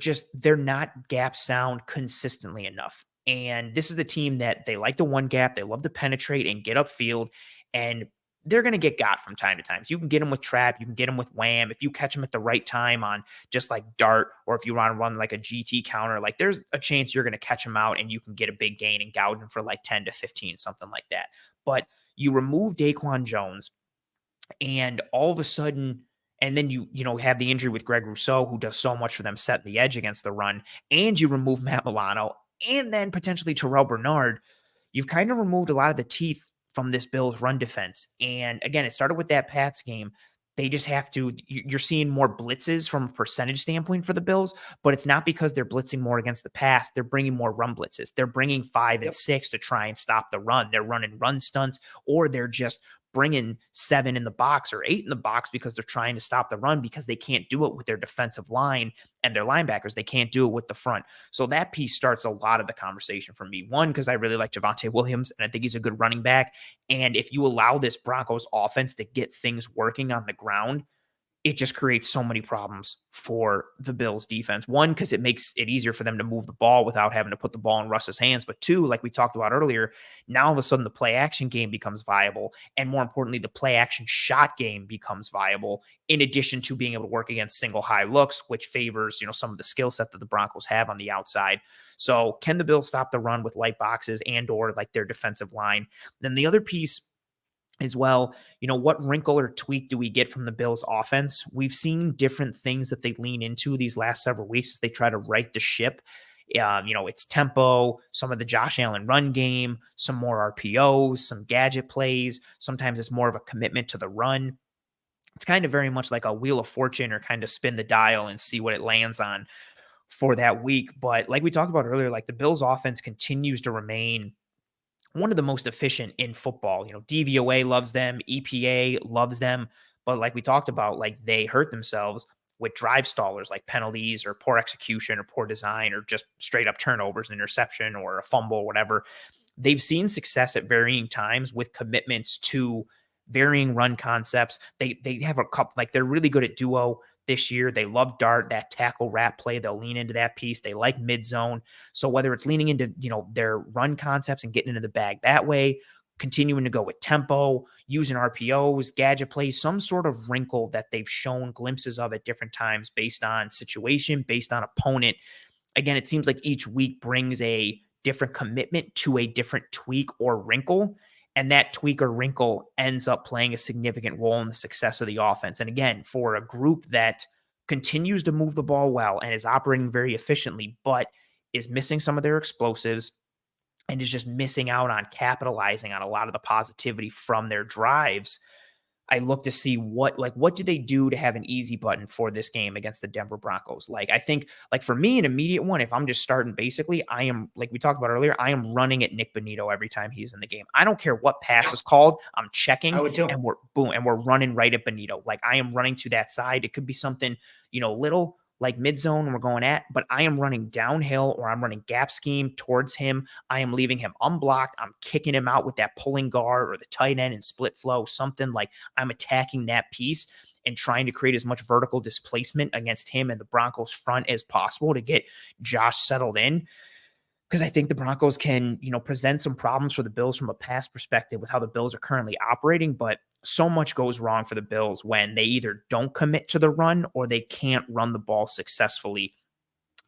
not gap sound consistently enough. And this is the team that they like to one gap. They love to penetrate and get upfield, and they're going to get got from time to time. So you can get them with trap. You can get them with wham. If you catch them at the right time on just like dart, or if you want to run like a GT counter, like there's a chance you're going to catch them out and you can get a big gain and gouge them for like 10 to 15, something like that. But you remove Daquan Jones and all of a sudden, and then you have the injury with Greg Rousseau, who does so much for them setting the edge against the run, and you remove Matt Milano and then potentially Tyrel Bernard, you've kind of removed a lot of the teeth from this Bills run defense. And again, it started with that Pats game. They just have to, you're seeing more blitzes from a percentage standpoint for the Bills, but it's not because they're blitzing more against the pass. They're bringing more run blitzes. They're bringing 5 and 6 to try and stop the run. They're running run stunts, or they're just bringing 7 in the box or 8 in the box because they're trying to stop the run, because they can't do it with their defensive line and their linebackers. They can't do it with the front. So that piece starts a lot of the conversation for me. One, because I really like Javonte Williams and I think he's a good running back. And if you allow this Broncos offense to get things working on the ground, it just creates so many problems for the Bills defense. One, because it makes it easier for them to move the ball without having to put the ball in Russ's hands. But two, like we talked about earlier, now all of a sudden the play action game becomes viable. And more importantly, the play action shot game becomes viable, in addition to being able to work against single high looks, which favors, some of the skill set that the Broncos have on the outside. So can the Bills stop the run with light boxes and or like their defensive line? Then the other piece as well, what wrinkle or tweak do we get from the Bills offense? We've seen different things that they lean into these last several weeks as they try to right the ship. It's tempo, some of the Josh Allen run game, some more RPOs, some gadget plays. Sometimes it's more of a commitment to the run. It's kind of very much like a wheel of fortune, or kind of spin the dial and see what it lands on for that week. But like we talked about earlier, like the Bills offense continues to remain one of the most efficient in football. DVOA loves them, EPA loves them, but like we talked about, like they hurt themselves with drive stallers, like penalties or poor execution or poor design or just straight up turnovers, interception or a fumble or whatever. They've seen success at varying times with commitments to varying run concepts. They have a couple, like they're really good at duo this year. They love dart, that tackle wrap play. They'll lean into that piece. They like mid zone. So whether it's leaning into, their run concepts and getting into the bag that way, continuing to go with tempo, using RPOs, gadget plays, some sort of wrinkle that they've shown glimpses of at different times based on situation, based on opponent. Again, it seems like each week brings a different commitment to a different tweak or wrinkle. And that tweak or wrinkle ends up playing a significant role in the success of the offense. And again, for a group that continues to move the ball well and is operating very efficiently, but is missing some of their explosives and is just missing out on capitalizing on a lot of the positivity from their drives, I look to see what do they do to have an easy button for this game against the Denver Broncos. Like, I think, like for me, an immediate one, if I'm just starting, basically, I am, like we talked about earlier, I am running at Nick Bonito every time he's in the game. I don't care what pass is called. I'm checking and we're running right at Bonito. Like, I am running to that side. It could be something, little like mid zone and we're going at, but I am running downhill or I'm running gap scheme towards him. I am leaving him unblocked. I'm kicking him out with that pulling guard or the tight end and split flow, something like I'm attacking that piece and trying to create as much vertical displacement against him and the Broncos front as possible to get Josh settled in. Because I think the Broncos can, present some problems for the Bills from a pass perspective with how the Bills are currently operating. But so much goes wrong for the Bills when they either don't commit to the run or they can't run the ball successfully.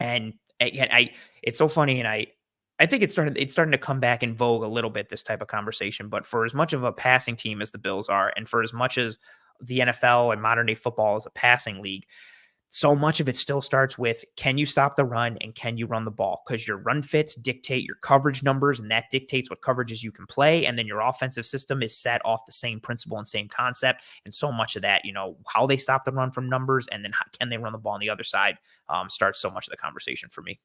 And it's so funny. And I think it's starting to come back in vogue a little bit, this type of conversation. But for as much of a passing team as the Bills are, and for as much as the NFL and modern day football is a passing league, so much of it still starts with, can you stop the run and can you run the ball? Because your run fits dictate your coverage numbers, and that dictates what coverages you can play. And then your offensive system is set off the same principle and same concept. And so much of that, how they stop the run from numbers and then how can they run the ball on the other side, starts so much of the conversation for me.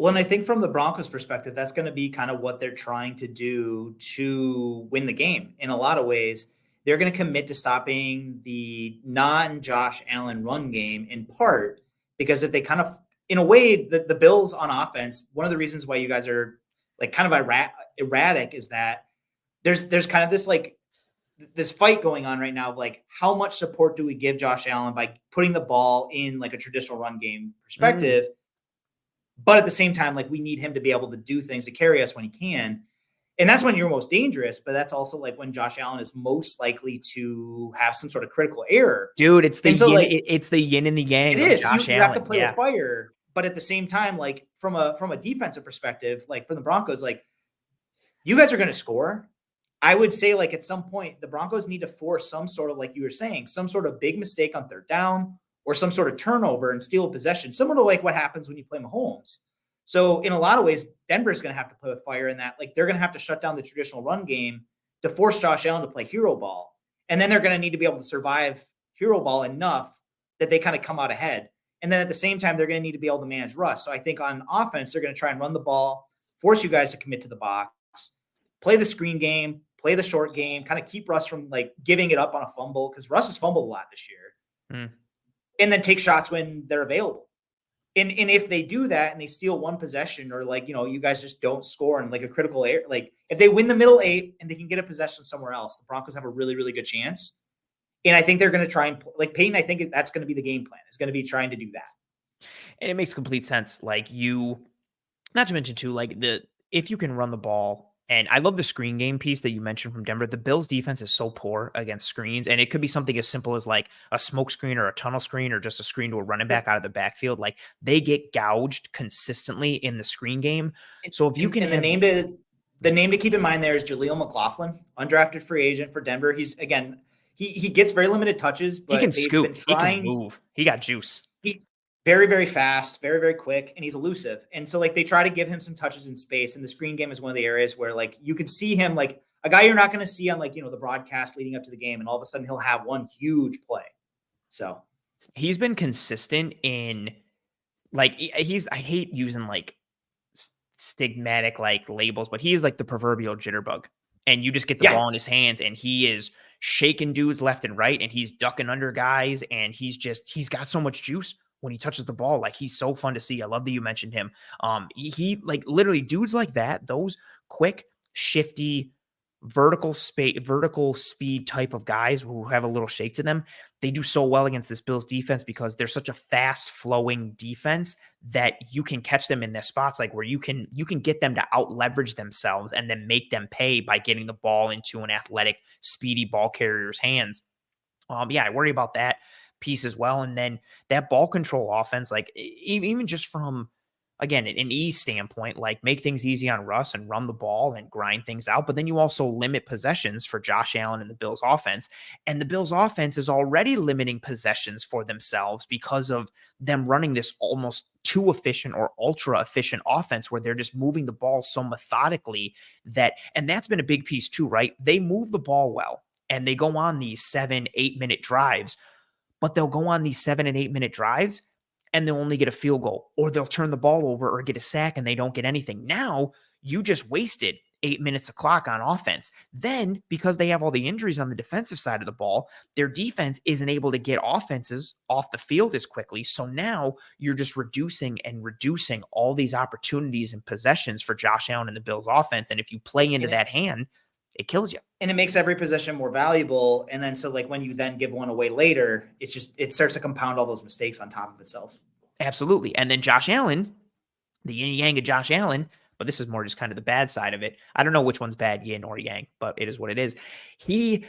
Well, and I think from the Broncos perspective, that's going to be kind of what they're trying to do to win the game in a lot of ways. They're going to commit to stopping the non-Josh Allen run game, in part because if they kind of, in a way, the Bills on offense, one of the reasons why you guys are like kind of erratic is that there's kind of this fight going on right now of like, how much support do we give Josh Allen by putting the ball in like a traditional run game perspective? But at the same time, like, we need him to be able to do things to carry us when he can. And that's when you're most dangerous, but that's also like when Josh Allen is most likely to have some sort of critical error. Dude, it's the it's the yin and the yang. It is. You have to play with fire, but at the same time, like from a defensive perspective, like from the Broncos, like you guys are going to score. I would say like at some point the Broncos need to force some sort of, like you were saying, some sort of big mistake on third down or some sort of turnover and steal a possession, similar to like what happens when you play Mahomes. So in a lot of ways, Denver's going to have to play with fire in that, like, they're going to have to shut down the traditional run game to force Josh Allen to play hero ball. And then they're going to need to be able to survive hero ball enough that they kind of come out ahead. And then at the same time, they're going to need to be able to manage Russ. So I think on offense, they're going to try and run the ball, force you guys to commit to the box, play the screen game, play the short game, kind of keep Russ from like giving it up on a fumble, because Russ has fumbled a lot this year. And then take shots when they're available. And if they do that and they steal one possession, or like, you guys just don't score in like a critical error, like if they win the middle 8 and they can get a possession somewhere else, the Broncos have a really, really good chance. And I think they're going to try and like Peyton. I think that's going to be the game plan. It's going to be trying to do that. And it makes complete sense. Like not to mention too, like if you can run the ball, and I love the screen game piece that you mentioned from Denver. The Bills defense is so poor against screens, and it could be something as simple as like a smoke screen or a tunnel screen or just a screen to a running back out of the backfield. Like they get gouged consistently in the screen game. So if you can and the name to keep in mind there is Jaleel McLaughlin, undrafted free agent for Denver. He's again, he gets very limited touches, but he can they've scoop, been trying. He can move. He got juice. He very, very fast, very, very quick, and he's elusive. And so like they try to give him some touches in space. And the screen game is one of the areas where like you could see him like a guy you're not going to see on like, the broadcast leading up to the game. And all of a sudden he'll have one huge play. So he's been consistent in like I hate using like stigmatic like labels, but he is like the proverbial jitterbug. And you just get the ball in his hands and he is shaking dudes left and right and he's ducking under guys and he's got so much juice when he touches the ball. Like he's so fun to see. I love that you mentioned him. He like literally dudes like that, those quick, shifty, vertical speed type of guys who have a little shake to them, they do so well against this Bills defense because they're such a fast flowing defense that you can catch them in their spots, like where you can get them to out leverage themselves and then make them pay by getting the ball into an athletic, speedy ball carrier's hands. I worry about that piece as well. And then that ball control offense, like even just from, again, an ease standpoint, like make things easy on Russ and run the ball and grind things out. But then you also limit possessions for Josh Allen and the Bills offense. And the Bills offense is already limiting possessions for themselves because of them running this almost too efficient or ultra efficient offense where they're just moving the ball so methodically and that's been a big piece too, right? They move the ball well and they go on these 7-8 minute drives, but they'll go on these 7 and 8 minute drives and they'll only get a field goal or they'll turn the ball over or get a sack and they don't get anything. Now you just wasted 8 minutes of clock on offense. Then because they have all the injuries on the defensive side of the ball, their defense isn't able to get offenses off the field as quickly. So now you're just reducing all these opportunities and possessions for Josh Allen and the Bills offense. And if you play into that hand, it kills you. And it makes every possession more valuable. And then so like when you then give one away later, it starts to compound all those mistakes on top of itself. Absolutely. And then Josh Allen, the yin and yang of Josh Allen, but this is more just kind of the bad side of it. I don't know which one's bad, yin or yang, but it is what it is. He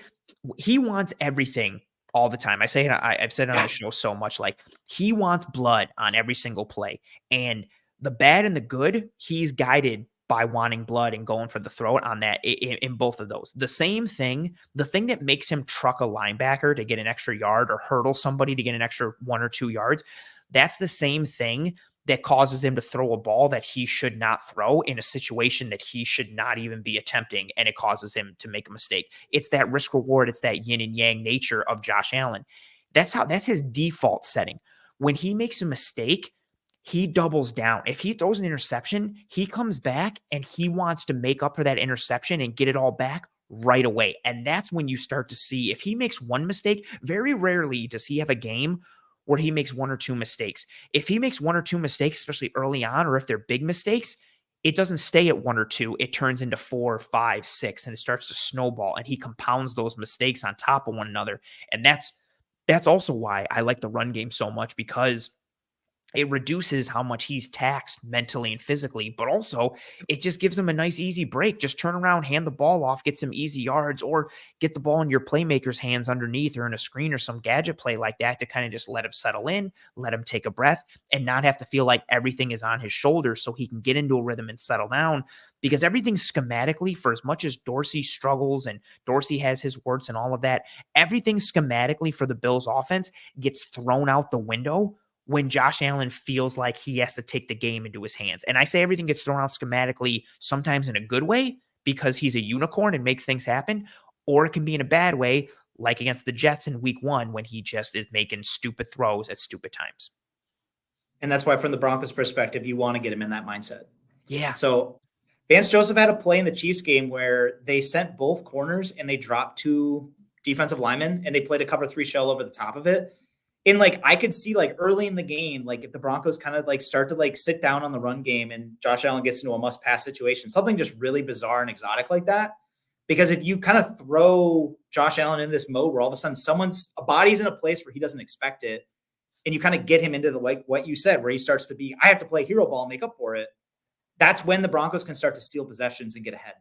wants everything all the time. I've said it on the show so much, like he wants blood on every single play. And the bad and the good, he's guided by wanting blood and going for the throat on that in both of those. The same thing, the thing that makes him truck a linebacker to get an extra yard or hurdle somebody to get an extra 1 or 2 yards, that's the same thing that causes him to throw a ball that he should not throw in a situation that he should not even be attempting, and it causes him to make a mistake. It's that risk reward. It's that yin and yang nature of Josh Allen. That's his default setting. When he makes a mistake, he doubles down. If he throws an interception, he comes back and he wants to make up for that interception and get it all back right away. And that's when you start to see if he makes one mistake, very rarely does he have a game where he makes 1 or 2 mistakes. If he makes 1 or 2 mistakes, especially early on, or if they're big mistakes, it doesn't stay at 1 or 2. It turns into 4, 5, 6, and it starts to snowball, and he compounds those mistakes on top of one another. And that's also why I like the run game so much, because it reduces how much he's taxed mentally and physically, but also it just gives him a nice, easy break. Just turn around, hand the ball off, get some easy yards, or get the ball in your playmaker's hands underneath or in a screen or some gadget play like that to kind of just let him settle in, let him take a breath, and not have to feel like everything is on his shoulders so he can get into a rhythm and settle down. Because everything schematically, for as much as Dorsey struggles and Dorsey has his warts and all of that, everything schematically for the Bills offense gets thrown out the window when Josh Allen feels like he has to take the game into his hands. And I say everything gets thrown out schematically, sometimes in a good way because he's a unicorn and makes things happen, or it can be in a bad way, like against the Jets in week 1 when he just is making stupid throws at stupid times. And that's why from the Broncos perspective, you want to get him in that mindset. Yeah. So Vance Joseph had a play in the Chiefs game where they sent both corners and they dropped 2 defensive linemen and they played a cover 3 shell over the top of it. And like, I could see like early in the game, like if the Broncos kind of like start to like sit down on the run game and Josh Allen gets into a must pass situation, something just really bizarre and exotic like that, Because if you kind of throw Josh Allen in this mode where all of a sudden a body's in a place where he doesn't expect it, and you kind of get him into the, like what you said, where he starts to be, I have to play hero ball, make up for it. That's when the Broncos can start to steal possessions and get ahead.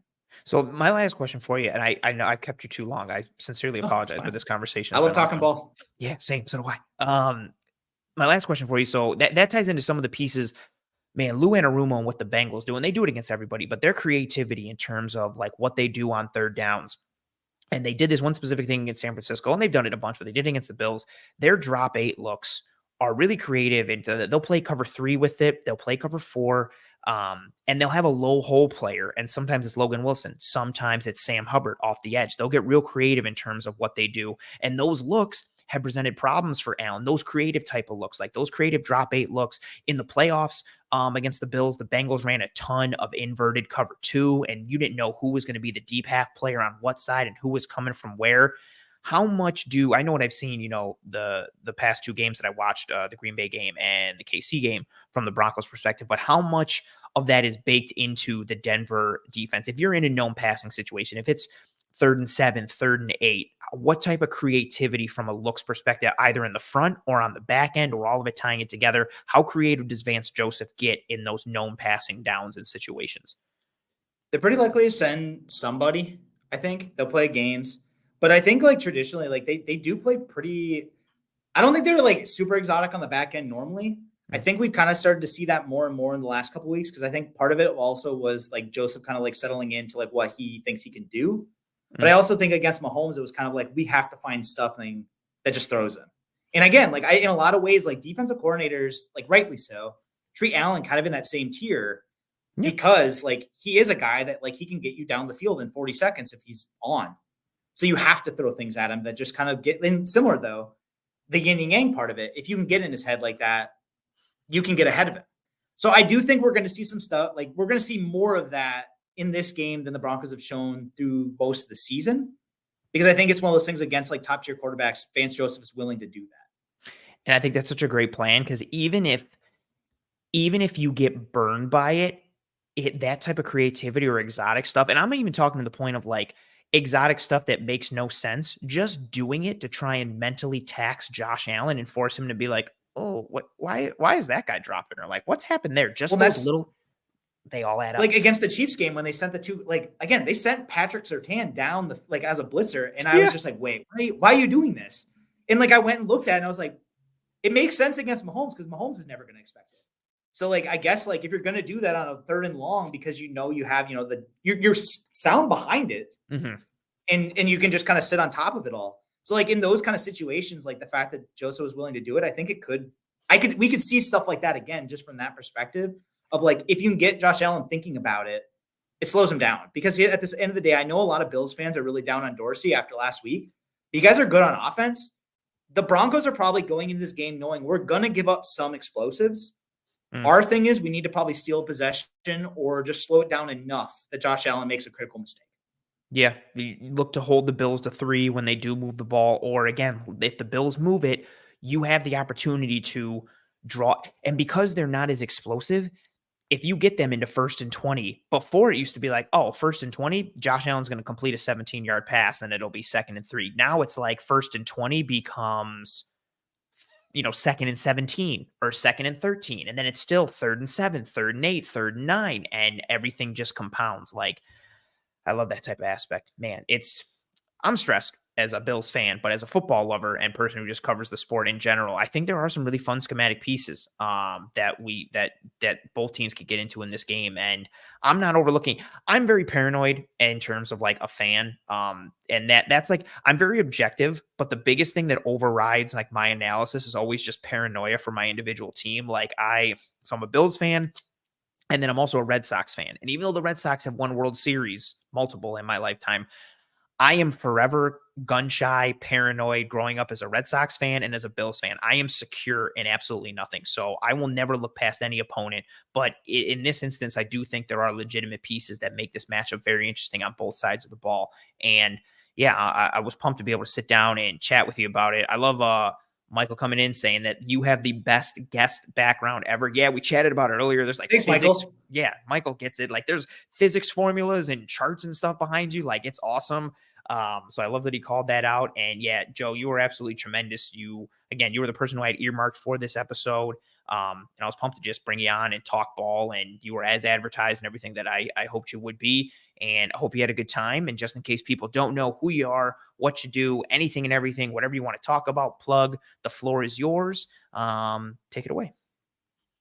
So my last question for you, and I know I've kept you too long. I sincerely apologize for this conversation. I love talking ball. Yeah, same. So do I. My last question for you. So that ties into some of the pieces. Man, Lou Anarumo and what the Bengals do, and they do it against everybody, but their creativity in terms of like what they do on third downs. And they did this one specific thing against San Francisco, and they've done it a bunch, but they did it against the Bills. Their drop 8 looks are really creative, and they'll play cover 3 with it. They'll play cover 4, and they'll have a low hole player, and sometimes it's Logan Wilson. Sometimes it's Sam Hubbard off the edge. They'll get real creative in terms of what they do, and those looks have presented problems for Allen. Those creative type of looks, like those creative drop 8 looks in the playoffs against the Bills, the Bengals ran a ton of inverted cover 2, and you didn't know who was going to be the deep half player on what side and who was coming from where. How much I know what I've seen, the past 2 games that I watched, the Green Bay game and the KC game from the Broncos perspective, but how much of that is baked into the Denver defense? If you're in a known passing situation, if it's 3rd and 7, 3rd and 8, what type of creativity from a looks perspective, either in the front or on the back end, or all of it tying it together? How creative does Vance Joseph get in those known passing downs and situations? They're pretty likely to send somebody. I think they'll play games, but I think like traditionally, like they do play pretty. I don't think they're like super exotic on the back end normally. I think we've kind of started to see that more and more in the last couple of weeks, because I think part of it also was like Joseph kind of like settling into like what he thinks he can do. But I also think against Mahomes, it was kind of like, we have to find something that just throws him. And again, like in a lot of ways, like defensive coordinators, like rightly so, treat Allen kind of in that same tier, because like he is a guy that like he can get you down the field in 40 seconds if he's on. So you have to throw things at him that just kind of get in. Similar though, the yin and yang part of it, if you can get in his head like that, you can get ahead of him. So I do think we're going to see some stuff. Like we're going to see more of that in this game than the Broncos have shown through most of the season, because I think it's one of those things against like top tier quarterbacks, Vance Joseph is willing to do that. And I think that's such a great plan, because even if you get burned by that type of creativity or exotic stuff, and I'm even talking to the point of like exotic stuff that makes no sense, just doing it to try and mentally tax Josh Allen and force him to be like, oh, why is that guy dropping? Or like, what's happened there? Just those little, they all add up. Like against the Chiefs game, when they sent the 2, like again, they sent Patrick Surtain down the like as a blitzer, and I was just like, wait, why are you doing this? And like I went and looked at it, and I was like, it makes sense against Mahomes, because Mahomes is never going to expect it. So like I guess like if you're going to do that on a 3rd and long, because you have your sound behind it, and you can just kind of sit on top of it all. So like in those kind of situations, like the fact that Joseph was willing to do it, I think we could see stuff like that again, just from that perspective of like, if you can get Josh Allen thinking about it, it slows him down. Because at this end of the day, I know a lot of Bills fans are really down on Dorsey after last week. You guys are good on offense. The Broncos are probably going into this game knowing we're going to give up some explosives. Our thing is we need to probably steal possession or just slow it down enough that Josh Allen makes a critical mistake. Yeah, you look to hold the Bills to 3 when they do move the ball. Or again, if the Bills move it, you have the opportunity to draw. And because they're not as explosive, if you get them into 1st and 20, before it used to be like, oh, 1st and 20, Josh Allen's going to complete a 17-yard pass and it'll be 2nd and 3. Now it's like 1st and 20 becomes, 2nd and 17 or 2nd and 13. And then it's still 3rd and 7, 3rd and 8, 3rd and 9. And everything just compounds. Like, I love that type of aspect, man. I'm stressed as a Bills fan, but as a football lover and person who just covers the sport in general, I think there are some really fun schematic pieces that both teams could get into in this game. And I'm not overlooking. I'm very paranoid in terms of like a fan. And that's like, I'm very objective, but the biggest thing that overrides like my analysis is always just paranoia for my individual team. So I'm a Bills fan. And then I'm also a Red Sox fan. And even though the Red Sox have won World Series, multiple in my lifetime, I am forever gun shy, paranoid growing up as a Red Sox fan and as a Bills fan. I am secure in absolutely nothing. So I will never look past any opponent. But in this instance, I do think there are legitimate pieces that make this matchup very interesting on both sides of the ball. And yeah, I was pumped to be able to sit down and chat with you about it. I love Michael coming in saying that you have the best guest background ever. Yeah, we chatted about it earlier. There's like Thanks, physics. Michael. Yeah, Michael gets it. Like there's physics formulas and charts and stuff behind you. Like it's awesome. So I love that he called that out. And yeah, Joe, you were absolutely tremendous. You were the person who I had earmarked for this episode. And I was pumped to just bring you on and talk ball. And you were as advertised and everything that I hoped you would be. And I hope you had a good time. And just in case people don't know who you are, what you do, anything and everything, whatever you want to talk about, plug, the floor is yours. Take it away.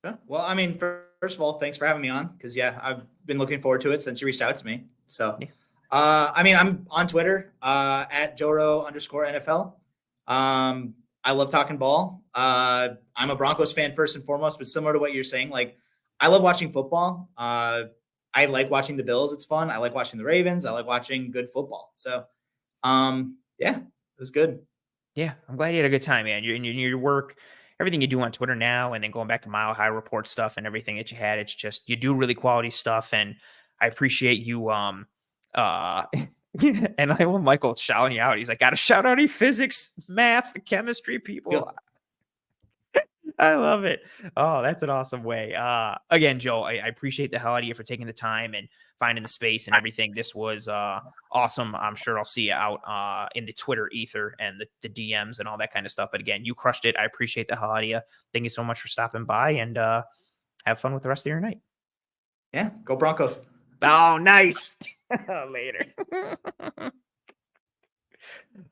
Yeah. Well, I mean, first of all, thanks for having me on. Cause yeah, I've been looking forward to it since you reached out to me. So, Yeah. I mean, I'm on Twitter, at Joro_NFL. I love talking ball. I'm a Broncos fan first and foremost, but similar to what you're saying, like I love watching football. I like watching the Bills. It's fun. I like watching the Ravens. I like watching good football. So, yeah, it was good. Yeah, I'm glad you had a good time, man. Your work, everything you do on Twitter now, and then going back to Mile High Report stuff and everything that you had. It's just you do really quality stuff, and I appreciate you. And I want Michael shouting you out. He's like, "Got to shout out any physics, math, chemistry people." Yep. I love it. Oh, that's an awesome way. Again, Joe, I appreciate the hell out of you for taking the time and finding the space and everything. This was awesome. I'm sure I'll see you out in the Twitter ether and the DMs and all that kind of stuff. But again, you crushed it. I appreciate the hell out of you. Thank you so much for stopping by, and have fun with the rest of your night. Yeah, go Broncos. Oh, nice. Later.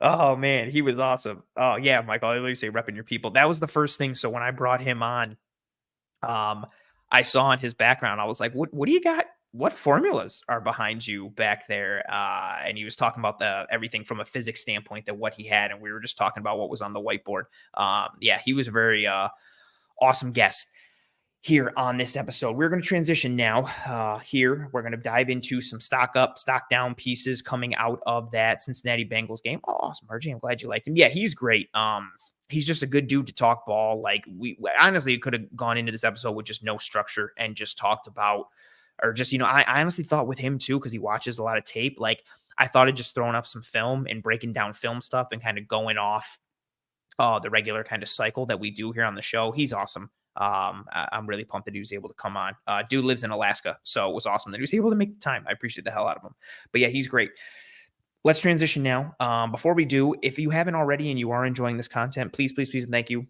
Oh man, he was awesome. Oh yeah, Michael, I literally say repping your people. That was the first thing. So when I brought him on, I saw in his background, I was like, what do you got? What formulas are behind you back there? And he was talking about everything from a physics standpoint, that what he had, and we were just talking about what was on the whiteboard. Yeah, he was a very awesome guest here on this episode. We're going to transition now. Here, we're going to dive into some stock up, stock down pieces coming out of that Cincinnati Bengals game. Oh, awesome, RJ. I'm glad you liked him. Yeah, he's great. He's just a good dude to talk ball. Like we honestly could have gone into this episode with just no structure and just talked about, or just, I honestly thought with him too, because he watches a lot of tape. Like I thought of just throwing up some film and breaking down film stuff and kind of going off the regular kind of cycle that we do here on the show. He's awesome. I'm really pumped that he was able to come on. Dude lives in Alaska, so it was awesome that he was able to make the time. I appreciate the hell out of him. But yeah, he's great. Let's transition now. Before we do, if you haven't already and you are enjoying this content, please, please, please, and thank you.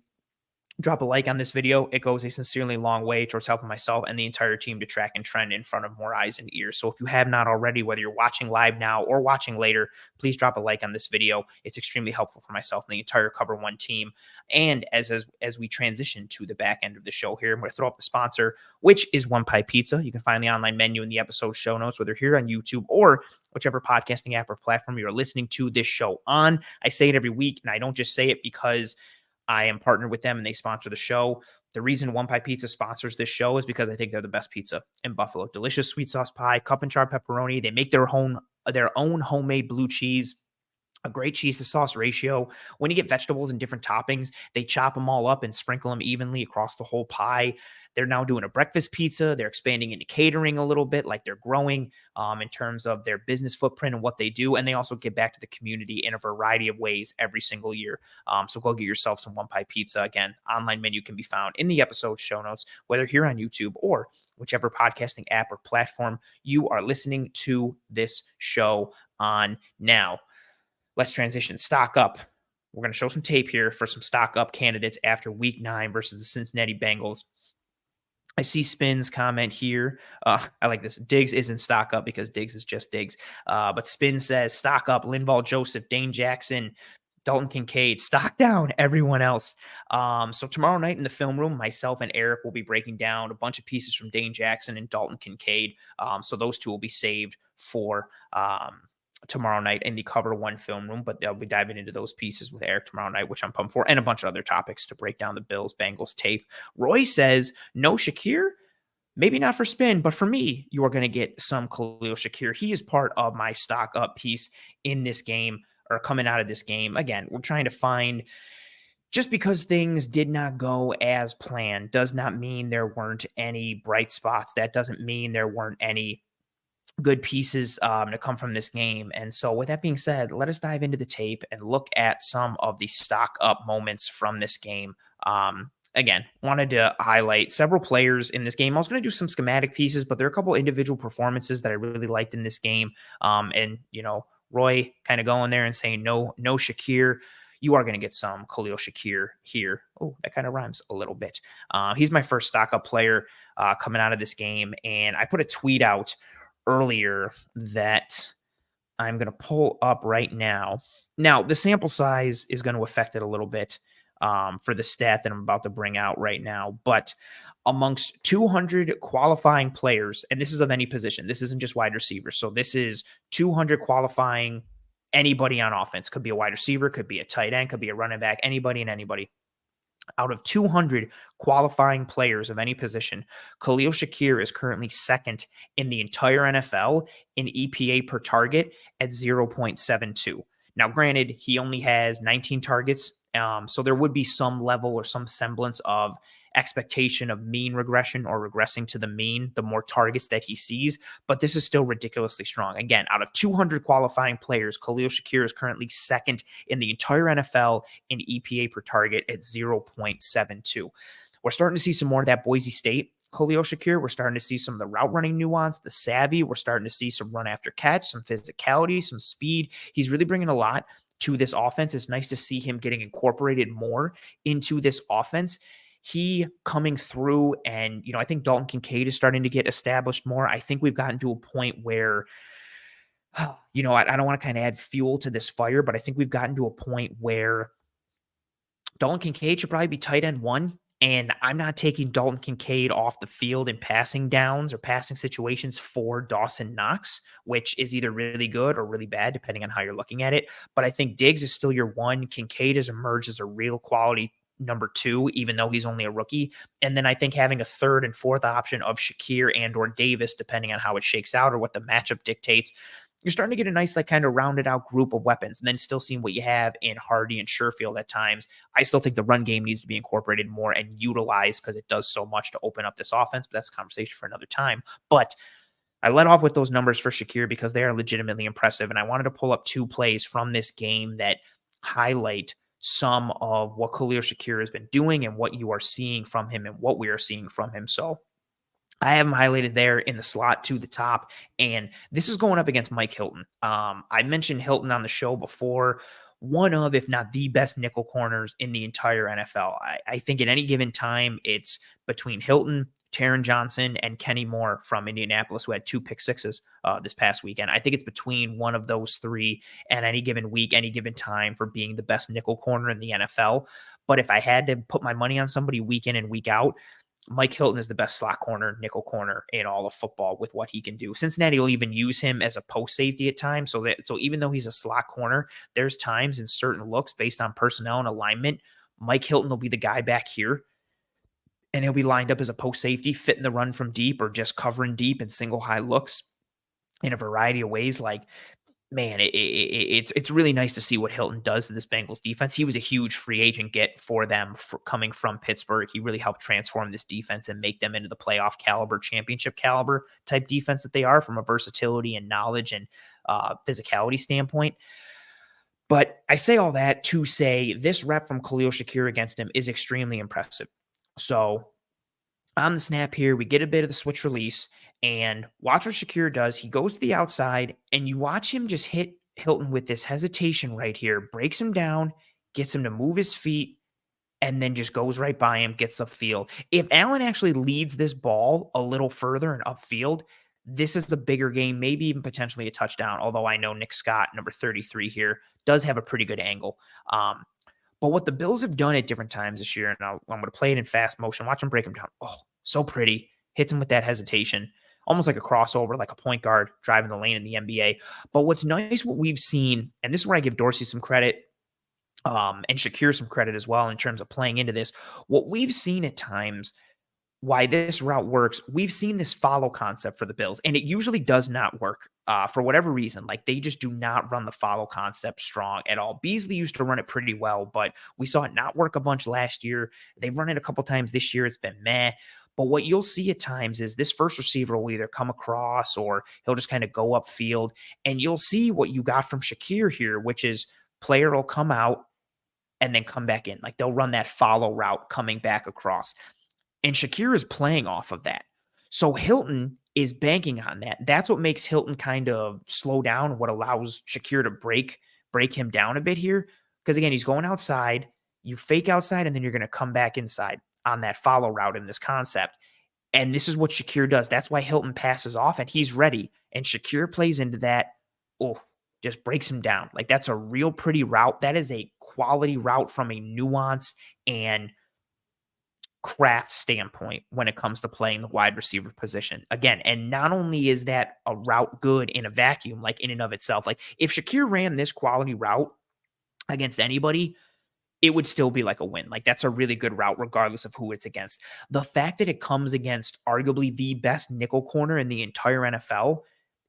Drop a like on this video. It goes a sincerely long way towards helping myself and the entire team to track and trend in front of more eyes and ears. So if you have not already, whether you're watching live now or watching later, please drop a like on this video. It's extremely helpful for myself and the entire Cover One team. And as we transition to the back end of the show here, I'm going to throw up the sponsor, which is One Pie Pizza. You can find the online menu in the episode show notes, whether here on YouTube or whichever podcasting app or platform you're listening to this show on. I say it every week, and I don't just say it because I am partnered with them and they sponsor the show. The reason One Pie Pizza sponsors this show is because I think they're the best pizza in Buffalo. Delicious sweet sauce pie, cup and char pepperoni. They make their own homemade blue cheese, a great cheese to sauce ratio. When you get vegetables and different toppings, they chop them all up and sprinkle them evenly across the whole pie. They're now doing a breakfast pizza. They're expanding into catering a little bit, like they're growing in terms of their business footprint and what they do. And they also give back to the community in a variety of ways every single year. So go get yourself some One Pie Pizza. Again, online menu can be found in the episode show notes, whether here on YouTube or whichever podcasting app or platform you are listening to this show on now. Let's transition. Stock up. We're going to show some tape here for some stock up candidates after week 9 versus the Cincinnati Bengals. I see Spin's comment here. I like this. Diggs isn't stock up because Diggs is just Diggs. But Spin says stock up Linval Joseph, Dane Jackson, Dalton Kincaid, stock down everyone else. So tomorrow night in the film room, myself and Eric will be breaking down a bunch of pieces from Dane Jackson and Dalton Kincaid. So those two will be saved for tomorrow night in the Cover One film room, but they'll be diving into those pieces with Eric tomorrow night, which I'm pumped for, and a bunch of other topics to break down the Bills Bengals tape. Roy says no Shakir, maybe not for Spin, but for me, you are going to get some Khalil Shakir. He is part of my stock up piece in this game, or coming out of this game. Again, we're trying to find, just because things did not go as planned does not mean there weren't any bright spots. That doesn't mean there weren't any good pieces to come from this game. And so with that being said, let us dive into the tape and look at some of the stock up moments from this game. Again, wanted to highlight several players in this game. I was going to do some schematic pieces, but there are a couple individual performances that I really liked in this game. And, Roy kind of going there and saying, no Shakir. You are going to get some Khalil Shakir here. Oh, that kind of rhymes a little bit. He's my first stock up player coming out of this game. And I put a tweet out earlier that I'm going to pull up right now. Now, the sample size is going to affect it a little bit for the stat that I'm about to bring out right now. But amongst 200 qualifying players, and this is of any position, this isn't just wide receivers. So this is 200 qualifying anybody on offense. Could be a wide receiver, could be a tight end, could be a running back, anybody and anybody. Out of 200 qualifying players of any position, Khalil Shakir is currently second in the entire NFL in EPA per target at 0.72. Now, granted, he only has 19 targets, so there would be some level or some semblance of expectation of mean regression or regressing to the mean the more targets that he sees, but this is still ridiculously strong. Again, out of 200 qualifying players, Khalil Shakir is currently second in the entire NFL in EPA per target at 0.72. We're starting to see some more of that Boise State Khalil Shakir. We're starting to see some of the route running nuance, the savvy. We're starting to see some run after catch, some physicality, some speed. He's really bringing a lot to this offense. It's nice to see him getting incorporated more into this offense. He coming through, and I think Dalton Kincaid is starting to get established more. I think we've gotten to a point where, I don't want to kind of add fuel to this fire, but I think we've gotten to a point where Dalton Kincaid should probably be tight end one. And I'm not taking Dalton Kincaid off the field in passing downs or passing situations for Dawson Knox, which is either really good or really bad, depending on how you're looking at it. But I think Diggs is still your one. Kincaid has emerged as a real quality number two, even though he's only a rookie. And then I think having a third and fourth option of Shakir and or Davis, depending on how it shakes out or what the matchup dictates, you're starting to get a nice, kind of rounded out group of weapons, and then still seeing what you have in Hardy and Sherfield at times. I still think the run game needs to be incorporated more and utilized because it does so much to open up this offense, but that's a conversation for another time. But I let off with those numbers for Shakir because they are legitimately impressive, and I wanted to pull up two plays from this game that highlight some of what Khalil Shakir has been doing and what you are seeing from him and what we are seeing from him. So I have him highlighted there in the slot to the top, and this is going up against Mike Hilton. I mentioned Hilton on the show before, one of, if not the best nickel corners in the entire NFL. I think at any given time, it's between Hilton, Taron Johnson, and Kenny Moore from Indianapolis, who had 2 pick sixes this past weekend. I think it's between one of those three at any given week, any given time for being the best nickel corner in the NFL. But if I had to put my money on somebody week in and week out, Mike Hilton is the best slot corner, nickel corner in all of football with what he can do. Cincinnati will even use him as a post safety at times. So even though he's a slot corner, there's times in certain looks based on personnel and alignment, Mike Hilton will be the guy back here, and he'll be lined up as a post safety, fitting the run from deep or just covering deep in single high looks in a variety of ways. Man, it's really nice to see what Hilton does to this Bengals defense. He was a huge free agent get for them coming from Pittsburgh. He really helped transform this defense and make them into the playoff caliber, championship caliber type defense that they are from a versatility and knowledge and physicality standpoint. But I say all that to say this rep from Khalil Shakir against him is extremely impressive. So on the snap here, we get a bit of the switch release. And watch what Shakir does. He goes to the outside, and you watch him just hit Hilton with this hesitation right here, breaks him down, gets him to move his feet, and then just goes right by him, gets upfield. If Allen actually leads this ball a little further and upfield, this is the bigger game, maybe even potentially a touchdown, although I know Nick Scott, number 33 here, does have a pretty good angle. But what the Bills have done at different times this year, and I'm going to play it in fast motion, watch him break him down. Oh, so pretty. Hits him with that hesitation. Almost like a crossover, like a point guard driving the lane in the NBA. But what's nice, what we've seen, and this is where I give Dorsey some credit and Shakir some credit as well in terms of playing into this. What we've seen at times, why this route works, we've seen this follow concept for the Bills, and it usually does not work for whatever reason. Like, they just do not run the follow concept strong at all. Beasley used to run it pretty well, but we saw it not work a bunch last year. They've run it a couple times this year. It's been meh. But what you'll see at times is this first receiver will either come across or he'll just kind of go upfield. And you'll see what you got from Shakir here, which is player will come out and then come back in. Like they'll run that follow route coming back across. And Shakir is playing off of that. So Hilton is banking on that. That's what makes Hilton kind of slow down, what allows Shakir to break him down a bit here. Because again, he's going outside, you fake outside, and then you're going to come back inside on that follow route in this concept. And this is what Shakir does. That's why Hilton passes off and he's ready. And Shakir plays into that. Oh, just breaks him down. Like that's a real pretty route. That is a quality route from a nuance and craft standpoint when it comes to playing the wide receiver position. Again, and not only is that a route good in a vacuum, like in and of itself, like if Shakir ran this quality route against anybody, it would still be like a win. Like that's a really good route, regardless of who it's against. The fact that it comes against arguably the best nickel corner in the entire NFL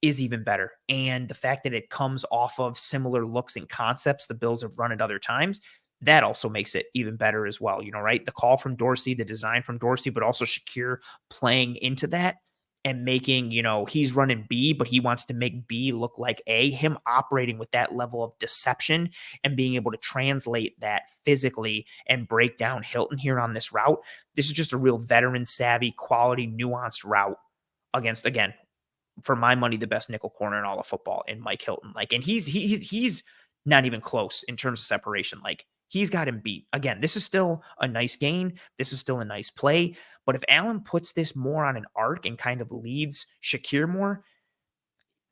is even better. And the fact that it comes off of similar looks and concepts the Bills have run at other times, that also makes it even better as well. Right? The call from Dorsey, the design from Dorsey, but also Shakir playing into that and making, he's running B, but he wants to make B look like A, him operating with that level of deception and being able to translate that physically and break down Hilton here on this route. This is just a real veteran savvy, quality, nuanced route against, again, for my money, the best nickel corner in all of football in Mike Hilton. And he's not even close in terms of separation. He's got him beat. Again, this is still a nice gain. This is still a nice play. But if Allen puts this more on an arc and kind of leads Shakir more,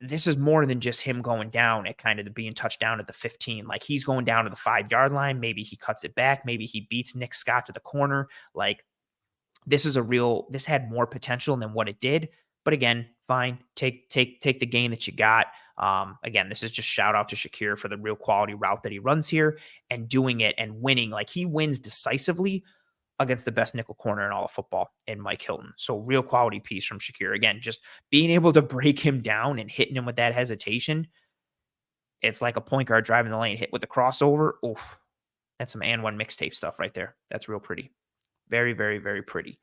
this is more than just him going down at kind of being touchdown at the 15. He's going down to the 5-yard line. Maybe he cuts it back. Maybe he beats Nick Scott to the corner. This had more potential than what it did. But again, fine. Take the gain that you got. Again, this is just shout out to Shakir for the real quality route that he runs here and doing it and winning. He wins decisively against the best nickel corner in all of football in Mike Hilton. So real quality piece from Shakir. Again, just being able to break him down and hitting him with that hesitation. It's like a point guard driving the lane, hit with the crossover. Oof. That's some and one mixtape stuff right there. That's real pretty. Very, very, very pretty.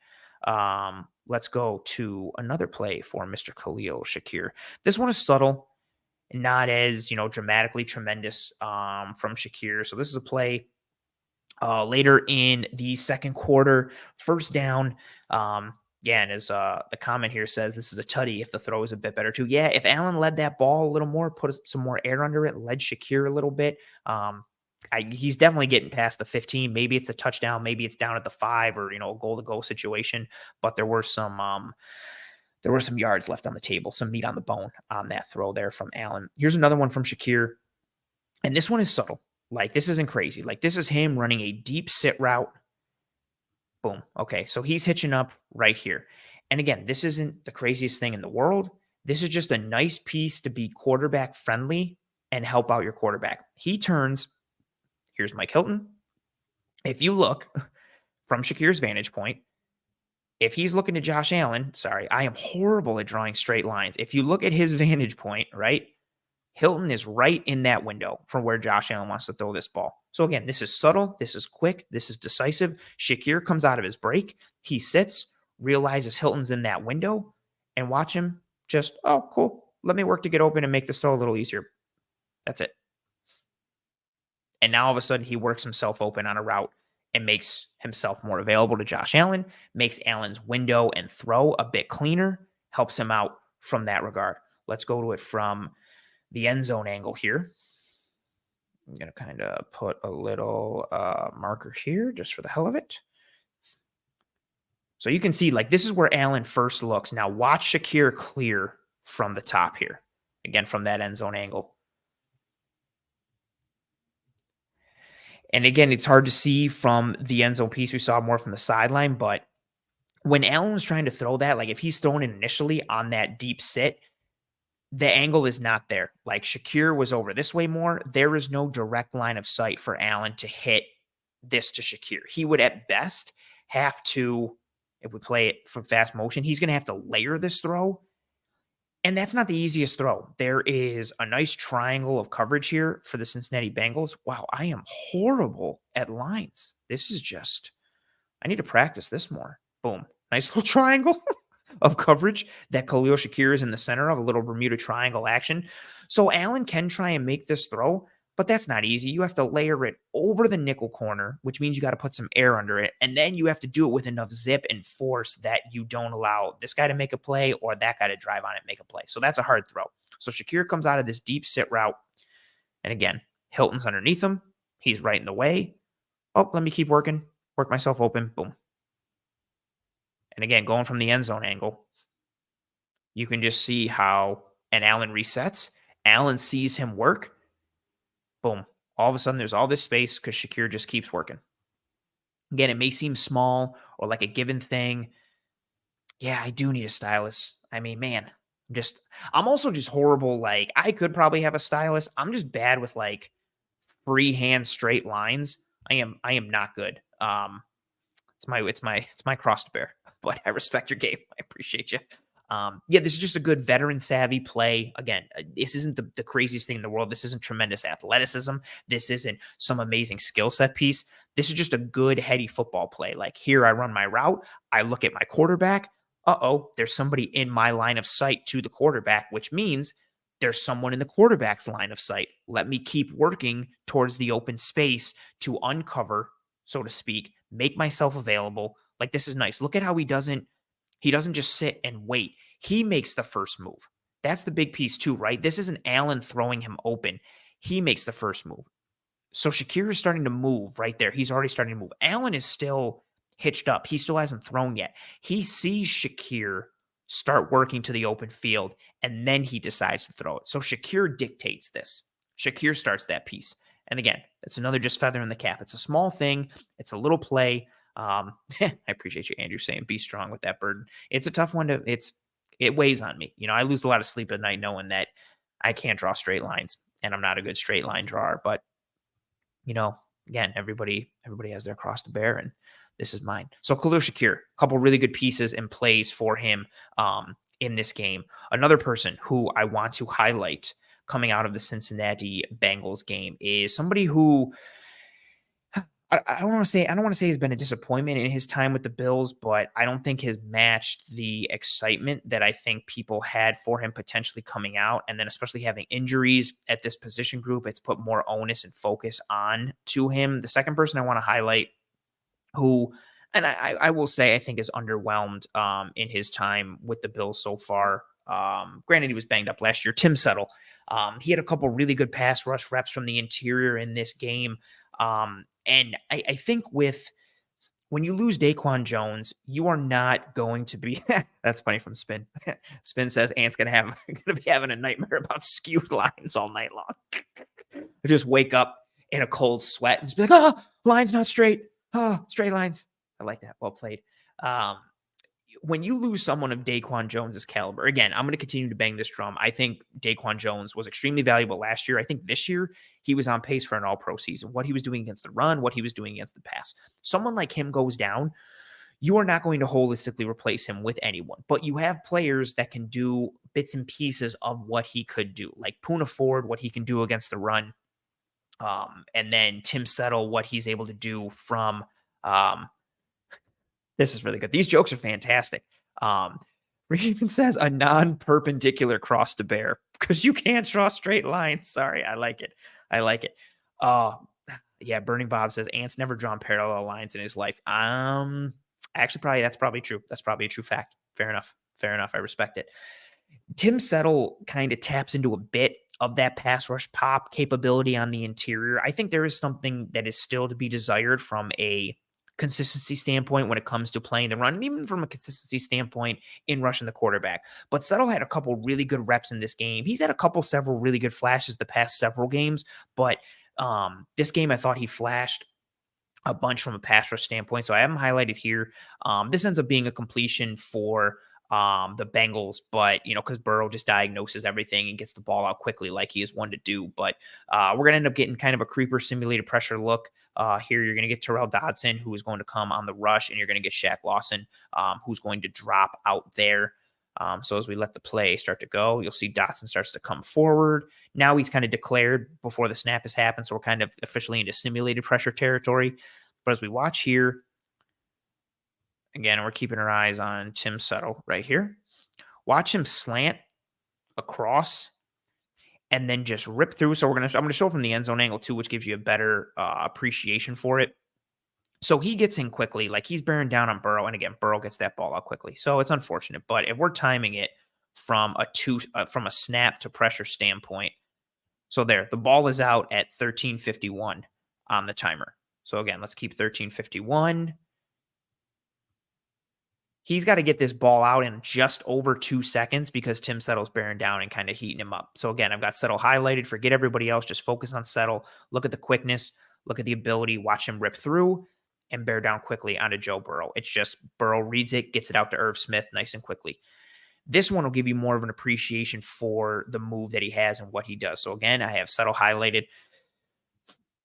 Let's go to another play for Mr. Khalil Shakir. This one is subtle, not as, dramatically tremendous from Shakir. So this is a play later in the second quarter, first down. And as the comment here says, this is a tutty if the throw is a bit better too. Yeah, if Allen led that ball a little more, put some more air under it, led Shakir a little bit, he's definitely getting past the 15. Maybe it's a touchdown. Maybe it's down at the 5 or, a goal-to-go situation. But there were some yards left on the table, some meat on the bone on that throw there from Allen. Here's another one from Shakir. And this one is subtle. This isn't crazy. This is him running a deep sit route. Boom. Okay, so he's hitching up right here. And again, this isn't the craziest thing in the world. This is just a nice piece to be quarterback friendly and help out your quarterback. He turns. Here's Mike Hilton. If you look from Shakir's vantage point, if he's looking to Josh Allen, sorry, I am horrible at drawing straight lines. If you look at his vantage point, right, Hilton is right in that window from where Josh Allen wants to throw this ball. So again, this is subtle. This is quick. This is decisive. Shakir comes out of his break. He sits, realizes Hilton's in that window, and watch him just, oh, cool. Let me work to get open and make this throw a little easier. That's it. And now all of a sudden he works himself open on a route and makes himself more available to Josh Allen, makes Allen's window and throw a bit cleaner, helps him out from that regard. Let's go to it from the end zone angle here. I'm going to kind of put a little marker here just for the hell of it. So you can see this is where Allen first looks. Now watch Shakir clear from the top here. Again, from that end zone angle. And again, it's hard to see from the end zone piece. We saw more from the sideline, but when Allen was trying to throw that, if he's throwing it initially on that deep sit, the angle is not there. Shakir was over this way more. There is no direct line of sight for Allen to hit this to Shakir. He would at best have to, if we play it for fast motion, he's going to have to layer this throw. And that's not the easiest throw. There is a nice triangle of coverage here for the Cincinnati Bengals. Wow, I am horrible at lines. This is just, I need to practice this more. Boom. nice little triangle of coverage that Khalil Shakir is in the center of, a little Bermuda triangle action. So Allen can try and make this throw, but that's not easy. You have to layer it over the nickel corner, which means you got to put some air under it. And then you have to do it with enough zip and force that you don't allow this guy to make a play or that guy to drive on it and make a play. So that's a hard throw. So Shakir comes out of this deep sit route. And again, Hilton's underneath him. He's right in the way. Oh, let me keep working. Work myself open. Boom. And again, going from the end zone angle, you can just see how, and Allen resets. Allen sees him work. Boom. All of a sudden, there's all this space because Shakir just keeps working. Again, it may seem small or like a given thing. Yeah, I do need a stylus. I mean, man, I'm also just horrible. Like, I could probably have a stylus. I'm just bad with like freehand straight lines. I am not good. It's my cross to bear, but I respect your game. I appreciate you. Yeah, this is just a good veteran savvy play. Again, this isn't the craziest thing in the world. This isn't tremendous athleticism. This isn't some amazing skill set piece. This is just a good heady football play. Like, here I run my route. I look at my quarterback. There's somebody in my line of sight to the quarterback, which means there's someone in the quarterback's line of sight. Let me keep working towards the open space to uncover, so to speak, make myself available. Like, this is nice. Look at how he doesn't just sit and wait. He makes the first move. That's the big piece too, right? This isn't Allen throwing him open. He makes the first move. So Shakir is starting to move right there. He's already starting to move. Allen is still hitched up. He still hasn't thrown yet. He sees Shakir start working to the open field, and then he decides to throw it. So Shakir dictates this. Shakir starts that piece. And again, it's another just feather in the cap. It's a small thing. It's a little play. I appreciate you, Andrew, saying be strong with that burden. It's a tough one it weighs on me. I lose a lot of sleep at night knowing that I can't draw straight lines and I'm not a good straight line drawer. But, again, everybody has their cross to bear, and this is mine. So Khalil Shakir, a couple really good pieces and plays for him in this game. Another person who I want to highlight coming out of the Cincinnati Bengals game is somebody who I don't want to say has been a disappointment in his time with the Bills, but I don't think has matched the excitement that I think people had for him potentially coming out. And then especially having injuries at this position group, it's put more onus and focus on to him. The second person I want to highlight who, and I will say, I think is underwhelmed in his time with the Bills so far. Granted, he was banged up last year. Tim Settle. He had a couple really good pass rush reps from the interior in this game. And I think when you lose Daquan Jones, you are not going to be. That's funny from Spin. Spin says Ant's gonna be having a nightmare about skewed lines all night long. I just wake up in a cold sweat and just be like, line's not straight. Straight lines. I like that. Well played. When you lose someone of Daquan Jones's caliber, again, I'm going to continue to bang this drum. I think Daquan Jones was extremely valuable last year. I think this year he was on pace for an all-pro season. What he was doing against the run, what he was doing against the pass. Someone like him goes down, you are not going to holistically replace him with anyone, but you have players that can do bits and pieces of what he could do, like Poona Ford, what he can do against the run. And then Tim Settle, what he's able to do from this is really good. These jokes are fantastic. Raven says a non-perpendicular cross to bear because you can't draw straight lines. Sorry, I like it. Yeah, Burning Bob says Ant's never drawn parallel lines in his life. Actually, that's probably true. That's probably a true fact. Fair enough. I respect it. Tim Settle kind of taps into a bit of that pass rush pop capability on the interior. I think there is something that is still to be desired from a consistency standpoint when it comes to playing the run, and even from a consistency standpoint in rushing the quarterback. But Settle had a couple really good reps in this game. He's had several really good flashes the past several games, but this game I thought he flashed a bunch from a pass rush standpoint. So I have him highlighted here. This ends up being a completion for the Bengals, but because Burrow just diagnoses everything and gets the ball out quickly like he is one to do. But we're gonna end up getting kind of a creeper simulated pressure look here. You're gonna get Tyrel Dodson, who is going to come on the rush, and you're gonna get Shaq Lawson, who's going to drop out there. So as we let the play start to go, you'll see Dodson starts to come forward. Now he's kind of declared before the snap has happened, so we're kind of officially into simulated pressure territory. But as we watch here, Again, we're keeping our eyes on Tim Settle right here. Watch him slant across and then just rip through. So I'm gonna show from the end zone angle too, which gives you a better appreciation for it. So he gets in quickly, like he's bearing down on Burrow, and again, Burrow gets that ball out quickly. So it's unfortunate, but if we're timing it from a snap to pressure standpoint, so there, the ball is out at 13:51 on the timer. So again, let's keep 13:51. He's got to get this ball out in just over 2 seconds because Tim Settle's bearing down and kind of heating him up. So again, I've got Settle highlighted. Forget everybody else. Just focus on Settle. Look at the quickness. Look at the ability. Watch him rip through and bear down quickly onto Joe Burrow. It's just Burrow reads it, gets it out to Irv Smith nice and quickly. This one will give you more of an appreciation for the move that he has and what he does. So again, I have Settle highlighted.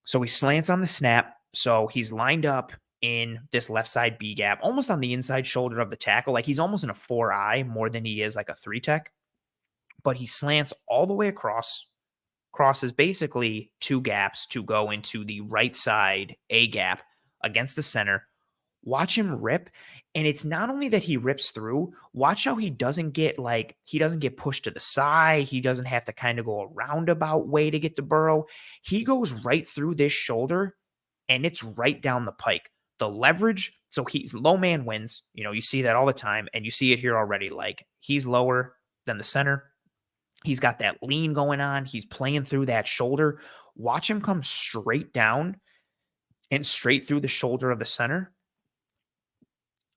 So he slants on the snap. So he's lined up in this left side B gap, almost on the inside shoulder of the tackle. Like he's almost in a 4-eye more than he is like a 3-tech. But he slants all the way across, crosses basically 2 gaps to go into the right side A gap against the center. Watch him rip. And it's not only that he rips through, watch how he doesn't get pushed to the side. He doesn't have to kind of go a roundabout way to get to Burrow. He goes right through this shoulder and it's right down the pike. The leverage, so he's low man wins. You see that all the time, and you see it here already. Like he's lower than the center. He's got that lean going on. He's playing through that shoulder. Watch him come straight down and straight through the shoulder of the center.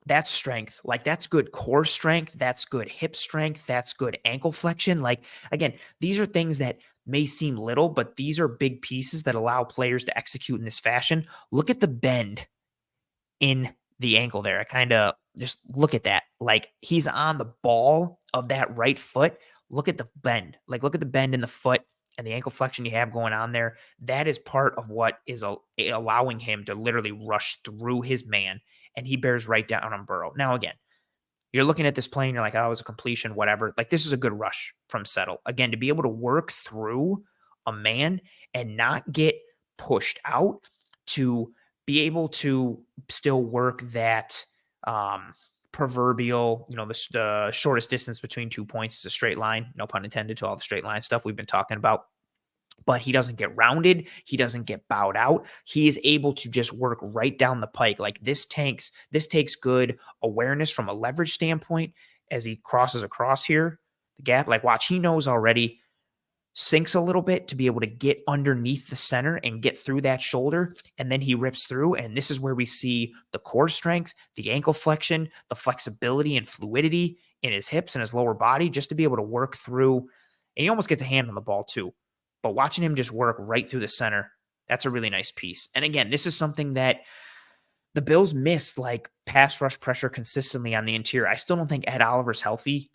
That's strength. Like that's good core strength. That's good hip strength. That's good ankle flexion. Like again, these are things that may seem little, but these are big pieces that allow players to execute in this fashion. Look at the bend in the ankle there. I kind of just look at that. Like he's on the ball of that right foot. Look at the bend. Like look at the bend in the foot and the ankle flexion you have going on there. That is part of what is allowing him to literally rush through his man, and he bears right down on Burrow. Now, again, you're looking at this play and you're like, oh, it was a completion, whatever. Like this is a good rush from Settle. Again, to be able to work through a man and not get pushed out, to be able to still work that proverbial, the shortest distance between 2 points is a straight line. No pun intended to all the straight line stuff we've been talking about. But he doesn't get rounded. He doesn't get bowed out. He is able to just work right down the pike. Like this takes good awareness from a leverage standpoint as he crosses across here, the gap. Like watch, he knows already, sinks a little bit to be able to get underneath the center and get through that shoulder. And then he rips through. And this is where we see the core strength, the ankle flexion, the flexibility and fluidity in his hips and his lower body, just to be able to work through. And he almost gets a hand on the ball too. But watching him just work right through the center, that's a really nice piece. And again, this is something that the Bills missed, like pass rush pressure consistently on the interior. I still don't think Ed Oliver's healthy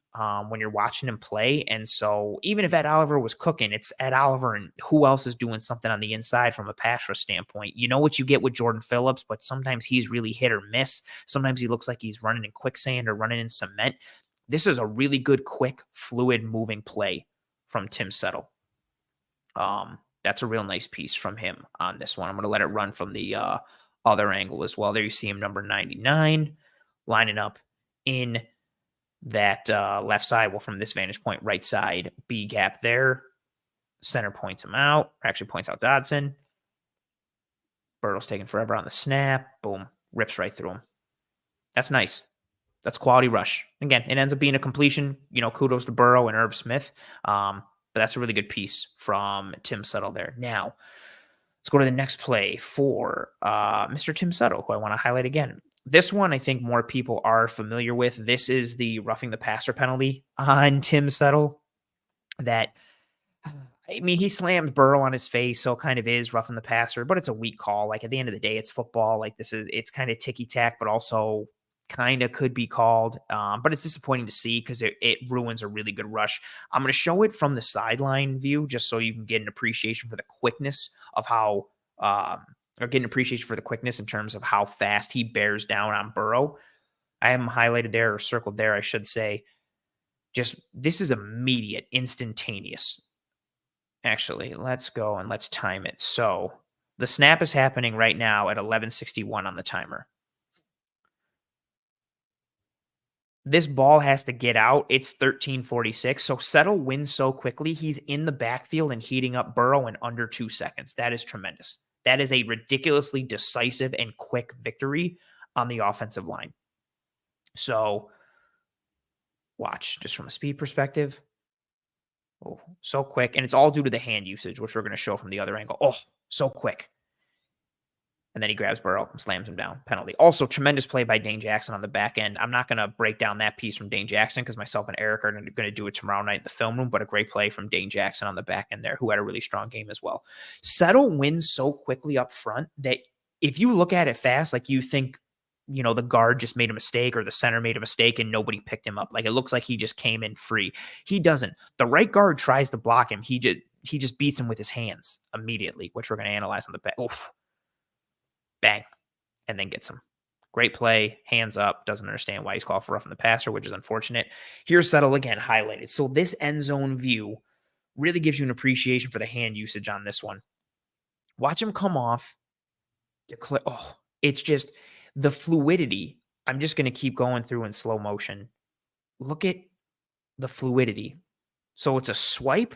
when you're watching him play. And so even if Ed Oliver was cooking, it's Ed Oliver and who else is doing something on the inside from a pass rush standpoint. You know what you get with Jordan Phillips, but sometimes he's really hit or miss. Sometimes he looks like he's running in quicksand or running in cement. This is a really good, quick, fluid, moving play from Tim Settle. That's a real nice piece from him on this one. I'm going to let it run from the other angle as well. There you see him, number 99, lining up in that left side. Well, from this vantage point, right side B gap there. Center points him out, or actually points out Dodson. Burrow's taking forever on the snap. Boom, rips right through him. That's nice. That's quality rush. Again, it ends up being a completion. Kudos to Burrow and Irv Smith. But that's a really good piece from Tim Settle there. Now, let's go to the next play for Mr. Tim Settle, who I want to highlight again. This one I think more people are familiar with. This is the roughing the passer penalty on Tim Settle. He slammed Burrow on his face, so it kind of is roughing the passer, but it's a weak call. Like at the end of the day, it's football. Like it's kind of ticky-tack, but also kind of could be called. But it's disappointing to see because it ruins a really good rush. I'm going to show it from the sideline view just so you can get an appreciation for the quickness of how or get an appreciation for the quickness in terms of how fast he bears down on Burrow. I have him highlighted there or circled there, I should say. Just this is immediate, instantaneous. Actually, let's go and let's time it. So the snap is happening right now at 11:61 on the timer. This ball has to get out. It's 13:46. So Settle wins so quickly. He's in the backfield and heating up Burrow in under 2 seconds. That is tremendous. That is a ridiculously decisive and quick victory on the offensive line. So watch just from a speed perspective. Oh, so quick. And it's all due to the hand usage, which we're going to show from the other angle. Oh, so quick. And then he grabs Burrow and slams him down. Penalty. Also, tremendous play by Dane Jackson on the back end. I'm not going to break down that piece from Dane Jackson because myself and Eric are going to do it tomorrow night in the film room, but a great play from Dane Jackson on the back end there, who had a really strong game as well. Settle wins so quickly up front that if you look at it fast, like you think, the guard just made a mistake or the center made a mistake and nobody picked him up. Like it looks like he just came in free. He doesn't. The right guard tries to block him. He just beats him with his hands immediately, which we're going to analyze on the back. Oof. Bang, and then gets him. Great play, hands up, doesn't understand why he's called for roughing the passer, which is unfortunate. Here's Settle again, highlighted. So this end zone view really gives you an appreciation for the hand usage on this one. Watch him come off. It's just the fluidity. I'm just going to keep going through in slow motion. Look at the fluidity. So it's a swipe,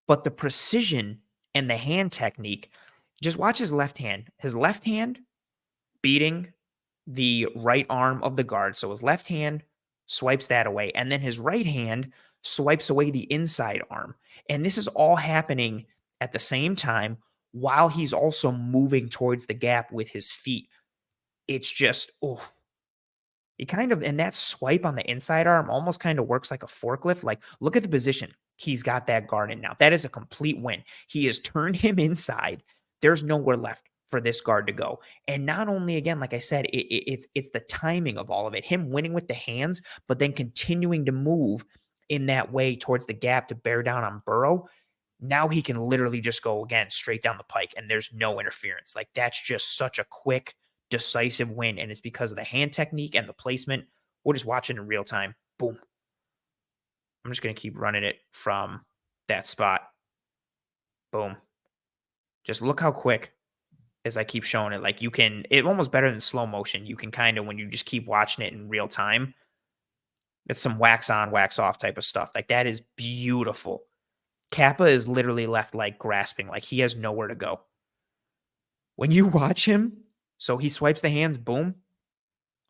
but the precision and the hand technique. Just watch his left hand. His left hand beating the right arm of the guard. So his left hand swipes that away. And then his right hand swipes away the inside arm. And this is all happening at the same time while he's also moving towards the gap with his feet. It's just, and that swipe on the inside arm almost kind of works like a forklift. Like, look at the position. He's got that guard in now. That is a complete win. He has turned him inside. There's nowhere left for this guard to go. And not only, again, like I said, it's the timing of all of it. Him winning with the hands, but then continuing to move in that way towards the gap to bear down on Burrow. Now he can literally just go, again, straight down the pike, and there's no interference. Like, that's just such a quick, decisive win, and it's because of the hand technique and the placement. We'll just watch it in real time. Boom. I'm just going to keep running it from that spot. Boom. Just look how quick as I keep showing it. Like it's almost better than slow motion. You can kind of, when you just keep watching it in real time, it's some wax on, wax off type of stuff. Like that is beautiful. Kappa is literally left like grasping, like he has nowhere to go. When you watch him, so he swipes the hands, boom.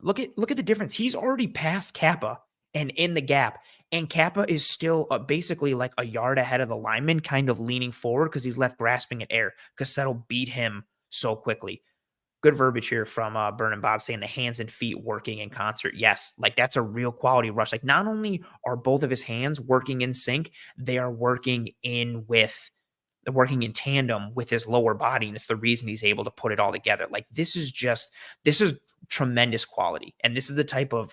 Look at the difference. He's already past Kappa and in the gap. And Kappa is still basically like a yard ahead of the lineman, kind of leaning forward because he's left grasping at air because Settle beat him so quickly. Good verbiage here from Burn and Bob saying the hands and feet working in concert. Yes, like that's a real quality rush. Like not only are both of his hands working in sync, they are working in tandem with his lower body. And it's the reason he's able to put it all together. Like this is tremendous quality. And this is the type of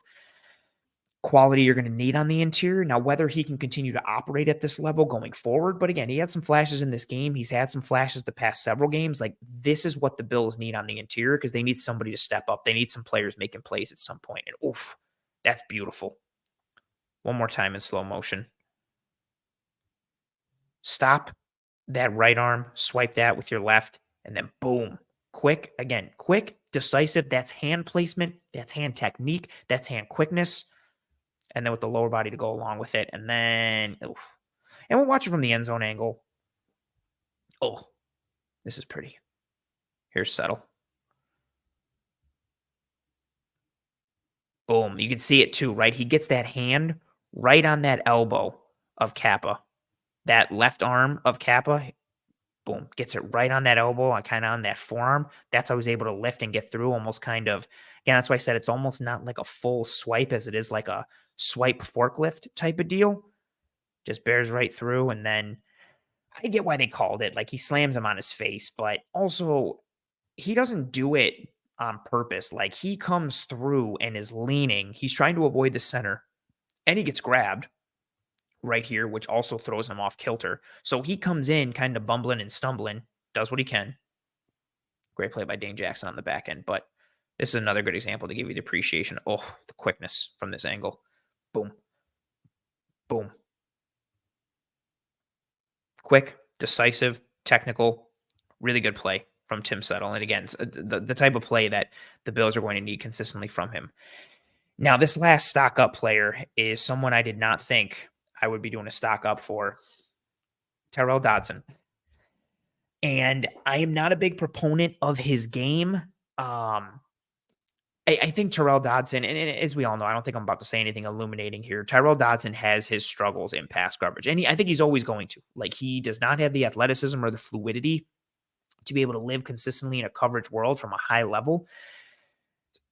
quality you're going to need on the interior. Now, whether he can continue to operate at this level going forward, but again, he had some flashes in this game. He's had some flashes the past several games. Like this is what the Bills need on the interior because they need somebody to step up. They need some players making plays at some point. And that's beautiful. One more time in slow motion. Stop that right arm, swipe that with your left, and then boom. Quick, decisive. That's hand placement. That's hand technique. That's hand quickness. And then with the lower body to go along with it. And then, and we'll watch it from the end zone angle. Oh, this is pretty. Here's Settle. Boom. You can see it too, right? He gets that hand right on that elbow of Kappa. That left arm of Kappa, boom, gets it right on that elbow and kind of on that forearm. That's how I was able to lift and get through almost kind of, again, that's why I said it's almost not like a full swipe as it is like a swipe forklift type of deal. Just bears right through. And then I get why they called it. Like he slams him on his face, but also he doesn't do it on purpose. Like he comes through and is leaning. He's trying to avoid the center and he gets grabbed right here, which also throws him off kilter. So he comes in kind of bumbling and stumbling, does what he can. Great play by Dane Jackson on the back end, but this is another good example to give you the appreciation. Oh, the quickness from this angle. Boom. Boom. Quick, decisive, technical, really good play from Tim Settle. And again, it's the type of play that the Bills are going to need consistently from him. Now, this last stock up player is someone I did not think I would be doing a stock up for, Tyrel Dodson. And I am not a big proponent of his game. I think Tyrel Dodson, and as we all know, I don't think I'm about to say anything illuminating here. Tyrel Dodson has his struggles in pass coverage, and I think he's always going to. Like, he does not have the athleticism or the fluidity to be able to live consistently in a coverage world from a high level.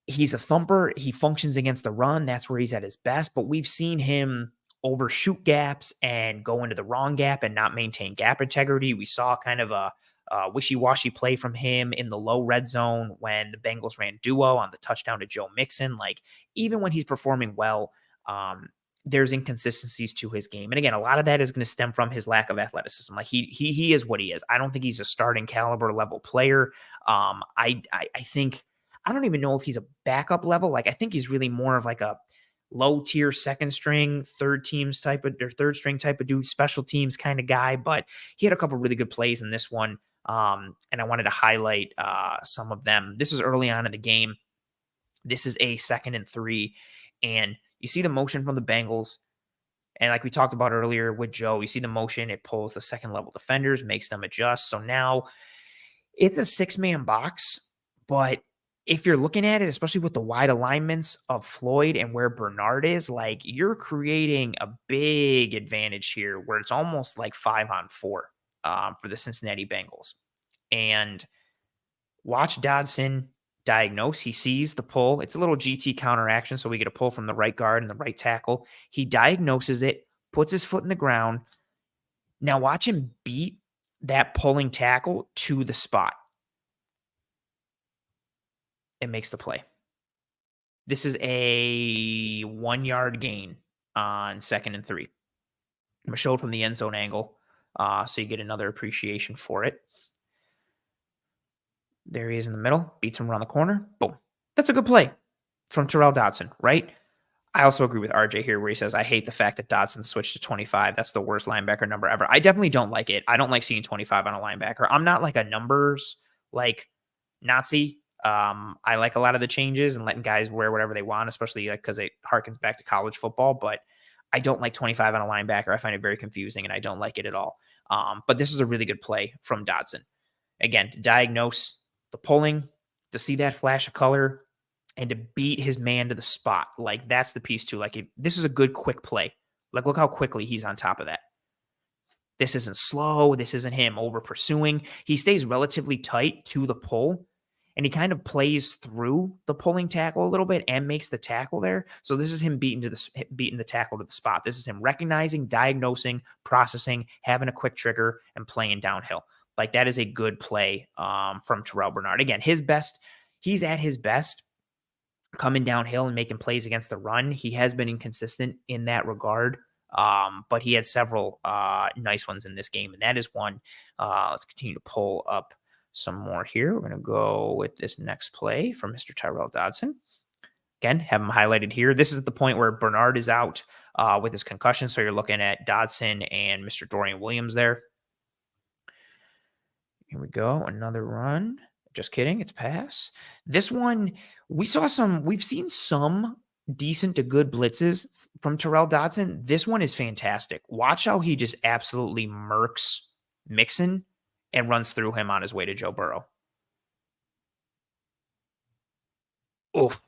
He's a thumper. He functions against the run. That's where he's at his best. But we've seen him overshoot gaps and go into the wrong gap and not maintain gap integrity. We saw kind of a wishy-washy play from him in the low red zone when the Bengals ran duo on the touchdown to Joe Mixon. Like, even when he's performing well, there's inconsistencies to his game. And again, a lot of that is going to stem from his lack of athleticism. Like, he is what he is. I don't think he's a starting caliber level player. I think, I don't even know if he's a backup level. Like, I think he's really more of like a low tier second string, third string type of dude, special teams kind of guy. But he had a couple really good plays in this one. And I wanted to highlight some of them. This is early on in the game. This is a 2nd and 3. And you see the motion from the Bengals. And like we talked about earlier with Joe, you see the motion. It pulls the second level defenders, makes them adjust. So now it's a 6-man box. But if you're looking at it, especially with the wide alignments of Floyd and where Bernard is, like, you're creating a big advantage here where it's almost like 5-on-4 for the Cincinnati Bengals. And watch Dodson diagnose. He sees the pull. It's a little GT counteraction, so we get a pull from the right guard and the right tackle. He diagnoses it, puts his foot in the ground. Now watch him beat that pulling tackle to the spot. It makes the play. This is a 1-yard gain on 2nd and 3. I'm going to show it from the end zone angle so you get another appreciation for it. There he is in the middle, beats him around the corner. Boom. That's a good play from Tyrel Dodson, right? I also agree with RJ here where he says, I hate the fact that Dodson switched to 25. That's the worst linebacker number ever. I definitely don't like it. I don't like seeing 25 on a linebacker. I'm not like a numbers like Nazi. I like a lot of the changes and letting guys wear whatever they want, especially because it harkens back to college football. But I don't like 25 on a linebacker. I find it very confusing, and I don't like it at all. But this is a really good play from Dodson. Again, to diagnose the pulling, to see that flash of color, and to beat his man to the spot. Like, that's the piece too. Like, this is a good quick play. Like, look how quickly he's on top of that. This isn't slow. This isn't him over pursuing. He stays relatively tight to the pull, and he kind of plays through the pulling tackle a little bit and makes the tackle there. So this is him beating the tackle to the spot. This is him recognizing, diagnosing, processing, having a quick trigger, and playing downhill. Like, that is a good play from Terrell Bernard. Again, he's at his best coming downhill and making plays against the run. He has been inconsistent in that regard, but he had several nice ones in this game, and that is one. Let's continue to pull up some more here. We're going to go with this next play from Mr. Tyrel Dodson. Again, have him highlighted here. This is the point where Bernard is out with his concussion, so you're looking at Dodson and Mr. Dorian Williams there. Here we go. Another run. Just kidding. It's pass. This one, we've seen some decent to good blitzes from Tyrel Dodson. This one is fantastic. Watch how he just absolutely murks Mixon and runs through him on his way to Joe Burrow. Oof.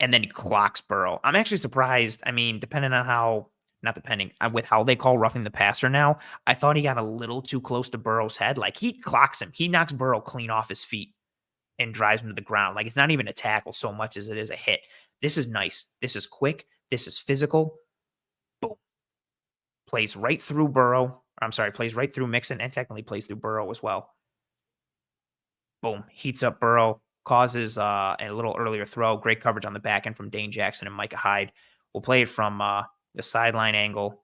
And then he clocks Burrow. I'm actually surprised. I mean, with how they call roughing the passer now, I thought he got a little too close to Burrow's head. Like, he clocks him. He knocks Burrow clean off his feet and drives him to the ground. Like, it's not even a tackle so much as it is a hit. This is nice. This is quick. This is physical. Boom. Plays right through plays right through Mixon, and technically plays through Burrow as well. Boom. Heats up Burrow. Causes a little earlier throw. Great coverage on the back end from Dane Jackson and Micah Hyde. We'll play it from the sideline angle.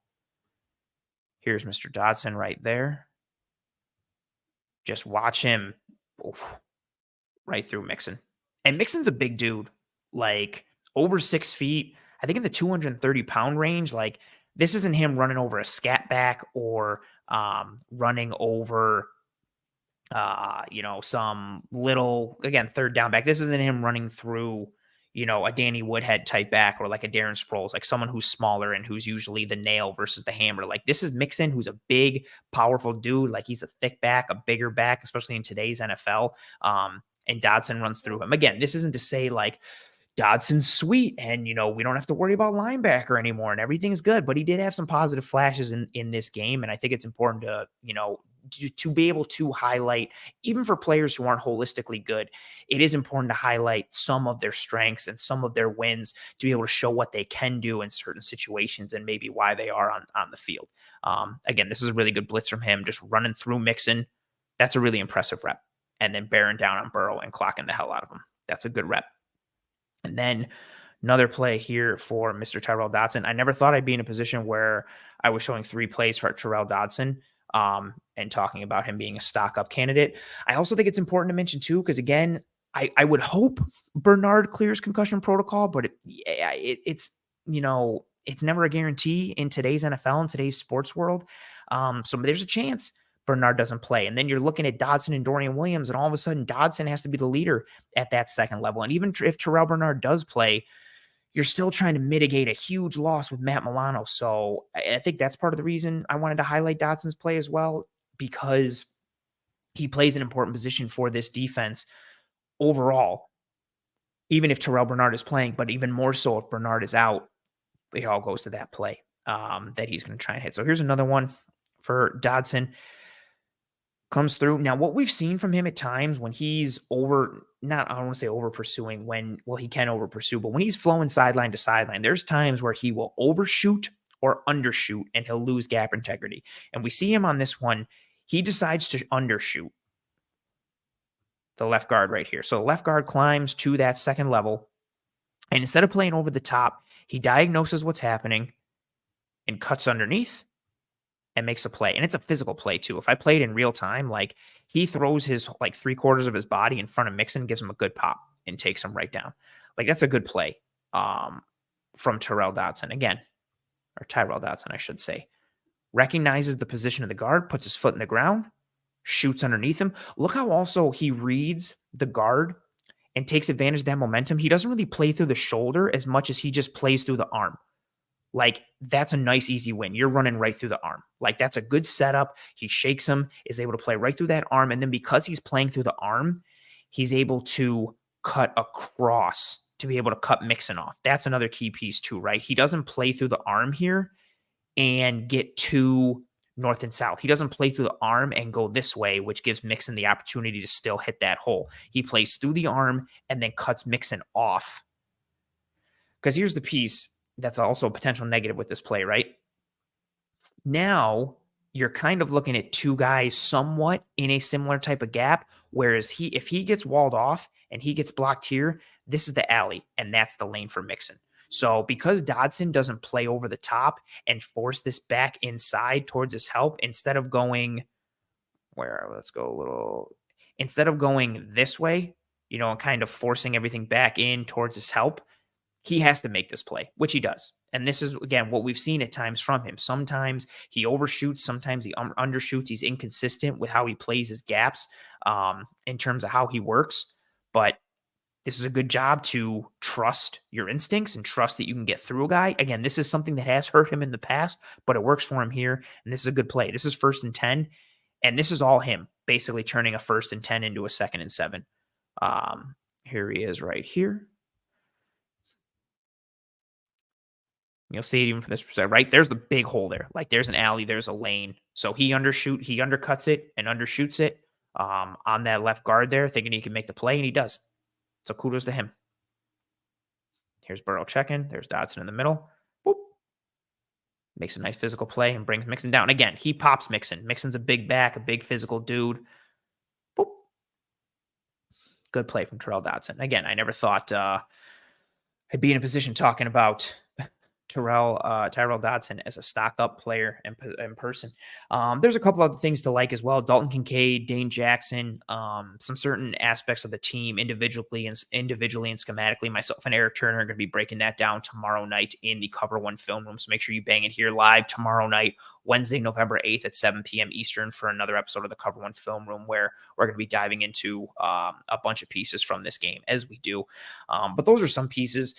Here's Mr. Dodson right there. Just watch him right through Mixon. And Mixon's a big dude, like over 6 feet. I think in the 230-pound range. Like, this isn't him running over a scat back or running over some little, again, third down back. This isn't him running through, a Danny Woodhead type back or like a Darren Sproles, like someone who's smaller and who's usually the nail versus the hammer. Like this is Mixon, who's a big, powerful dude. Like he's a thick back, a bigger back, especially in today's NFL. And Dodson runs through him. Again, this isn't to say like Dodson's sweet and, we don't have to worry about linebacker anymore and everything's good, but he did have some positive flashes in this game. And I think it's important to be able to highlight, even for players who aren't holistically good, it is important to highlight some of their strengths and some of their wins to be able to show what they can do in certain situations and maybe why they are on the field. Again, this is a really good blitz from him, just running through Mixon. That's a really impressive rep. And then bearing down on Burrow and clocking the hell out of him. That's a good rep. And then another play here for Mr. Tyrel Dodson. I never thought I'd be in a position where I was showing 3 plays for Tyrel Dodson and talking about him being a stock up candidate. I also think it's important to mention too, because again, I would hope Bernard clears concussion protocol, but it's never a guarantee in today's NFL, in today's sports world. So there's a chance Bernard doesn't play. And then you're looking at Dodson and Dorian Williams, and all of a sudden Dodson has to be the leader at that second level. And even if Terrell Bernard does play, you're still trying to mitigate a huge loss with Matt Milano. So I think that's part of the reason I wanted to highlight Dodson's play as well, because he plays an important position for this defense overall, even if Terrell Bernard is playing, but even more so if Bernard is out, it all goes to that play that he's going to try and hit. So here's another one for Dodson. Comes through. Now, what we've seen from him at times when he's I don't want to say over pursuing he can over pursue, but when he's flowing sideline to sideline, there's times where he will overshoot or undershoot and he'll lose gap integrity. And we see him on this one. He decides to undershoot the left guard right here. So the left guard climbs to that second level. And instead of playing over the top, he diagnoses what's happening and cuts underneath and makes a play. And it's a physical play too. If I played in real time, like he throws his like 3/4 of his body in front of Mixon, gives him a good pop and takes him right down. Like that's a good play from Tyrel Dodson again, or Tyrel Dodson, I should say. Recognizes the position of the guard, puts his foot in the ground, shoots underneath him. Look how also he reads the guard and takes advantage of that momentum. He doesn't really play through the shoulder as much as he just plays through the arm. Like, that's a nice, easy win. You're running right through the arm. Like, that's a good setup. He shakes him, is able to play right through that arm. And then because he's playing through the arm, he's able to cut across to be able to cut Mixon off. That's another key piece too, right? He doesn't play through the arm here and get to north and south. He doesn't play through the arm and go this way, which gives Mixon the opportunity to still hit that hole. He plays through the arm and then cuts Mixon off. Because here's the piece that's also a potential negative with this play, right? Now you're kind of looking at 2 guys somewhat in a similar type of gap, whereas if he gets walled off and he gets blocked here, this is the alley, and that's the lane for Mixon. So because Dodson doesn't play over the top and force this back inside towards his help, instead of going instead of going this way, and kind of forcing everything back in towards his help, he has to make this play, which he does. And this is, again, what we've seen at times from him. Sometimes he overshoots, sometimes he undershoots. He's inconsistent with how he plays his gaps in terms of how he works. But this is a good job to trust your instincts and trust that you can get through a guy. Again, this is something that has hurt him in the past, but it works for him here. And this is a good play. This is 1st and 10. And this is all him basically turning a 1st and 10 into a 2nd and 7. Here he is right here. You'll see it even from this perspective, right? There's the big hole there. Like there's an alley, there's a lane. So he undercuts it and undershoots it on that left guard there, thinking he can make the play, and he does. So kudos to him. Here's Burrow checking. There's Dodson in the middle. Boop. Makes a nice physical play and brings Mixon down. Again, he pops Mixon. Mixon's a big back, a big physical dude. Boop. Good play from Tyrel Dodson. Again, I never thought I'd be in a position talking about Tyrel Dodson as a stock up player in person. There's a couple other things to like as well. Dalton Kincaid, Dane Jackson, some certain aspects of the team individually and schematically. Myself and Eric Turner are going to be breaking that down tomorrow night in the Cover One film room. So make sure you bang it here live tomorrow night, Wednesday, November 8th at 7 p.m. Eastern for another episode of the Cover One film room where we're going to be diving into a bunch of pieces from this game as we do. But those are some pieces.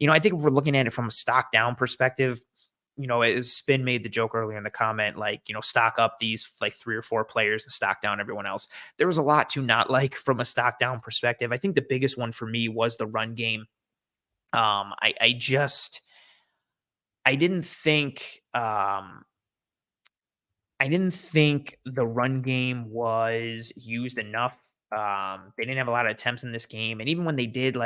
I think if we're looking at it from a stock down perspective, as Spin made the joke earlier in the comment, stock up these like 3 or 4 players and stock down everyone else. There was a lot to not like from a stock down perspective. I think the biggest one for me was the run game. I didn't think the run game was used enough. They didn't have a lot of attempts in this game. And even when they did,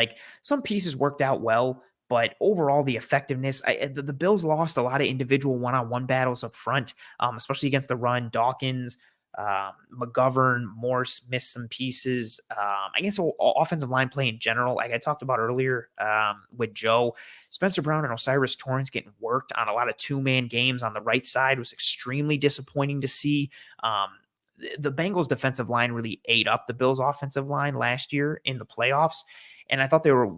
some pieces worked out well. But overall, the effectiveness, the Bills lost a lot of individual one-on-one battles up front, especially against the run. Dawkins, McGovern, Morse missed some pieces. I guess offensive line play in general, like I talked about earlier with Joe, Spencer Brown and Osiris Torrance getting worked on a lot of two-man games on the right side was extremely disappointing to see. The Bengals defensive line really ate up the Bills offensive line last year in the playoffs. And I thought they were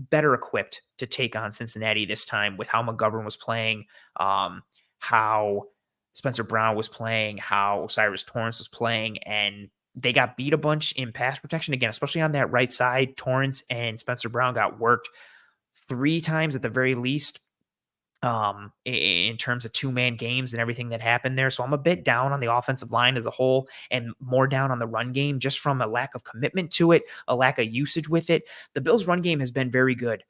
better equipped to take on Cincinnati this time with how McGovern was playing, how Spencer Brown was playing, how Osiris Torrance was playing, and they got beat a bunch in pass protection again, especially on that right side. Torrance and Spencer Brown got worked 3 times at the very least in terms of two-man games and everything that happened there. So I'm a bit down on the offensive line as a whole and more down on the run game just from a lack of commitment to it, a lack of usage with it. The Bills' run game has been very good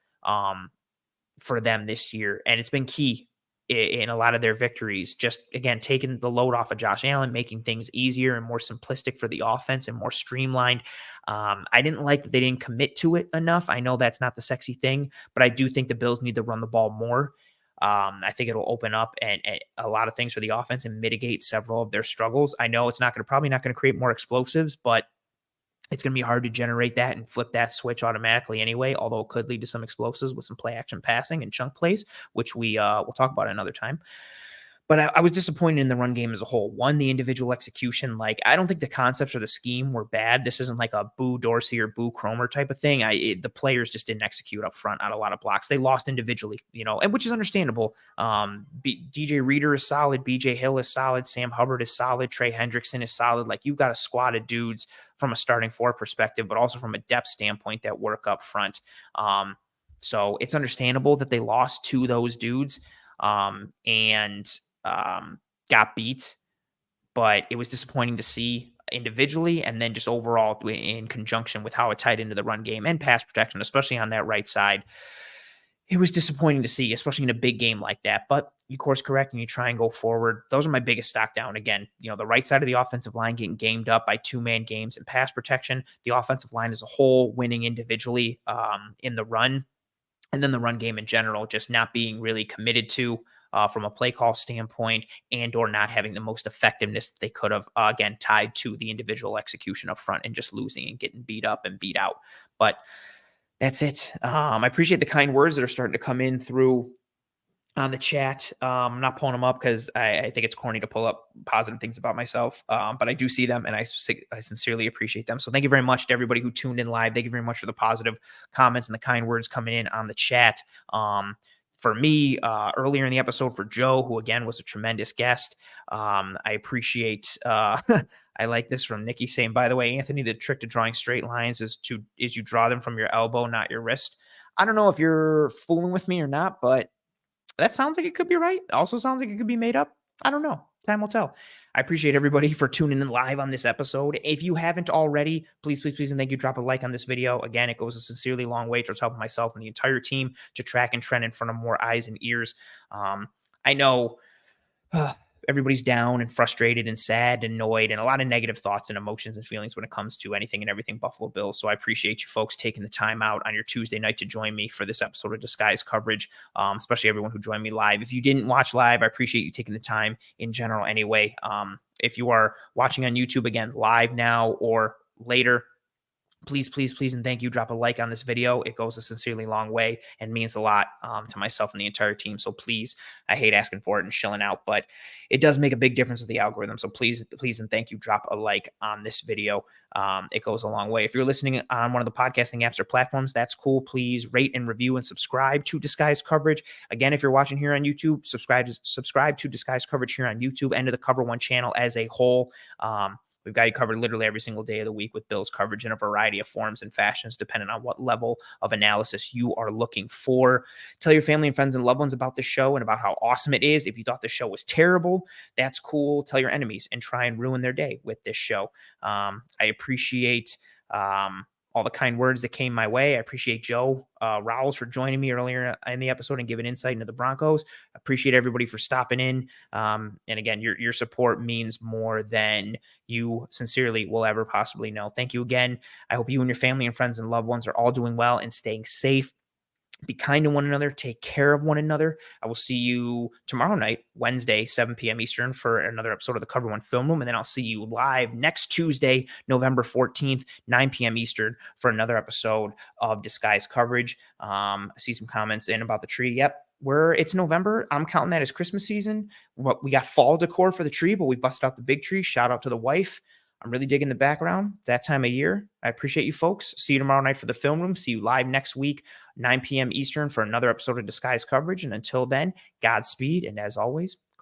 for them this year, and it's been key in a lot of their victories. Just, again, taking the load off of Josh Allen, making things easier and more simplistic for the offense and more streamlined. I didn't like that they didn't commit to it enough. I know that's not the sexy thing, but I do think the Bills need to run the ball more. I think it'll open up and a lot of things for the offense and mitigate several of their struggles. I know it's probably not going to create more explosives, but it's going to be hard to generate that and flip that switch automatically anyway, although it could lead to some explosives with some play action passing and chunk plays, which we'll talk about another time. But I was disappointed in the run game as a whole. One, the individual execution. I don't think the concepts or the scheme were bad. This isn't like a boo Dorsey or boo Cromer type of thing. The players just didn't execute up front on a lot of blocks. They lost individually, and which is understandable. DJ Reader is solid. BJ Hill is solid. Sam Hubbard is solid. Trey Hendrickson is solid. You've got a squad of dudes from a starting 4 perspective, but also from a depth standpoint that work up front. So it's understandable that they lost to those dudes. And got beat, but it was disappointing to see individually and then just overall in conjunction with how it tied into the run game and pass protection, especially on that right side. It was disappointing to see, especially in a big game like that, but you course correct and you try and go forward. Those are my biggest stock down. Again, the right side of the offensive line getting gamed up by two-man games and pass protection, the offensive line as a whole winning individually in the run, and then the run game in general just not being really committed to from a play call standpoint and or not having the most effectiveness that they could have, again, tied to the individual execution up front and just losing and getting beat up and beat out. But that's it. I appreciate the kind words that are starting to come in through on the chat. I'm not pulling them up because I think it's corny to pull up positive things about myself, but I do see them and I sincerely appreciate them. So thank you very much to everybody who tuned in live. Thank you very much for the positive comments and the kind words coming in on the chat. For me, earlier in the episode for Joe, who again was a tremendous guest. I appreciate, I like this from Nikki saying, by the way, Anthony, the trick to drawing straight lines is you draw them from your elbow, not your wrist. I don't know if you're fooling with me or not, but that sounds like it could be right. Also sounds like it could be made up. I don't know. Time will tell. I appreciate everybody for tuning in live on this episode. If you haven't already, please, please, please, and thank you, drop a like on this video. Again, it goes a sincerely long way towards helping myself and the entire team to track and trend in front of more eyes and ears. I know everybody's down and frustrated and sad and annoyed and a lot of negative thoughts and emotions and feelings when it comes to anything and everything Buffalo Bills. So I appreciate you folks taking the time out on your Tuesday night to join me for this episode of Disguise coverage, especially everyone who joined me live. If you didn't watch live, I appreciate you taking the time in general anyway. If you are watching on YouTube, again, live now or later, please, please, please, and thank you. Drop a like on this video. It goes a sincerely long way and means a lot to myself and the entire team. So please, I hate asking for it and shilling out, but it does make a big difference with the algorithm. So please, please, and thank you. Drop a like on this video. It goes a long way. If you're listening on one of the podcasting apps or platforms, that's cool. Please rate and review and subscribe to Disguise Coverage. Again, if you're watching here on YouTube, subscribe to Disguise Coverage here on YouTube and to the Cover One channel as a whole. We've got you covered literally every single day of the week with Bills coverage in a variety of forms and fashions, depending on what level of analysis you are looking for. Tell your family and friends and loved ones about the show and about how awesome it is. If you thought the show was terrible, that's cool. Tell your enemies and try and ruin their day with this show. I appreciate all the kind words that came my way. I appreciate Joe Rowles for joining me earlier in the episode and giving insight into the Broncos. I appreciate everybody for stopping in. And again, your support means more than you sincerely will ever possibly know. Thank you again. I hope you and your family and friends and loved ones are all doing well and staying safe. Be kind to one another. Take care of one another. I will see you tomorrow night, Wednesday, 7 p.m. Eastern, for another episode of the Cover One Film Room. And then I'll see you live next Tuesday, November 14th, 9 p.m. Eastern, for another episode of Disguise Coverage. I see some comments in about the tree. Yep. It's November. I'm counting that as Christmas season. We got fall decor for the tree, but we busted out the big tree. Shout out to the wife. I'm really digging the background that time of year. I appreciate you folks. See you tomorrow night for the film room. See you live next week, 9 p.m. Eastern, for another episode of Disguise Coverage. And until then, Godspeed. And as always,